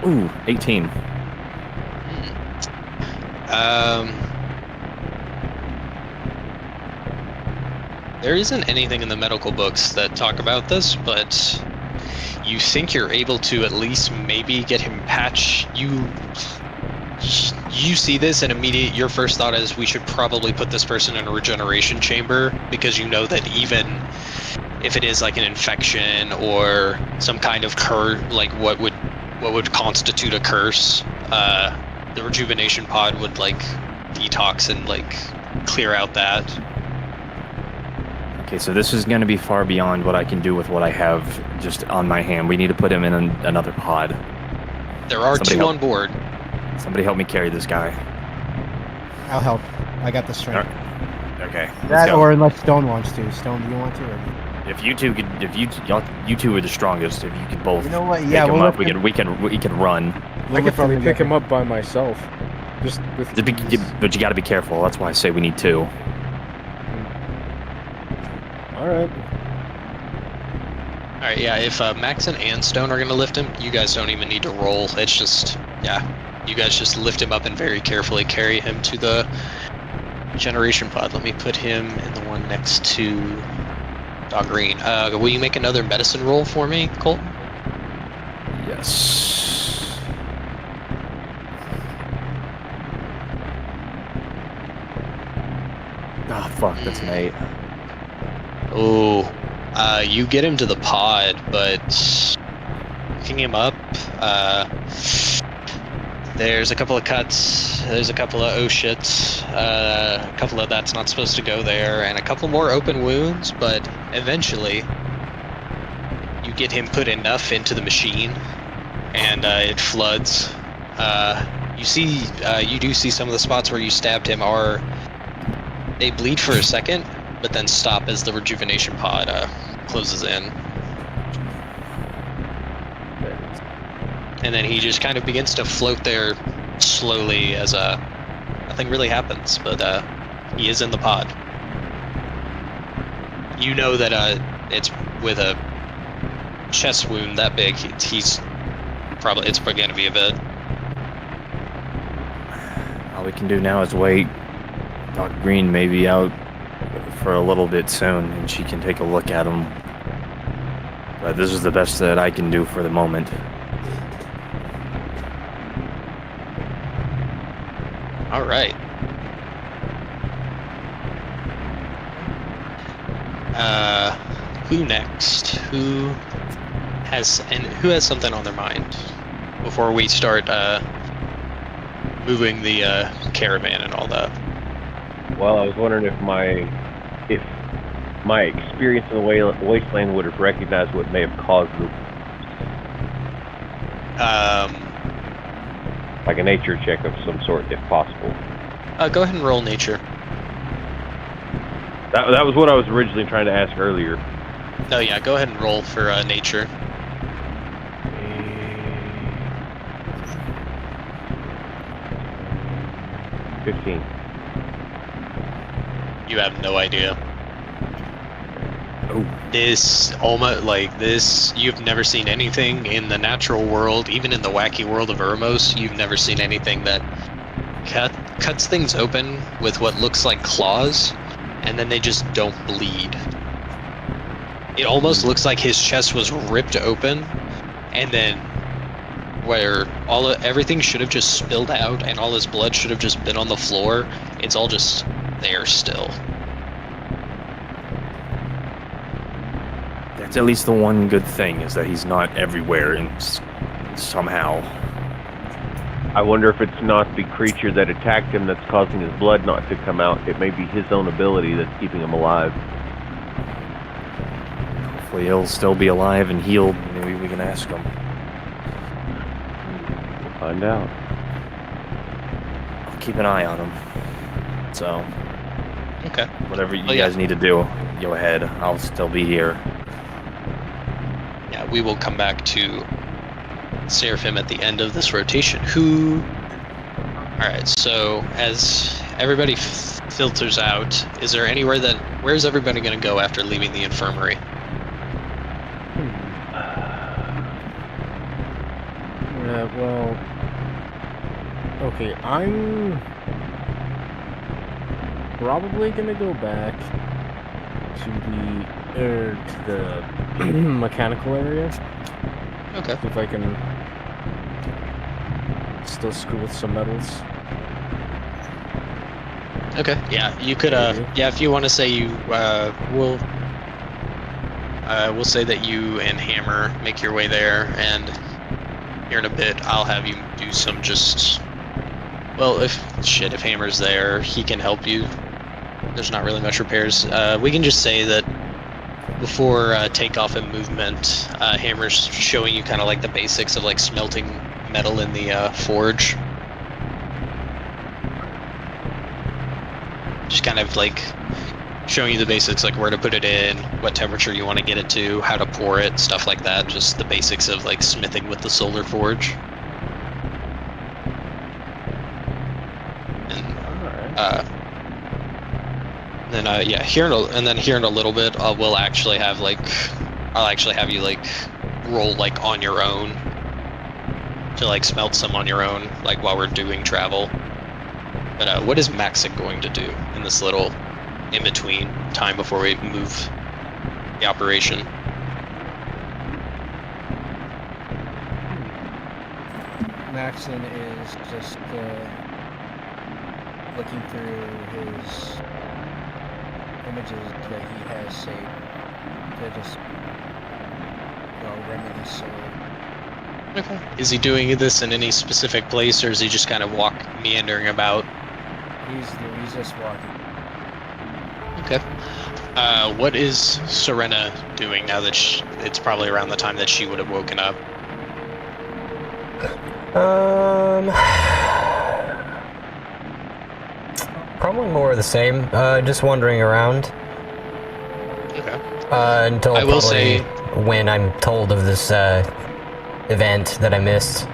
Ooh, 18. There isn't anything in the medical books that talk about this, but you think you're able to at least maybe get him patched. You see this and your first thought is we should probably put this person in a regeneration chamber, because you know that even if it is like an infection or some kind of curse, like what would constitute a curse, the rejuvenation pod would like detox and like clear out that. Okay, so this is going to be far beyond what I can do with what I have just on my hand. We need to put him in another pod. There are two on board. Somebody help me carry this guy. I'll help. I got the strength. Okay. That, or unless Stone wants to. Stone, do you want to? Or... If you two could, you two are the strongest. If you could both, you know what? Yeah, pick him up, we can run. I could probably pick him up by myself. But you got to be careful. That's why I say we need two. All right. All right. Yeah. If Maxon and Stone are gonna lift him, you guys don't even need to roll. It's just, yeah, you guys just lift him up and very carefully carry him to the regeneration pod. Let me put him in the one next to Dog Green. Will you make another medicine roll for me, Colton? Yes. Ah, fuck, that's an 8. Oh, you get him to the pod, but picking him up, there's a couple of cuts, there's a couple of oh shit, a couple of that's not supposed to go there, and a couple more open wounds, but eventually you get him put enough into the machine, and it floods. You do see some of the spots where you stabbed him they bleed for a second, but then stop as the rejuvenation pod closes in. And then he just kind of begins to float there slowly as nothing really happens, but he is in the pod. You know that it's with a chest wound that big, it's going to be a bit. All we can do now is wait. Doc Green may be out for a little bit soon, and she can take a look at him. But this is the best that I can do for the moment. All right. Who next? Who has something on their mind before we start moving the caravan and all that? Well, I was wondering if my experience in the wasteland would have recognized what may have caused the like a nature check of some sort, if possible. Go ahead and roll nature. That was what I was originally trying to ask earlier. No, yeah, go ahead and roll for nature. Uh, 15. You have no idea. Oh. You've never seen anything in the natural world, even in the wacky world of Ermos, you've never seen anything that cuts things open with what looks like claws, and then they just don't bleed. It almost looks like his chest was ripped open, and then where everything should have just spilled out and all his blood should have just been on the floor, it's all just there still. That's at least the one good thing, is that he's not everywhere and somehow. I wonder if it's not the creature that attacked him that's causing his blood not to come out. It may be his own ability that's keeping him alive. Hopefully he'll still be alive and healed. Maybe we can ask him. We'll find out. I'll keep an eye on him. So, Okay. whatever you guys need to do, go ahead. I'll still be here. Yeah, we will come back to Seraphim at the end of this rotation. Alright, so as everybody filters out, is there anywhere where's everybody going to go after leaving the infirmary? Well, okay, I'm probably gonna go back to the mechanical area. Okay. If I can still screw with some metals. Okay. Yeah, you could. Yeah, if you want to say you, we'll say that you and Hammer make your way there, and here in a bit, I'll have you do some just. Well, if Hammer's there, he can help you. There's not really much repairs. We can just say that before takeoff and movement, Hammer's showing you kind of like the basics of like smelting metal in the forge. Just kind of like showing you the basics, like where to put it in, what temperature you want to get it to, how to pour it, stuff like that. Just the basics of like smithing with the solar forge. And then yeah, here in a little bit, we'll actually have like, I'll actually have you like roll like on your own to like smelt some on your own, like while we're doing travel. But what is Maxik going to do in this little in-between time before we move the operation? Maxon is just looking through his images that he has saved to just reminisce. Okay. Is he doing this in any specific place, or is he just kind of meandering about? He's just walking. Okay. What is Serena doing now that it's probably around the time that she would have woken up? Probably more of the same. Just wandering around. Okay. Until I will say when I'm told of this event that I missed,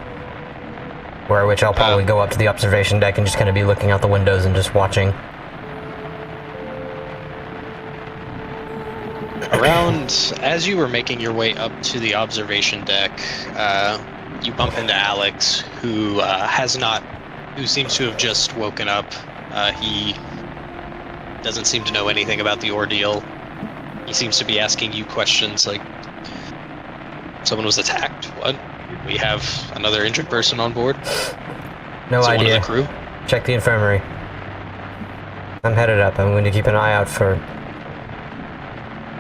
which I'll probably go up to the observation deck and just kind of be looking out the windows and just watching. As you were making your way up to the observation deck, you bump into Alex, who seems to have just woken up. He doesn't seem to know anything about the ordeal. He seems to be asking you questions like, someone was attacked? What? We have another injured person on board? No idea. One of the crew? Check the infirmary. I'm headed up. I'm going to keep an eye out for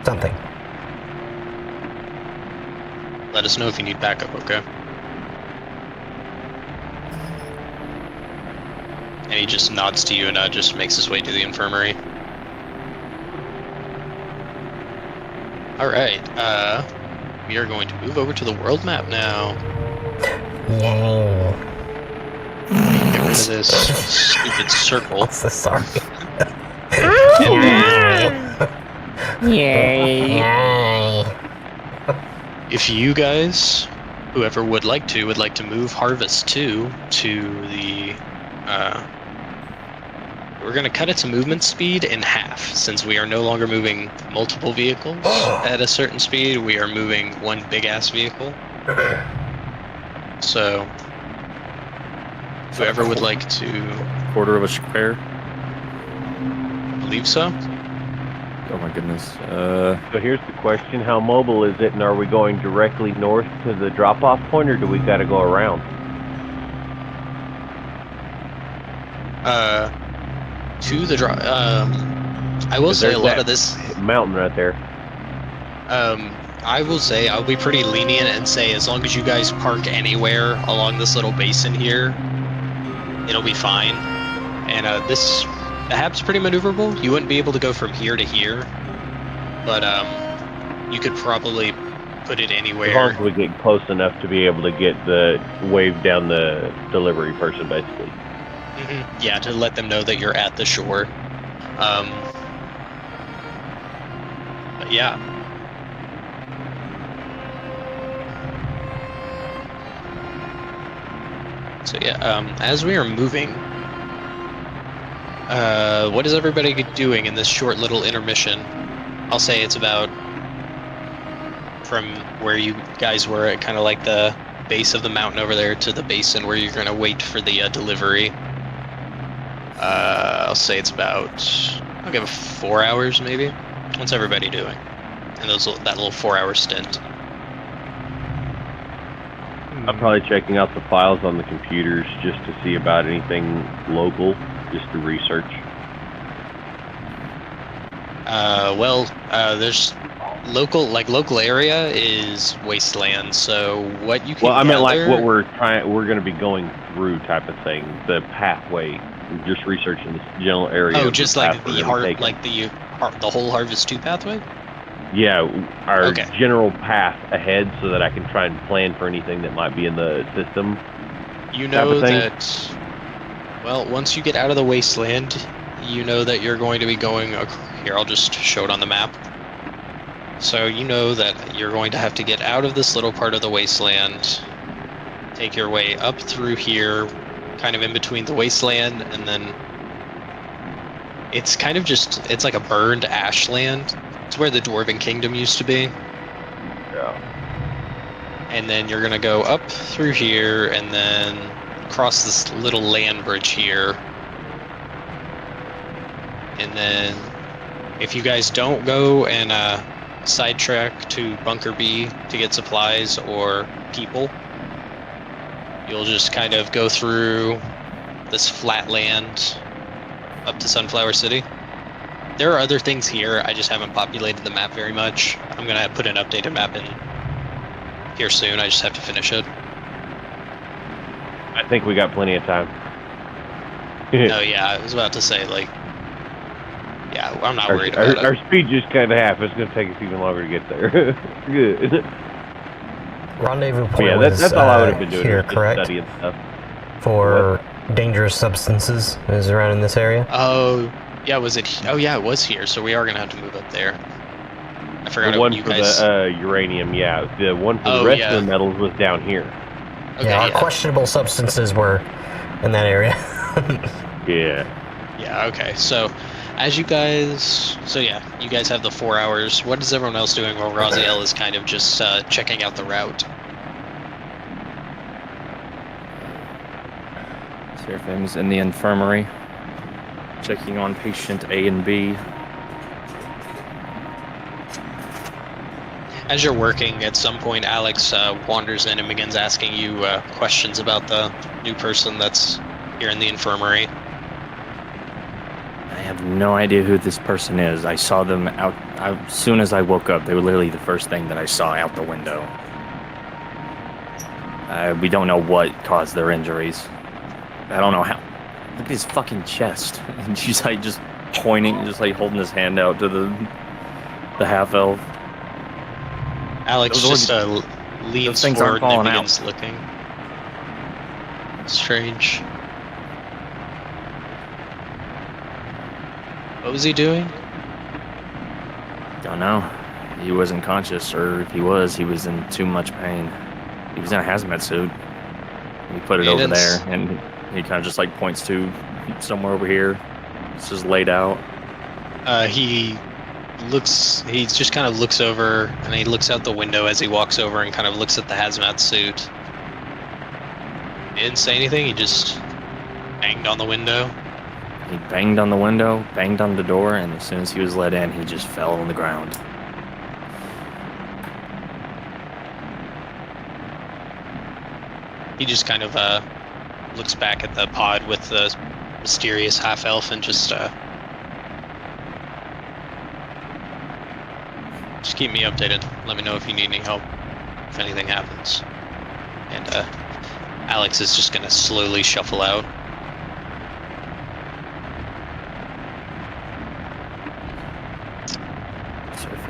something. Let us know if you need backup, okay? And he just nods to you and just makes his way to the infirmary. Alright, we are going to move over to the world map now. Yay. Get rid of this stupid circle. I'm so sorry. Yay. Yay. If you guys, whoever would like to move Harvest 2 to the, we're going to cut its movement speed in half. Since we are no longer moving multiple vehicles at a certain speed, we are moving one big-ass vehicle. So, whoever would like to... Quarter of a square? I believe so. Oh my goodness. So here's the question, how mobile is it, and are we going directly north to the drop-off point, or do we gotta go around? To the drop... I will say a lot of this... mountain right there. I will say I'll be pretty lenient and say as long as you guys park anywhere along this little basin here, it'll be fine. And the hab's pretty maneuverable. You wouldn't be able to go from here to here, but you could probably put it anywhere. As long as we get close enough to be able to get the wave down the delivery person, basically. Yeah, to let them know that you're at the shore. But yeah. So yeah, as we are moving, what is everybody doing in this short little intermission? I'll say it's about from where you guys were at kind of like the base of the mountain over there to the basin where you're going to wait for the delivery. I'll say it's about, I'll give it 4 hours maybe. What's everybody doing? And that little 4-hour stint. I'm probably checking out the files on the computers just to see about anything local, just to research. There's local area is wasteland, so what you can Well, I meant like gather- what we're going to be going through type of thing, the pathway, just researching this general area. Oh, of just the like path we're gonna be taking. the whole Harvest 2 pathway? Yeah, our Okay. general path ahead so that I can try and plan for anything that might be in the system. You type know of thing. that, well, once you get out of the wasteland, you know that you're going to be going, here, I'll just show it on the map. So you know that you're going to have to get out of this little part of the wasteland, take your way up through here, kind of in between the wasteland, and then it's kind of just, it's like a burned ashland. It's where the Dwarven Kingdom used to be. Yeah. And then you're gonna go up through here and then cross this little land bridge here. And then if you guys don't go and sidetrack to Bunker B to get supplies or people, you'll just kind of go through this flat land up to Sunflower City. There are other things here, I just haven't populated the map very much. I'm gonna put an updated map in here soon, I just have to finish it. I think we got plenty of time. Oh yeah, I was about to say, like, yeah, I'm not worried about our it. speed just cut in half. It's going to take us even longer to get there. Good. Rendezvous point Yeah, was that's all I would have been doing. here, was just correct? studying stuff. For dangerous substances is around in this area. Oh, yeah, was it? Oh yeah, it was here, so we are gonna have to move up there. I forgot The one you for guys. the uranium, yeah. The one for Oh, the rest yeah. of the metals was down here. Okay, Yeah, our questionable substances were in that area. Yeah. Yeah, okay. So, as you guys, you guys have the 4 hours. What is everyone else doing while Raziel is kind of just checking out the route? Seraphim's in the infirmary, checking on patient A and B. As you're working, at some point, Alex wanders in and begins asking you questions about the new person that's here in the infirmary. I have no idea who this person is. I saw them out as soon as I woke up. They were literally the first thing that I saw out the window. We don't know what caused their injuries. I don't know how. Look at his fucking chest. And she's like just pointing, just like holding his hand out to the half-elf. Alex Those just leans those things aren't forward and falling begins looking. Strange. What was he doing? Don't know. He wasn't conscious, or if he was in too much pain. He was in a hazmat suit. We put it over there, and he kind of just like points to somewhere over here. It's just laid out. He just kind of looks over, and he looks out the window as he walks over and kind of looks at the hazmat suit. He didn't say anything, he just banged on the window. He banged on the window, banged on the door, and as soon as he was let in, he just fell on the ground. He just kind of looks back at the pod with the mysterious half-elf and just keep me updated. Let me know if you need any help, if anything happens. And Alex is just gonna slowly shuffle out.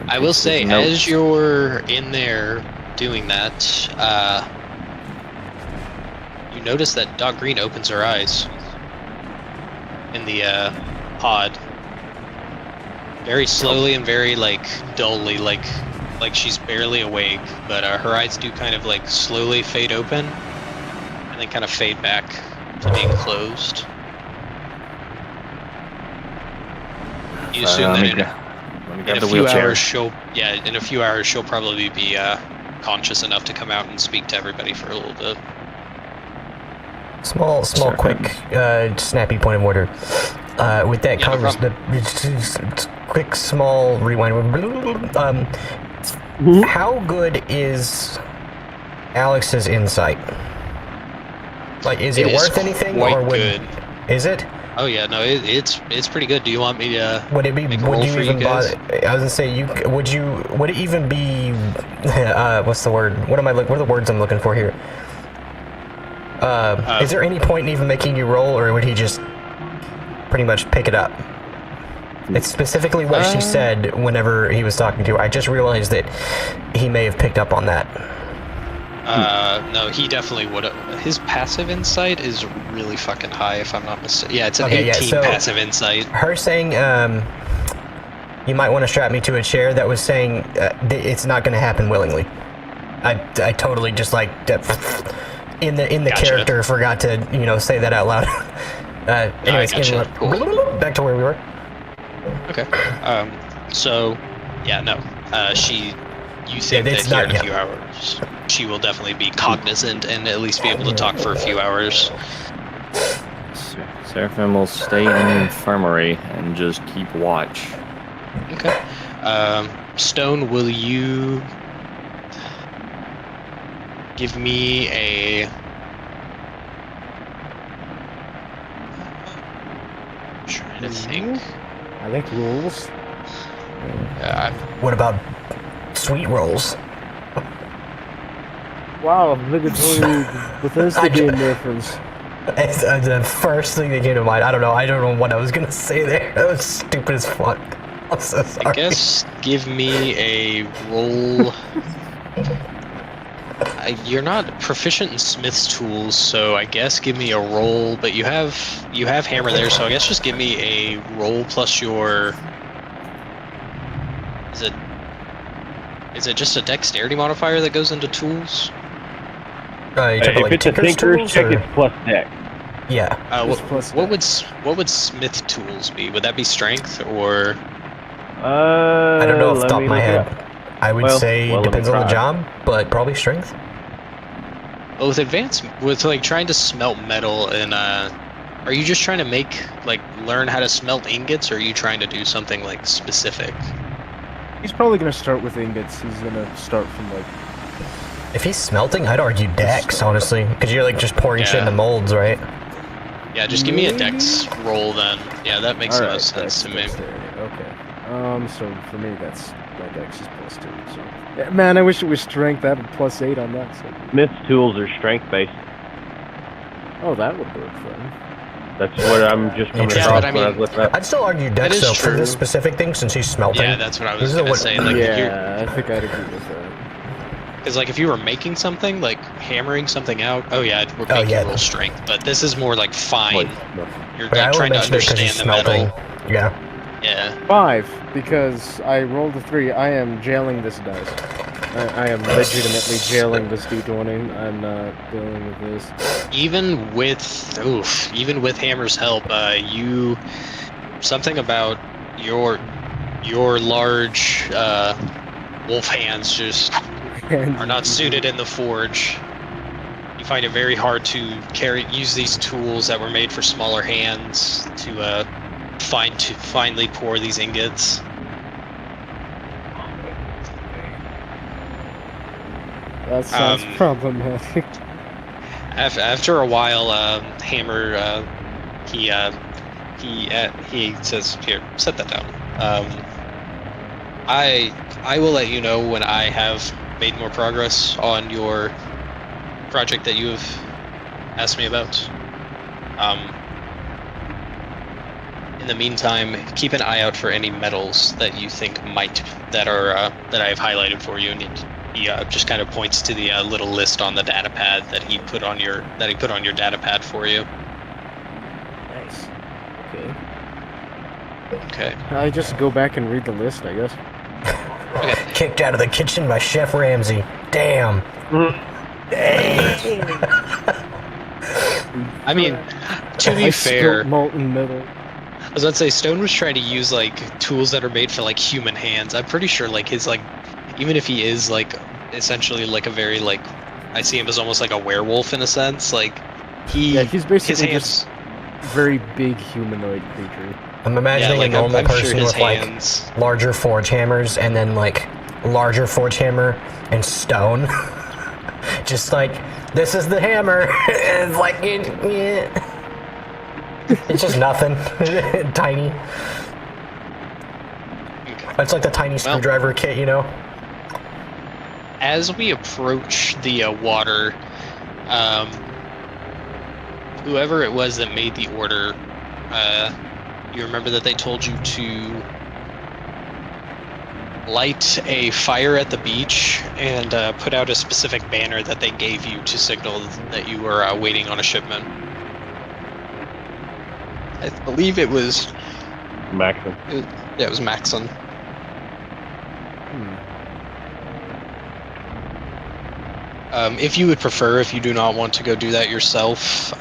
I will say, as you're in there doing that, you notice that Dog Green opens her eyes. pod, very slowly and very like dully, like she's barely awake, but her eyes do kind of like slowly fade open and then kind of fade back to being closed. You assume that in a few hours in a few hours she'll probably be conscious enough to come out and speak to everybody for a little bit. Small, quick, snappy point of order. With that quick, small rewind. How good is Alex's insight? Like, is it worth anything, or would good. Is it? Oh yeah, no, it's pretty good. Do you want me to? Would it be? Would you even bother? I was gonna say, would it even be? What's the word? What are the words I'm looking for here? Is there any point in even making you roll, or would he just pretty much pick it up? It's specifically what she said whenever he was talking to her. I just realized that he may have picked up on that. No, he definitely would have. His passive insight is really fucking high, if I'm not mistaken. Yeah, it's an 18 passive insight. Her saying, you might want to strap me to a chair, that was saying it's not going to happen willingly. I totally just like in the gotcha. Character forgot to say that out loud. Anyways, gotcha. Cool. Back to where we were. Okay. So, yeah, no. You think that here in a few hours, she will definitely be cognizant and at least be able to talk for a few hours. Seraphim will stay in the infirmary and just keep watch. Okay. Stone, will you give me a... I'm trying to think. I like rolls. What about sweet rolls? Wow, obligatory Bethesda game reference. It's the first thing that came to mind. I don't know what I was gonna say there. That was stupid as fuck. I'm so sorry. I guess give me a roll. You're not proficient in Smith's tools, so I guess give me a roll. But you have hammer there, so I guess just give me a roll plus your. Is it just a dexterity modifier that goes into tools? If it's a thinker's check, it's plus dex. Yeah. What would Smith tools be? Would that be strength or? I don't know off the top of my head. I would say depends on the job, but probably strength. Well, with like trying to smelt metal and are you just trying to learn how to smelt ingots, or are you trying to do something like specific? He's probably gonna start with ingots. He's gonna start from like. If he's smelting, I'd argue dex, honestly, because you're like just pouring shit into molds, right? Yeah, just give me a dex roll then. Yeah, that makes the most sense to me. Okay. So for me, that's my dex is +2. So yeah, man, I wish it was strength. I have a +8 on that. So. Smith's tools are strength based. Oh, that would work then. That's what I'm just coming across when I was looking at. I'd still argue dex though for this specific thing since he's smelting. Yeah, that's what I was gonna say. Like, I think I'd agree with that. Because like if you were making something, like hammering something out, we're making roll strength. But this is more like fine. You're like trying to understand the metal. Yeah. Yeah. 5, because I rolled a 3. I am jailing this dice. I am legitimately jailing this D20. I'm not dealing with this. Even with Hammer's help, something about your large wolf hands just are not suited in the forge. You find it very hard to use these tools that were made for smaller hands to finally pour these ingots. That sounds problematic. After a while, Hammer he says, "Here, set that down. I will let you know when I have made more progress on your project that you have asked me about. In the meantime, keep an eye out for any metals that you think that I have highlighted for you." And he just kind of points to the little list on the data pad that he put on your data pad for you. Nice. Okay. Okay. I just go back and read the list, I guess. Okay. Kicked out of the kitchen by Chef Ramsay. Damn. Dang. I mean, to be fair, molten metal. I was about to say Stone was trying to use like tools that are made for like human hands. I'm pretty sure like his like, even if he is like essentially like a very like, I see him as almost like a werewolf in a sense. Like he's basically his hands. just very big humanoid creature. I'm imagining like, a normal I'm person sure his with hands. like larger forge hammers and then like larger forge hammer and stone. Just like, this is the hammer. It's like, it's just nothing. Tiny. It's like the tiny screwdriver kit, you know? As we approach the water, whoever it was that made the order, you remember that they told you to light a fire at the beach and put out a specific banner that they gave you to signal that you were waiting on a shipment. I believe it was Maxon. Yeah, it was Maxon. If you would prefer, if you do not want to go do that yourself,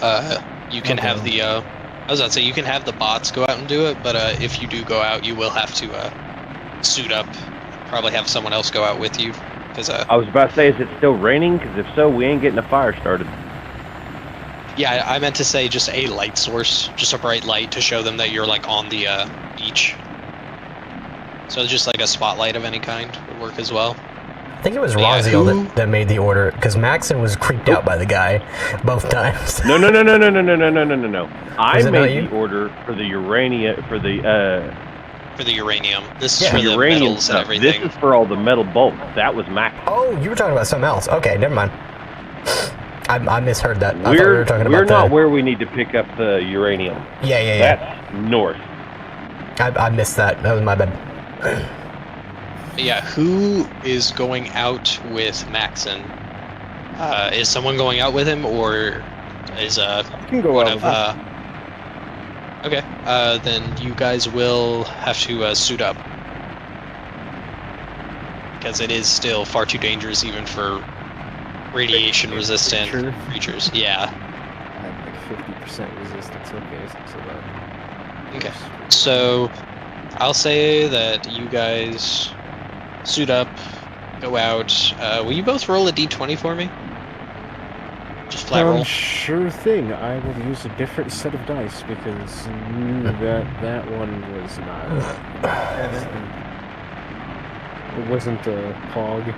you can have the. I was about to say you can have the bots go out and do it, but if you do go out, you will have to suit up. Probably have someone else go out with you, because. I was about to say, is it still raining? Because if so, we ain't getting a fire started. Yeah, I meant to say just a light source, just a bright light to show them that you're like on the beach. So just like a spotlight of any kind would work as well. I think it was Raziel that made the order, because Maxon was creeped out by the guy both times. No. I made the order for the uranium, for the uranium. This is for the uranium metals and stuff. everything. This is for all the metal bolts. That was Max. Oh, you were talking about something else. Okay, never mind. I misheard that. I thought we were talking we're about not where we need to pick up the uranium. Yeah. That's north. I missed that. That was my bad. Yeah, who is going out with Maxon? Is someone going out with him, or is You can go out with him. Okay, then you guys will have to suit up. Because it is still far too dangerous even for radiation-resistant creatures. Yeah. I have like 50% resistance, okay, so that... Okay, so I'll say that you guys suit up, go out. Will you both roll a d20 for me? Just flat roll. Sure thing. I will use a different set of dice because that one was not. It wasn't a pog,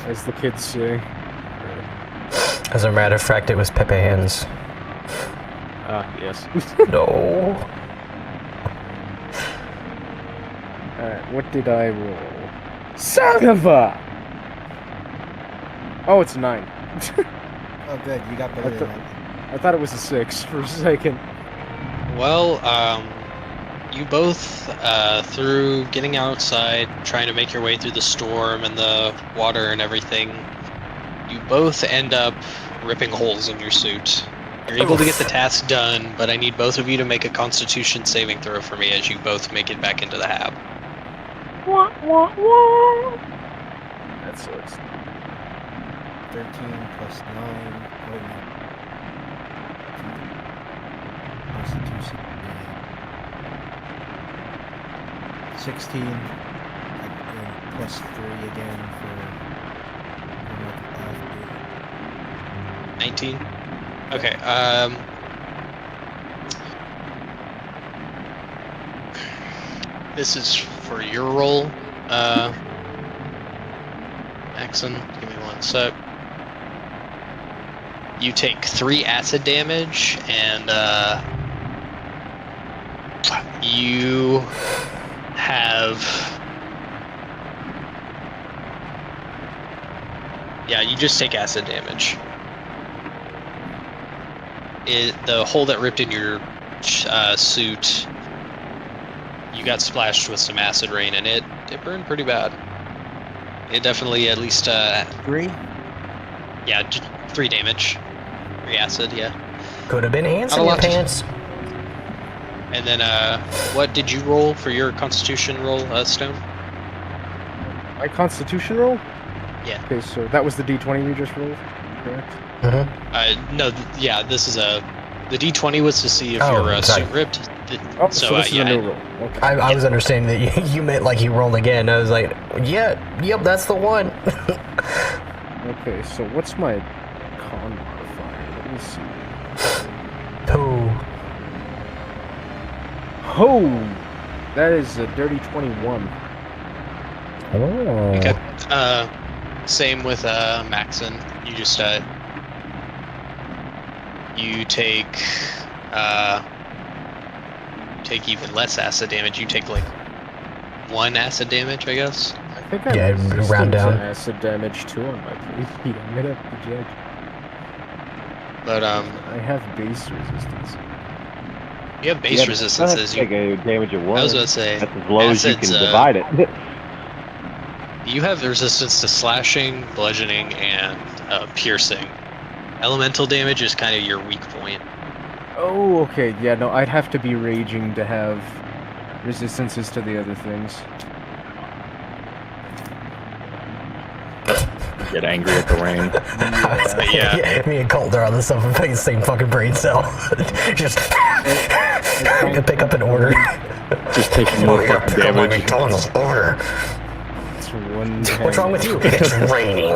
as the kids say. As a matter of fact, it was Pepe Hands. Ah, yes. No. Alright, what did I roll? Son of a! Oh, it's a 9. Oh, good. You got better than that. I thought it was a 6 for a second. Well, you both, through getting outside, trying to make your way through the storm and the water and everything, you both end up ripping holes in your suit. You're able to get the task done, but I need both of you to make a Constitution saving throw for me as you both make it back into the hab. That sucks. 13 plus 9. Constitution. 16. And plus 3 again for 19? Okay, this is for your roll, Maxon, give me one sec. You take 3 acid damage, and, you have... Yeah, you just take acid damage. The hole that ripped in your suit, you got splashed with some acid rain, and it burned pretty bad. It definitely at least 3? Yeah, 3 damage. 3 acid, yeah. Could have been ants in your pants. And then, what did you roll for your Constitution roll, Stone? My Constitution roll? Yeah. Okay, so that was the D20 you just rolled, correct? No, yeah, this is the D20 was to see if your suit ripped. So this is a new roll. Okay. I was understanding that you meant like you rolled again. I was like, yep, that's the one. Okay, so what's my con modifier? Let me see. Oh, that is a dirty 21. Oh. Okay. Same with Maxon. You just you take even less acid damage. You take like 1 acid damage, I guess. I think I'm round down. Acid damage too on my plate. I'm gonna have to judge. But I have base resistance. You have base resistances. You take a damage of 1. I was about to say that's as low as you can divide it. You have resistance to slashing, bludgeoning, and piercing. Elemental damage is kind of your weak point. Oh, okay. Yeah, no, I'd have to be raging to have resistances to the other things. Get angry at the rain. Yeah. Me and Colt are on the same fucking brain cell. Just pick up an order. Just taking more fucking damage. McDonald's order. What's wrong with you? It's raining.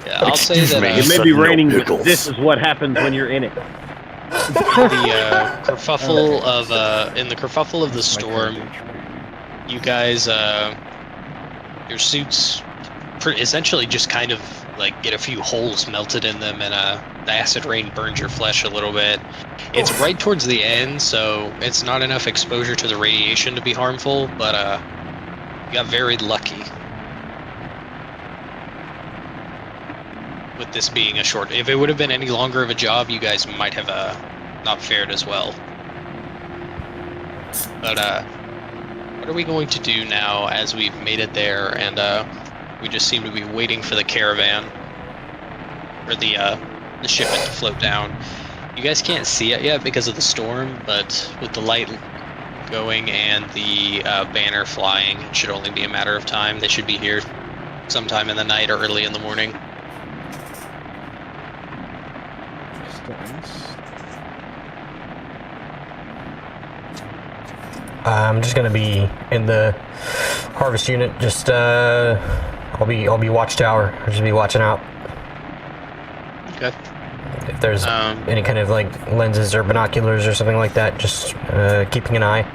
Yeah, I'll say that it may be raining, but this is what happens when you're in it. The kerfuffle of in the kerfuffle of the storm, you guys, your suits essentially just kind of like get a few holes melted in them, and the acid rain burns your flesh a little bit. It's right towards the end, so it's not enough exposure to the radiation to be harmful, but you got very lucky with this being a short. If it would have been any longer of a job, you guys might have not fared as well. But what are we going to do now as we've made it there, and we just seem to be waiting for the caravan or the shipment to float down? You guys can't see it yet because of the storm, but with the light going and the banner flying, it should only be a matter of time. They should be here sometime in the night or early in the morning. I'm just gonna be in the harvest unit. Just I'll be watchtower. I'll just be watching out. Okay. If there's any kind of like lenses or binoculars or something like that, just keeping an eye.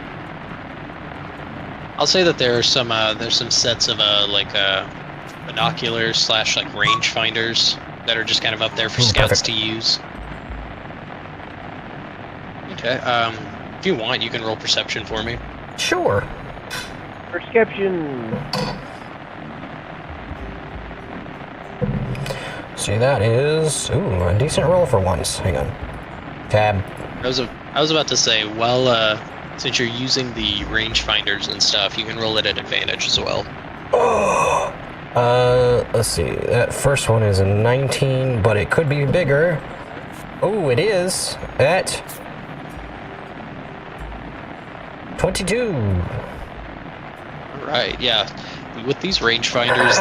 I'll say that there's some sets of binoculars / like rangefinders that are just kind of up there for scouts to use. Okay. If you want, you can roll perception for me. Sure. Perception. See, that is a decent roll for once. Hang on. Tab. I was about to say, well, since you're using the rangefinders and stuff, you can roll it at advantage as well. Let's see. That first one is a 19, but it could be bigger. Oh, it is at 22. Right, yeah. With these rangefinders,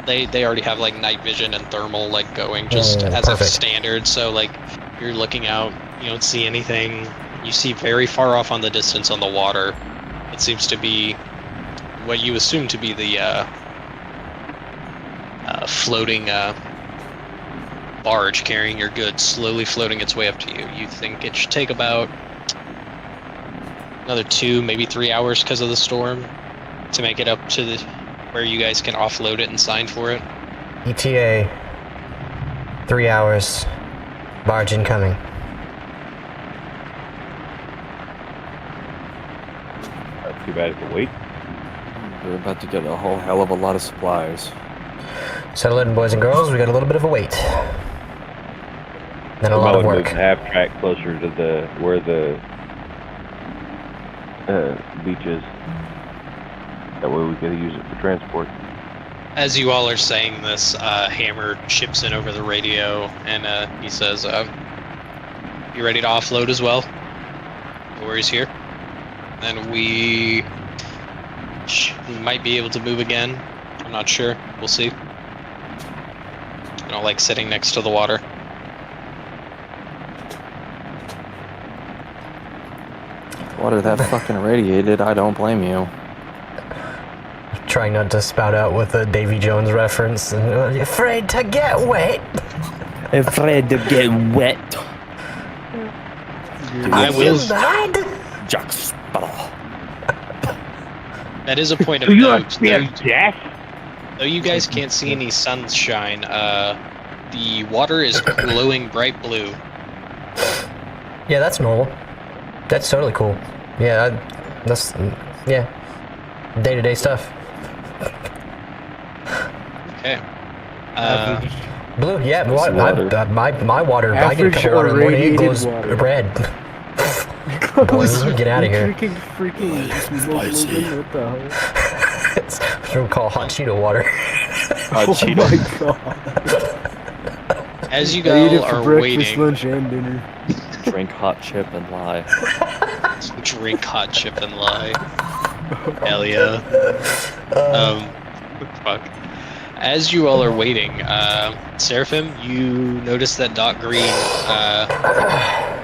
they already have like night vision and thermal like going just as a standard. So like you're looking out, you don't see anything. You see very far off on the distance on the water. It seems to be what you assume to be the floating barge carrying your goods, slowly floating its way up to you. You think it should take about another 2, maybe 3 hours because of the storm to make it up to where you guys can offload it and sign for it. ETA 3 hours. Barge incoming. Not too bad to wait. We're about to get a whole hell of a lot of supplies. Settle in, boys and girls. We got a little bit of a wait. Then a lot of work. Half track closer to where the beach is. That way we can use it for transport. As you all are saying this, Hammer chips in over the radio, and he says, "You ready to offload as well?" No worries here. Then we might be able to move again. I'm not sure. We'll see. I don't like sitting next to the water. Water that fucking radiated, I don't blame you. Trying not to spout out with a Davy Jones reference. Afraid to get wet. Afraid to get wet. I will. Jack Sparrow. That is a point of note. Though you guys can't see any sunshine, the water is glowing bright blue. Yeah, that's normal. That's totally cool. Yeah, that's day-to-day stuff. Okay. Blue, yeah. My water. I get a Average cup of water in the morning. It irradiated glows water. red. Boys, get out of here. Drinking freaking hemoglobin, what the hell? It's what we call hot Cheeto water. Oh my god. As you I eat it guys for are breakfast, waiting, lunch, and dinner. Drink hot chip and lie. drink hot chip and lie. Hell yeah. Fuck. As you all are waiting, Seraphim, you notice that Doc Green.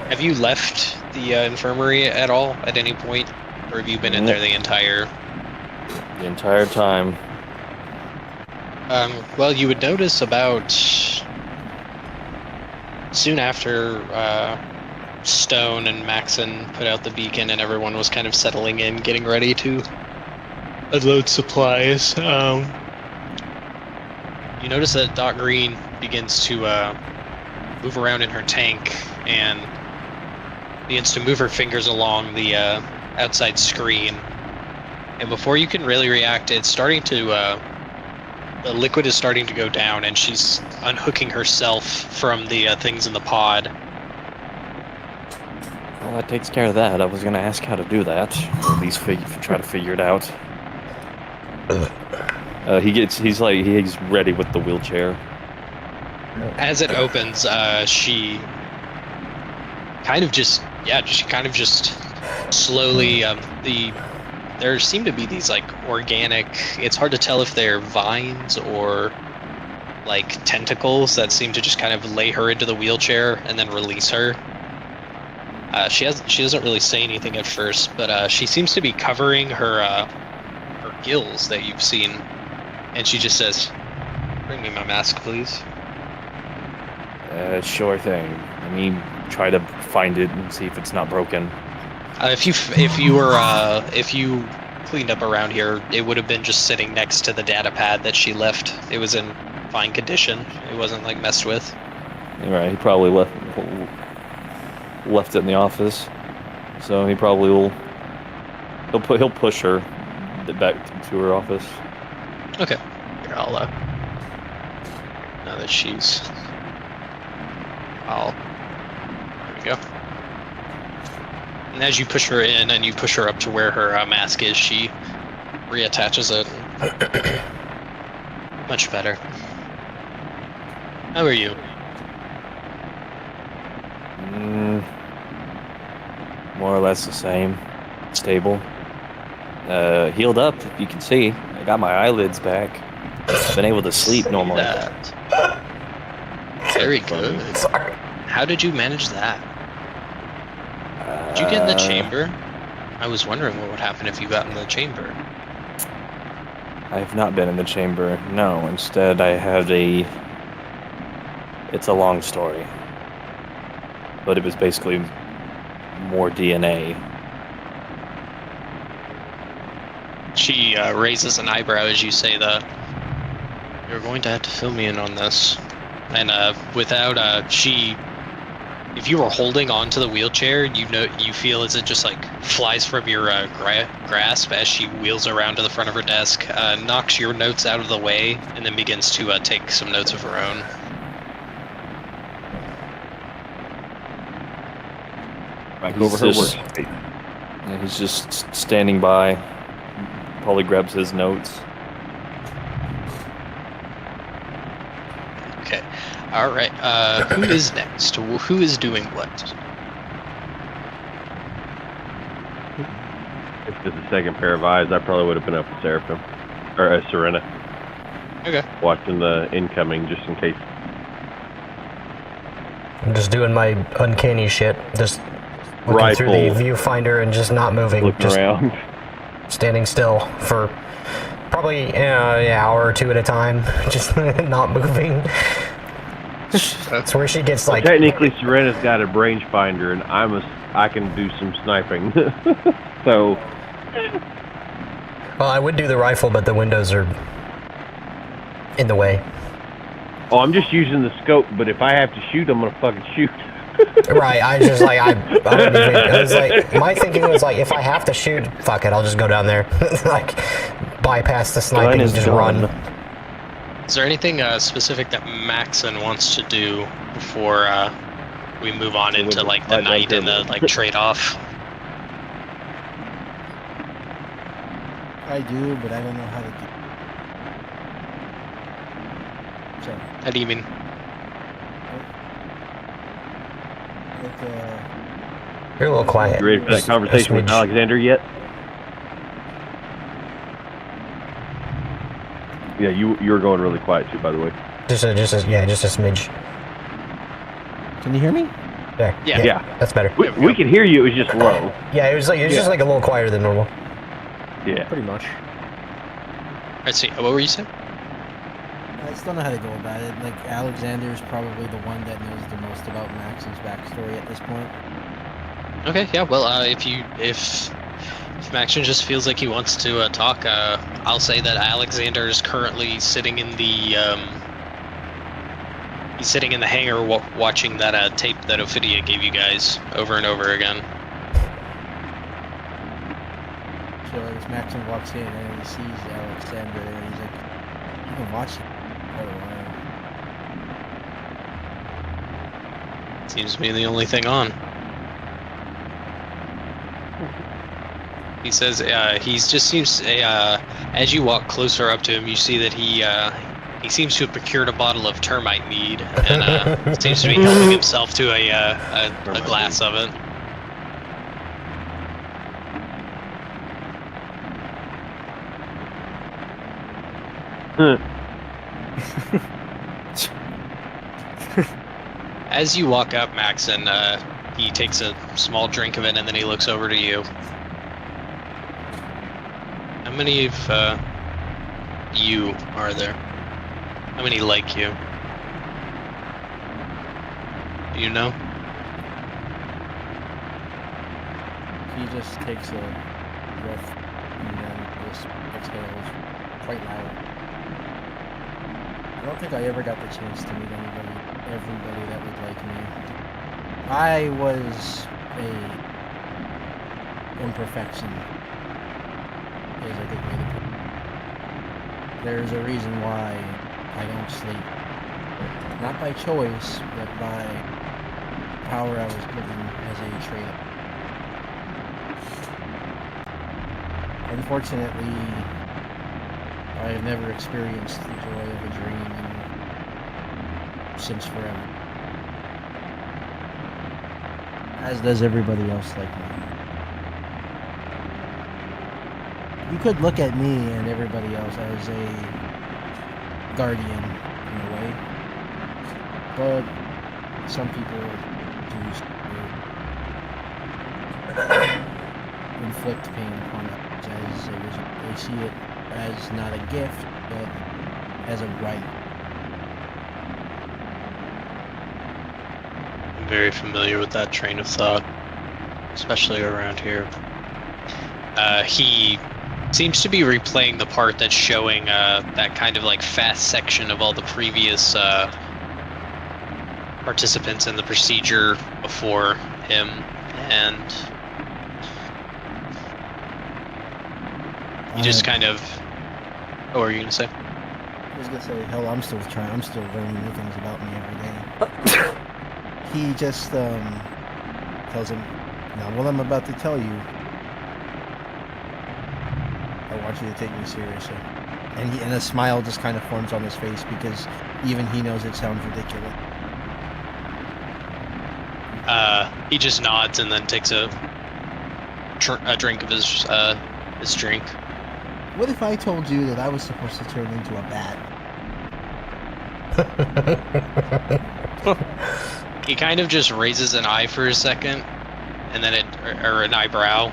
Have you left the infirmary at all at any point, or have you been in there the entire time? Well, you would notice about soon after Stone and Maxon put out the beacon and everyone was kind of settling in, getting ready to unload supplies. You notice that Doc Green begins to move around in her tank and begins to move her fingers along the outside screen. And before you can really react, it's starting to the liquid is starting to go down, and she's unhooking herself from the things in the pod. Well, that takes care of that. I was gonna ask how to do that, or at least try to figure it out. He's ready with the wheelchair. As it opens, she kind of just slowly there seem to be these like organic, it's hard to tell if they're vines or like tentacles that seem to just kind of lay her into the wheelchair and then release her. She doesn't really say anything at first, but she seems to be covering her gills that you've seen, and she just says, "Bring me my mask, please." Sure thing. Let me try to find it and see if it's not broken. If you cleaned up around here, it would have been just sitting next to the data pad that she left. It was in fine condition. It wasn't like messed with. Right, he probably left it in the office, so he probably will. He'll push her back to her office. Okay. Here, I'll now that she's, there we go. And as you push her in and you push her up to where her mask is, she reattaches it. Much better. How are you? More or less the same. Stable. Healed up, you can see. I got my eyelids back. I've been able to sleep normally. Very good. How did you manage that? Did you get in the chamber? I was wondering what would happen if you got in the chamber. I have not been in the chamber, no. Instead, I had it's a long story. But it was basically more DNA. She raises an eyebrow as you say that. You're going to have to fill me in on this. And if you were holding onto the wheelchair, you feel as it just like flies from your grasp as she wheels around to the front of her desk, knocks your notes out of the way, and then begins to take some notes of her own. Back over her work. Yeah, he's just standing by. Probably grabs his notes. Okay. All right. Who is next? Who is doing what? if there's a second pair of eyes, I probably would have been up with Seraphim. Or Serena. Okay. Watching the incoming just in case. I'm just doing my uncanny shit. Just looking through the viewfinder and just not moving. Looking just around. Standing still for probably an hour or two at a time. Just not moving. That's where she gets like... Technically, Serena's got a rangefinder, and I can do some sniping. So... Well, I would do the rifle, but the windows are in the way. Oh, I'm just using the scope, but if I have to shoot, I'm gonna fucking shoot. Right, I was just like, I don't even, it was like, my thinking was like, if I have to shoot, fuck it, I'll just go down there. Like, bypass the sniping and just run. Is there anything specific that Maxon wants to do before we move on into like the night and the like trade-off? I do, but I don't know how to do. So. How do you mean? You're a little quiet. You ready for that conversation with Alexander yet? Yeah, you were going really quiet too, by the way. Just a smidge. Can you hear me? There. Yeah. That's better. We can hear you. It was just low. Yeah, it was just like a little quieter than normal. Yeah. Pretty much. Alright, see, what were you saying? I still know how to go about it. Like, Alexander's probably the one that knows the most about Maxon's backstory at this point. Okay, yeah, well, if Maxon just feels like he wants to talk, I'll say that Alexander is currently sitting in the, he's sitting in the hangar watching that tape that Ophidia gave you guys over and over again. So as Maxon walks in and he sees Alexander and he's like, you can watch it. Seems to be the only thing on. He says he just seems as you walk closer up to him, you see that he seems to have procured a bottle of termite mead and seems to be helping himself to a glass of it. As you walk up, Maxon, he takes a small drink of it and then he looks over to you. How many of you are there? How many like you? Do you know? He just takes a breath and then just exhales quite loud. I don't think I ever got the chance to meet everybody that would like me. I was a imperfection. Is a good way to put it. There's a reason why I don't sleep. Not by choice, but by power I was given as a traitor. Unfortunately, I have never experienced the joy of a dream since forever. As does everybody else like me. You could look at me and everybody else as a guardian in a way, but some people choose to inflict pain upon others as they see it as not a gift, but as a right. I'm very familiar with that train of thought, especially around here. He seems to be replaying the part that's showing that kind of like fast section of all the previous participants in the procedure before him, and he just kind of... Oh, what were you gonna say? I was gonna say, hell, I'm still learning new things about me every day. He just tells him, now what I'm about to tell you, I want you to take me seriously. And a smile just kind of forms on his face because even he knows it sounds ridiculous. He just nods and then takes a a drink of his drink. What if I told you that I was supposed to turn into a bat? He kind of just raises an eye for a second, and then or an eyebrow,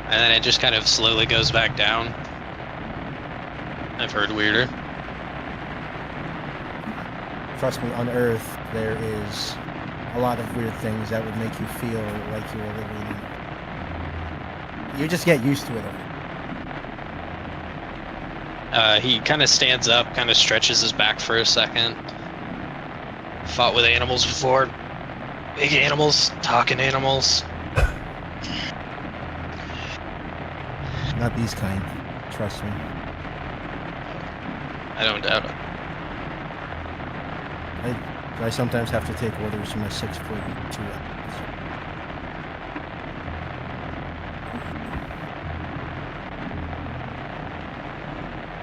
and then it just kind of slowly goes back down. I've heard weirder. Trust me, on Earth, there is a lot of weird things that would make you feel like you were living. You just get used to it. He kind of stands up, kind of stretches his back for a second. Fought with animals before. Big animals, talking animals. Not these kind. Trust me. I don't doubt it. I sometimes have to take orders from a 6'2".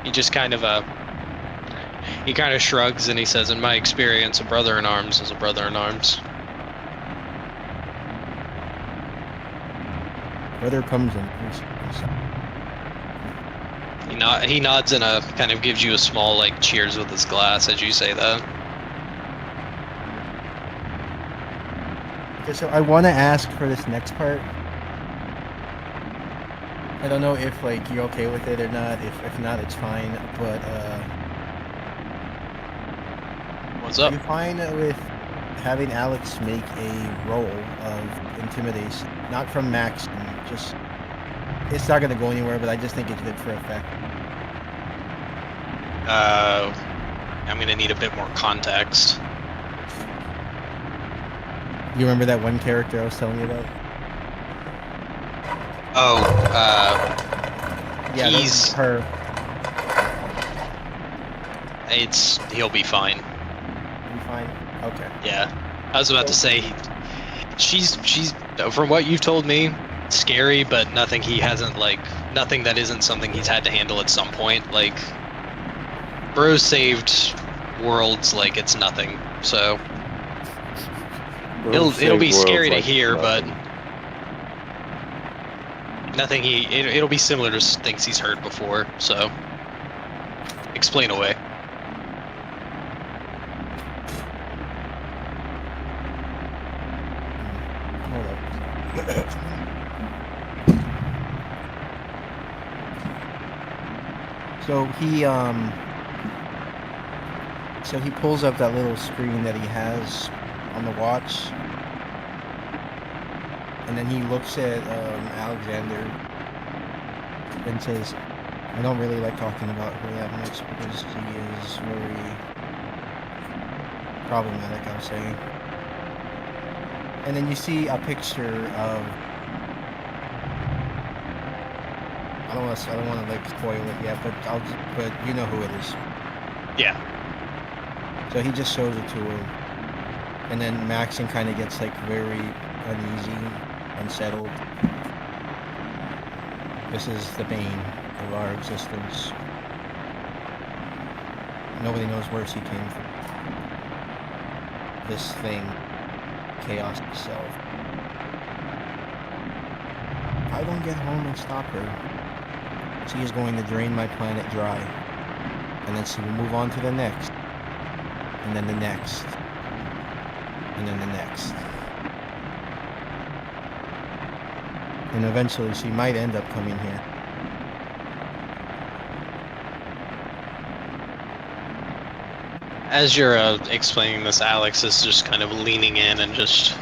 He just kind of he kind of shrugs and he says, "In my experience, a brother in arms is a brother in arms." Brother comes in. He nods and kind of gives you a small like cheers with his glass as you say that. Okay, so I want to ask for this next part. I don't know if like you're okay with it or not. If not, it's fine. But what's up? Are you fine with having Alex make a roll of intimidation? Not from Max, just it's not gonna go anywhere. But I just think it's good for effect. I'm gonna need a bit more context. You remember that one character I was telling you about? Oh, yeah, he's her. He'll be fine. Be fine. Okay. Yeah, I was about to say, she's from what you've told me, scary, but nothing nothing that isn't something he's had to handle at some point. Like, bro saved worlds like it's nothing. So it'll be scary to hear, but nothing it'll be similar to things he's heard before. So explain away. So he pulls up that little screen that he has on the watch, and then he looks at Alexander and says, "I don't really like talking about her that much because she is very problematic," I'll say. And then you see a picture of, I don't want to like spoil it yet, but but you know who it is. Yeah. So he just shows it to her, and then Maxon kind of gets like very uneasy, unsettled. This is the bane of our existence. Nobody knows where she came from. This thing, chaos itself. If I don't get home and stop her, she is going to drain my planet dry, and then she will move on to the next. And then the next. And then the next. And eventually she might end up coming here. As you're explaining this, Alex is just kind of leaning in and just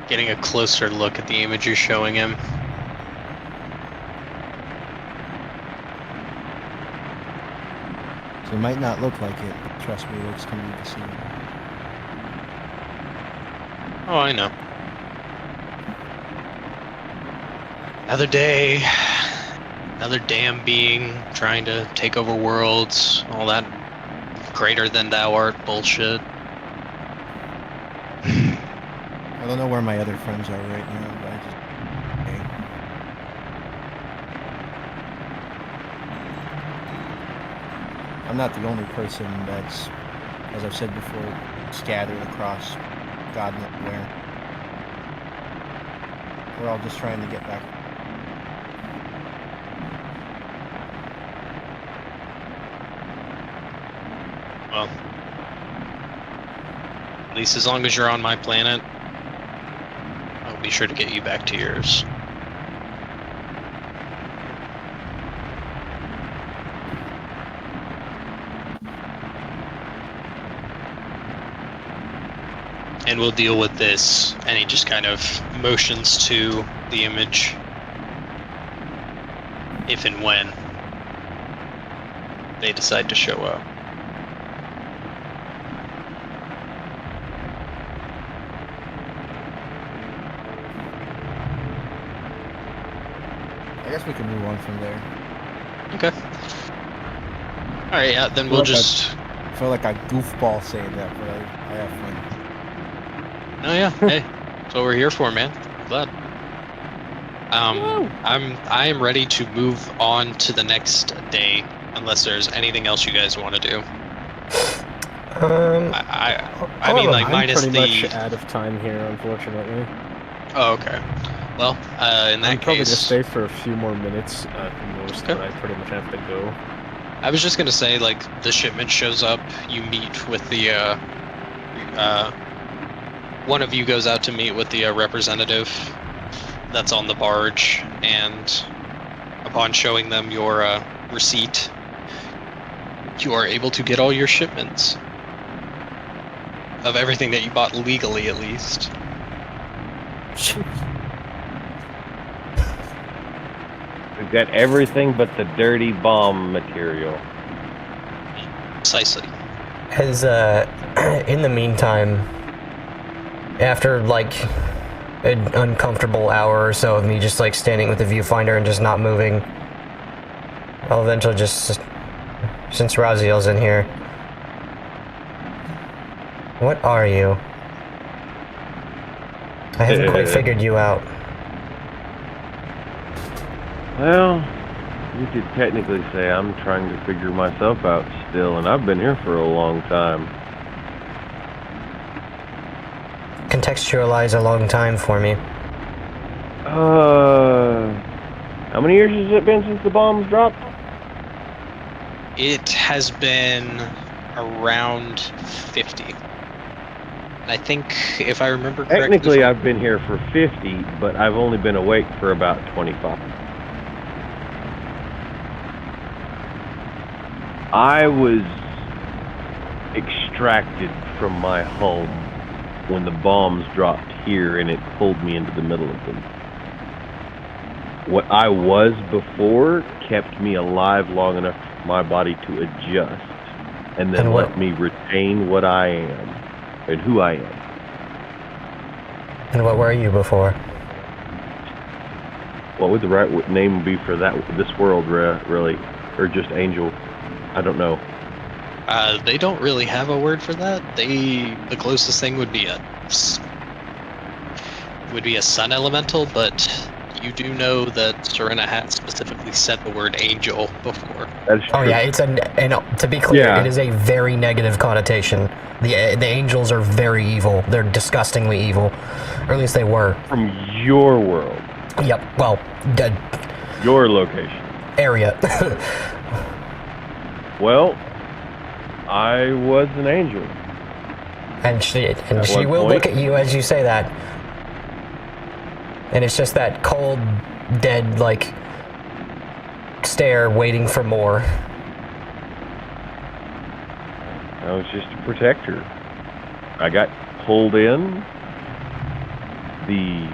getting a closer look at the image you're showing him. So it might not look like it, but trust me, it looks to me the same. Oh, I know. Another day, another damn being trying to take over worlds, all that greater than thou art bullshit. I don't know where my other friends are right now, but I just... I'm not the only person that's, as I've said before, scattered across God knows where. We're all just trying to get back. Well, at least as long as you're on my planet, I'll be sure to get you back to yours. And we'll deal with this. And he just kind of motions to the image. If and when they decide to show up. I guess we can move on from there. Okay. Alright, yeah, then we'll just... I feel like a goofball saying that, but I have fun. Oh yeah, hey, that's what we're here for, man. Glad. I am ready to move on to the next day, unless there's anything else you guys want to do. I mean, like, minus I'm the... pretty much out of time here, unfortunately. Oh, okay. Well, in that I'm probably gonna case... stay for a few more minutes at most, but I pretty much have to go. I was just gonna say, like, the shipment shows up, you meet with the, one of you goes out to meet with the representative that's on the barge, and upon showing them your receipt, you are able to get all your shipments of everything that you bought legally, at least. We've got everything but the dirty bomb material. Precisely. Has, in the meantime, after, like, an uncomfortable hour or so of me just, like, standing with the viewfinder and just not moving, I'll eventually just, since Raziel's in here, what are you? I haven't quite figured you out. Well, you could technically say I'm trying to figure myself out still, and I've been here for a long time. Contextualize a long time for me. How many years has it been since the bombs dropped? It has been around 50. And I think, if I remember correctly... Technically, I've been here for 50, but I've only been awake for about 25. I was extracted from my home when the bombs dropped here and it pulled me into the middle of them. What I was before kept me alive long enough for my body to adjust and then let me retain what I am and who I am. And what were you before? What would the right name be for that? This world, really? Or just angel? I don't know. They don't really have a word for that. The closest thing would be a sun elemental, but you do know that Serena had specifically said the word angel before. Oh yeah, it's and to be clear, it is a very negative connotation. The angels are very evil. They're disgustingly evil, or at least they were. From your world. Yep. Well, your location. Area. Well, I was an angel. And she will look at you as you say that. And it's just that cold, dead, like, stare waiting for more. I was just a protector. I got pulled in. The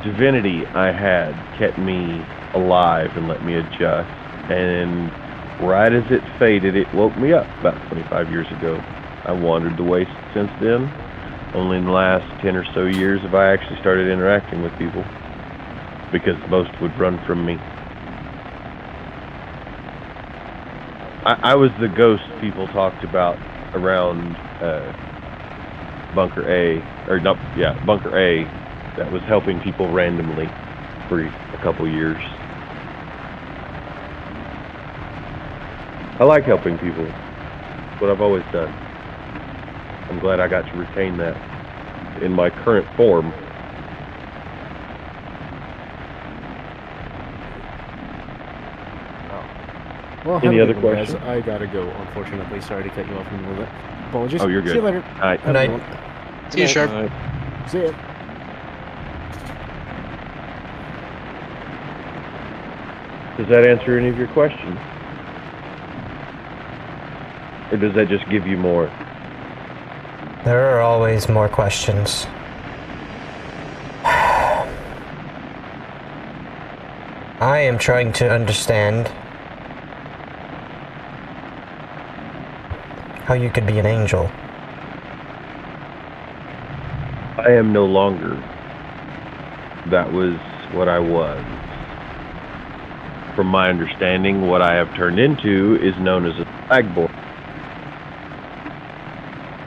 divinity I had kept me alive and let me adjust. And right as it faded, it woke me up about 25 years ago. I wandered the waste since then. Only in the last 10 or so years have I actually started interacting with people, because most would run from me. I was the ghost people talked about around Bunker A, Bunker A, that was helping people randomly for a couple years. I like helping people. It's what I've always done. I'm glad I got to retain that in my current form. Well, Any have a other good one, guys. questions? I gotta go, unfortunately. Sorry to cut you off in the middle of that. Apologies. Oh, you're good. See you later. All right. Have a Night. good one. See you, Sharp. See ya. Does that answer any of your questions? Or does that just give you more? There are always more questions. I am trying to understand how you could be an angel. I am no longer. That was what I was. From my understanding, what I have turned into is known as a flag boy.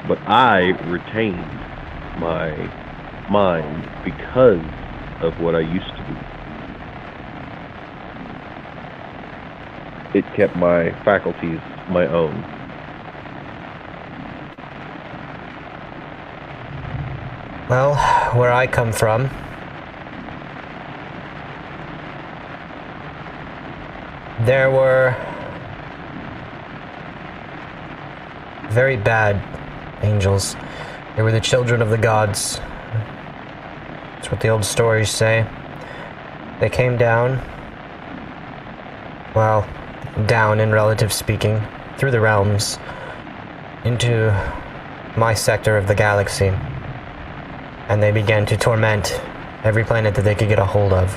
But I retained my mind because of what I used to be. It kept my faculties my own. Well, where I come from, there were very bad angels. They were the children of the gods. That's what the old stories say. They came down, well, down in relative speaking, through the realms, into my sector of the galaxy. And they began to torment every planet that they could get a hold of.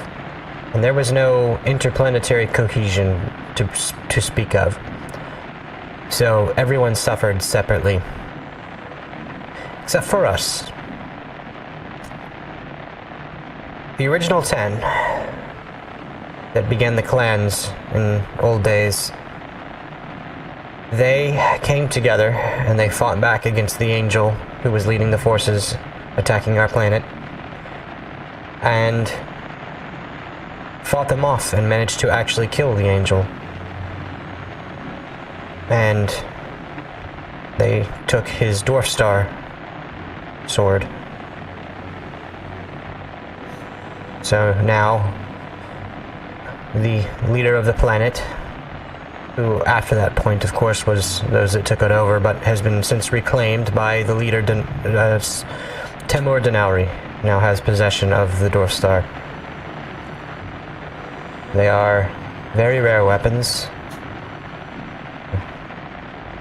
And there was no interplanetary cohesion to speak of. So everyone suffered separately. Except for us. The original 10 that began the clans in old days, they came together and they fought back against the angel who was leading the forces attacking our planet, and fought them off and managed to actually kill the angel. And they took his Dwarf Star sword. So now, the leader of the planet, who after that point, of course, was those that took it over, but has been since reclaimed by the leader, Temur Denauri, now has possession of the Dwarf Star. They are very rare weapons,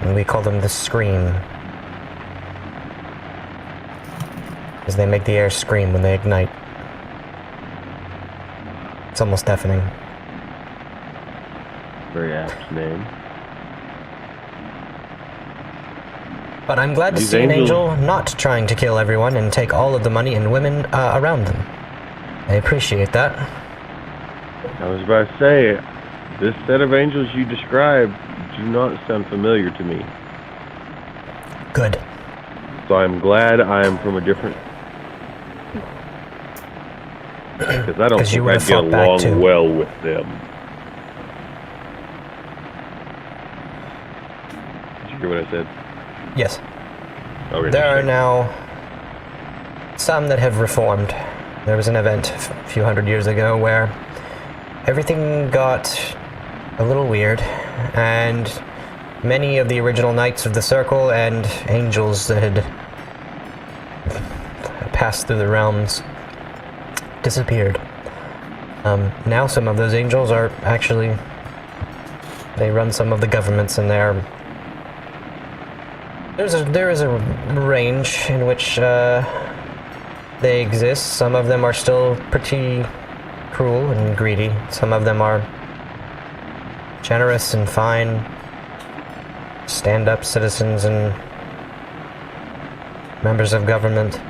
and we call them the Scream, because they make the air scream when they ignite. It's almost deafening. Very apt name. But I'm glad to These see an angels- angel not trying to kill everyone and take all of the money and women around them. I appreciate that. I was about to say, this set of angels you described do not sound familiar to me. Good. So I'm glad I am from a different... Because I don't 'Cause you think would I'd have get fought back, along too. well with them. Did you hear what I said? Yes. Okay, There are interesting. now some that have reformed. There was an event a few hundred years ago where everything got a little weird, and many of the original Knights of the Circle and angels that had passed through the realms disappeared. Now some of those angels are actually... They run some of the governments, and there is a range in which they exist. Some of them are still pretty cruel and greedy. Some of them are generous and fine, stand-up citizens and members of government.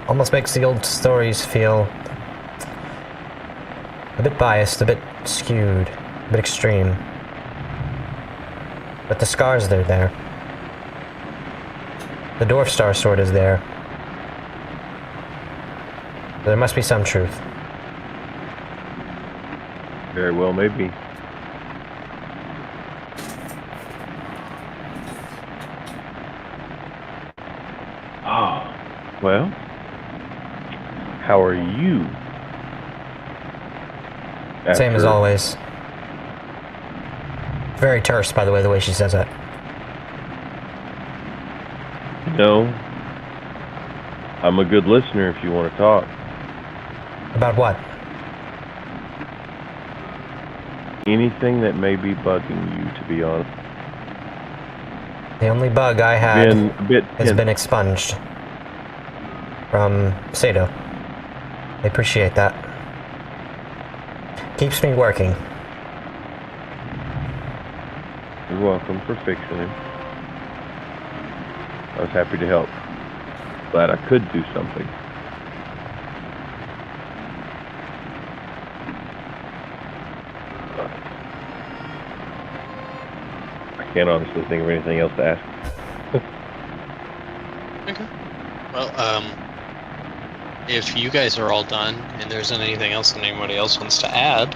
Almost makes the old stories feel a bit biased, a bit skewed, a bit extreme. But the scars, they're there. The Dwarf Star sword is there. There must be some truth. Very well, maybe. Oh, well, how are you? Same as always. Very terse, by the way she says that. No. I'm a good listener if you want to talk. About what? Anything that may be bugging you, to be honest. The only bug I had has been expunged from Sato. I appreciate that. Keeps me working. You're welcome for fixing it. I was happy to help. Glad I could do something. I can't honestly think of anything else to ask. Okay. Well, if you guys are all done and there isn't anything else that anybody else wants to add,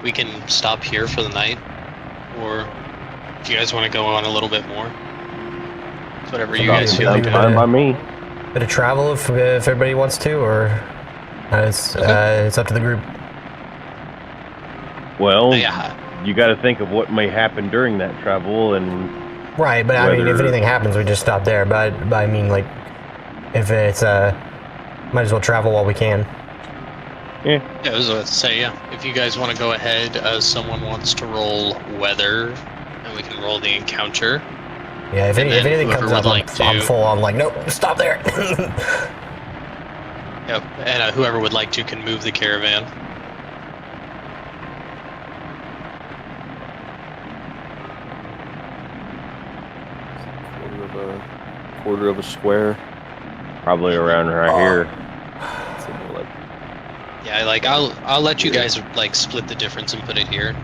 we can stop here for the night. Or if you guys want to go on a little bit more, it's whatever you guys feel like doing. Fine by me. Bit of travel if everybody wants to, or it's up to the group. Well, Yeah. you got to think of what may happen during that travel, and Right, but I mean, if anything happens, we just stop there. But I mean, like, if it's might as well travel while we can. yeah. Yeah, I was about to say, yeah. If you guys want to go ahead, someone wants to roll weather, and we can roll the encounter. Yeah, if anything comes up, I'm full on like, nope, stop there. Yep, and whoever would like to can move the caravan. Quarter of a square. Probably around right here. Yeah, like I'll let you guys like split the difference and put it here.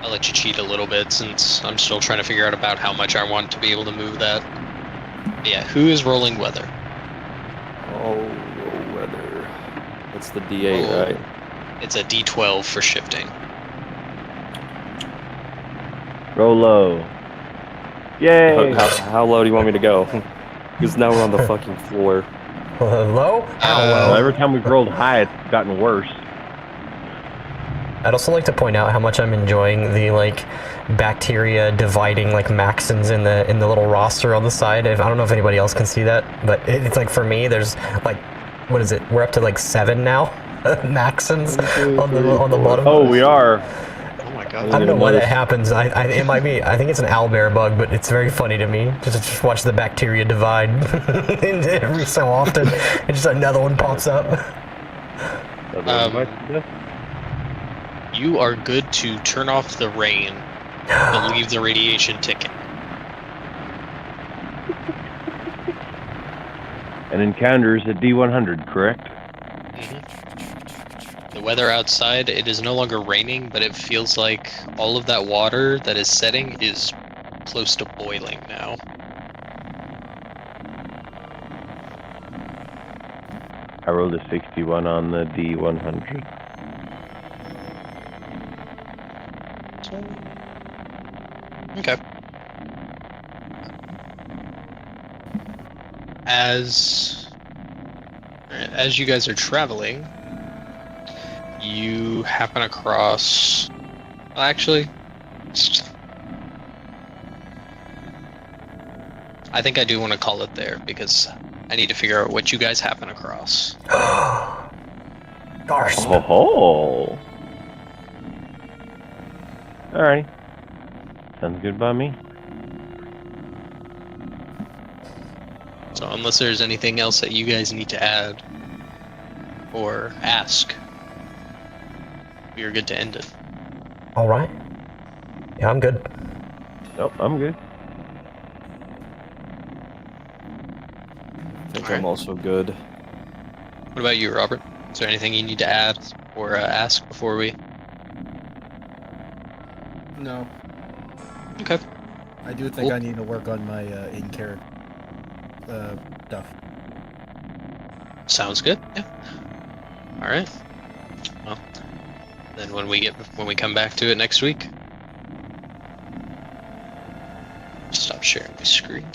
I'll let you cheat a little bit since I'm still trying to figure out about how much I want to be able to move that. But yeah, who is rolling weather? Oh, roll weather. That's the D8, right? It's a D12 for shifting. Roll low. Yay! How low do you want me to go? Because now we're on the fucking floor. Low? How low? Well, every time we've rolled high, it's gotten worse. I'd also like to point out how much I'm enjoying the like bacteria dividing like Maxons in the little roster on the side. I don't know if anybody else can see that, but it's like for me, there's like, what is it? We're up to like 7 now, Maxons on the bottom. Oh, we are. Oh my god! I don't know why that happens. It might be. I think it's an owlbear bug, but it's very funny to me. Just watch the bacteria divide every so often, and just another one pops up. You are good to turn off the rain, but leave the radiation ticking. An encounter is a D100, correct? The weather outside, it is no longer raining, but it feels like all of that water that is setting is close to boiling now. I rolled a 61 on the D100. Okay. As you guys are traveling, you happen across... Well, actually... I think I do want to call it there, because I need to figure out what you guys happen across. Gosh. Oh. Alrighty. Sounds good by me. So unless there's anything else that you guys need to add or ask, we are good to end it. All right. Yeah, I'm good. Nope, I'm good. I think I'm also good. What about you, Robert? Is there anything you need to add or ask before we... No. Okay. I do think I need to work on my in-character stuff. Sounds good. Yeah. All right. Well, then when we come back to it next week, stop sharing my screen.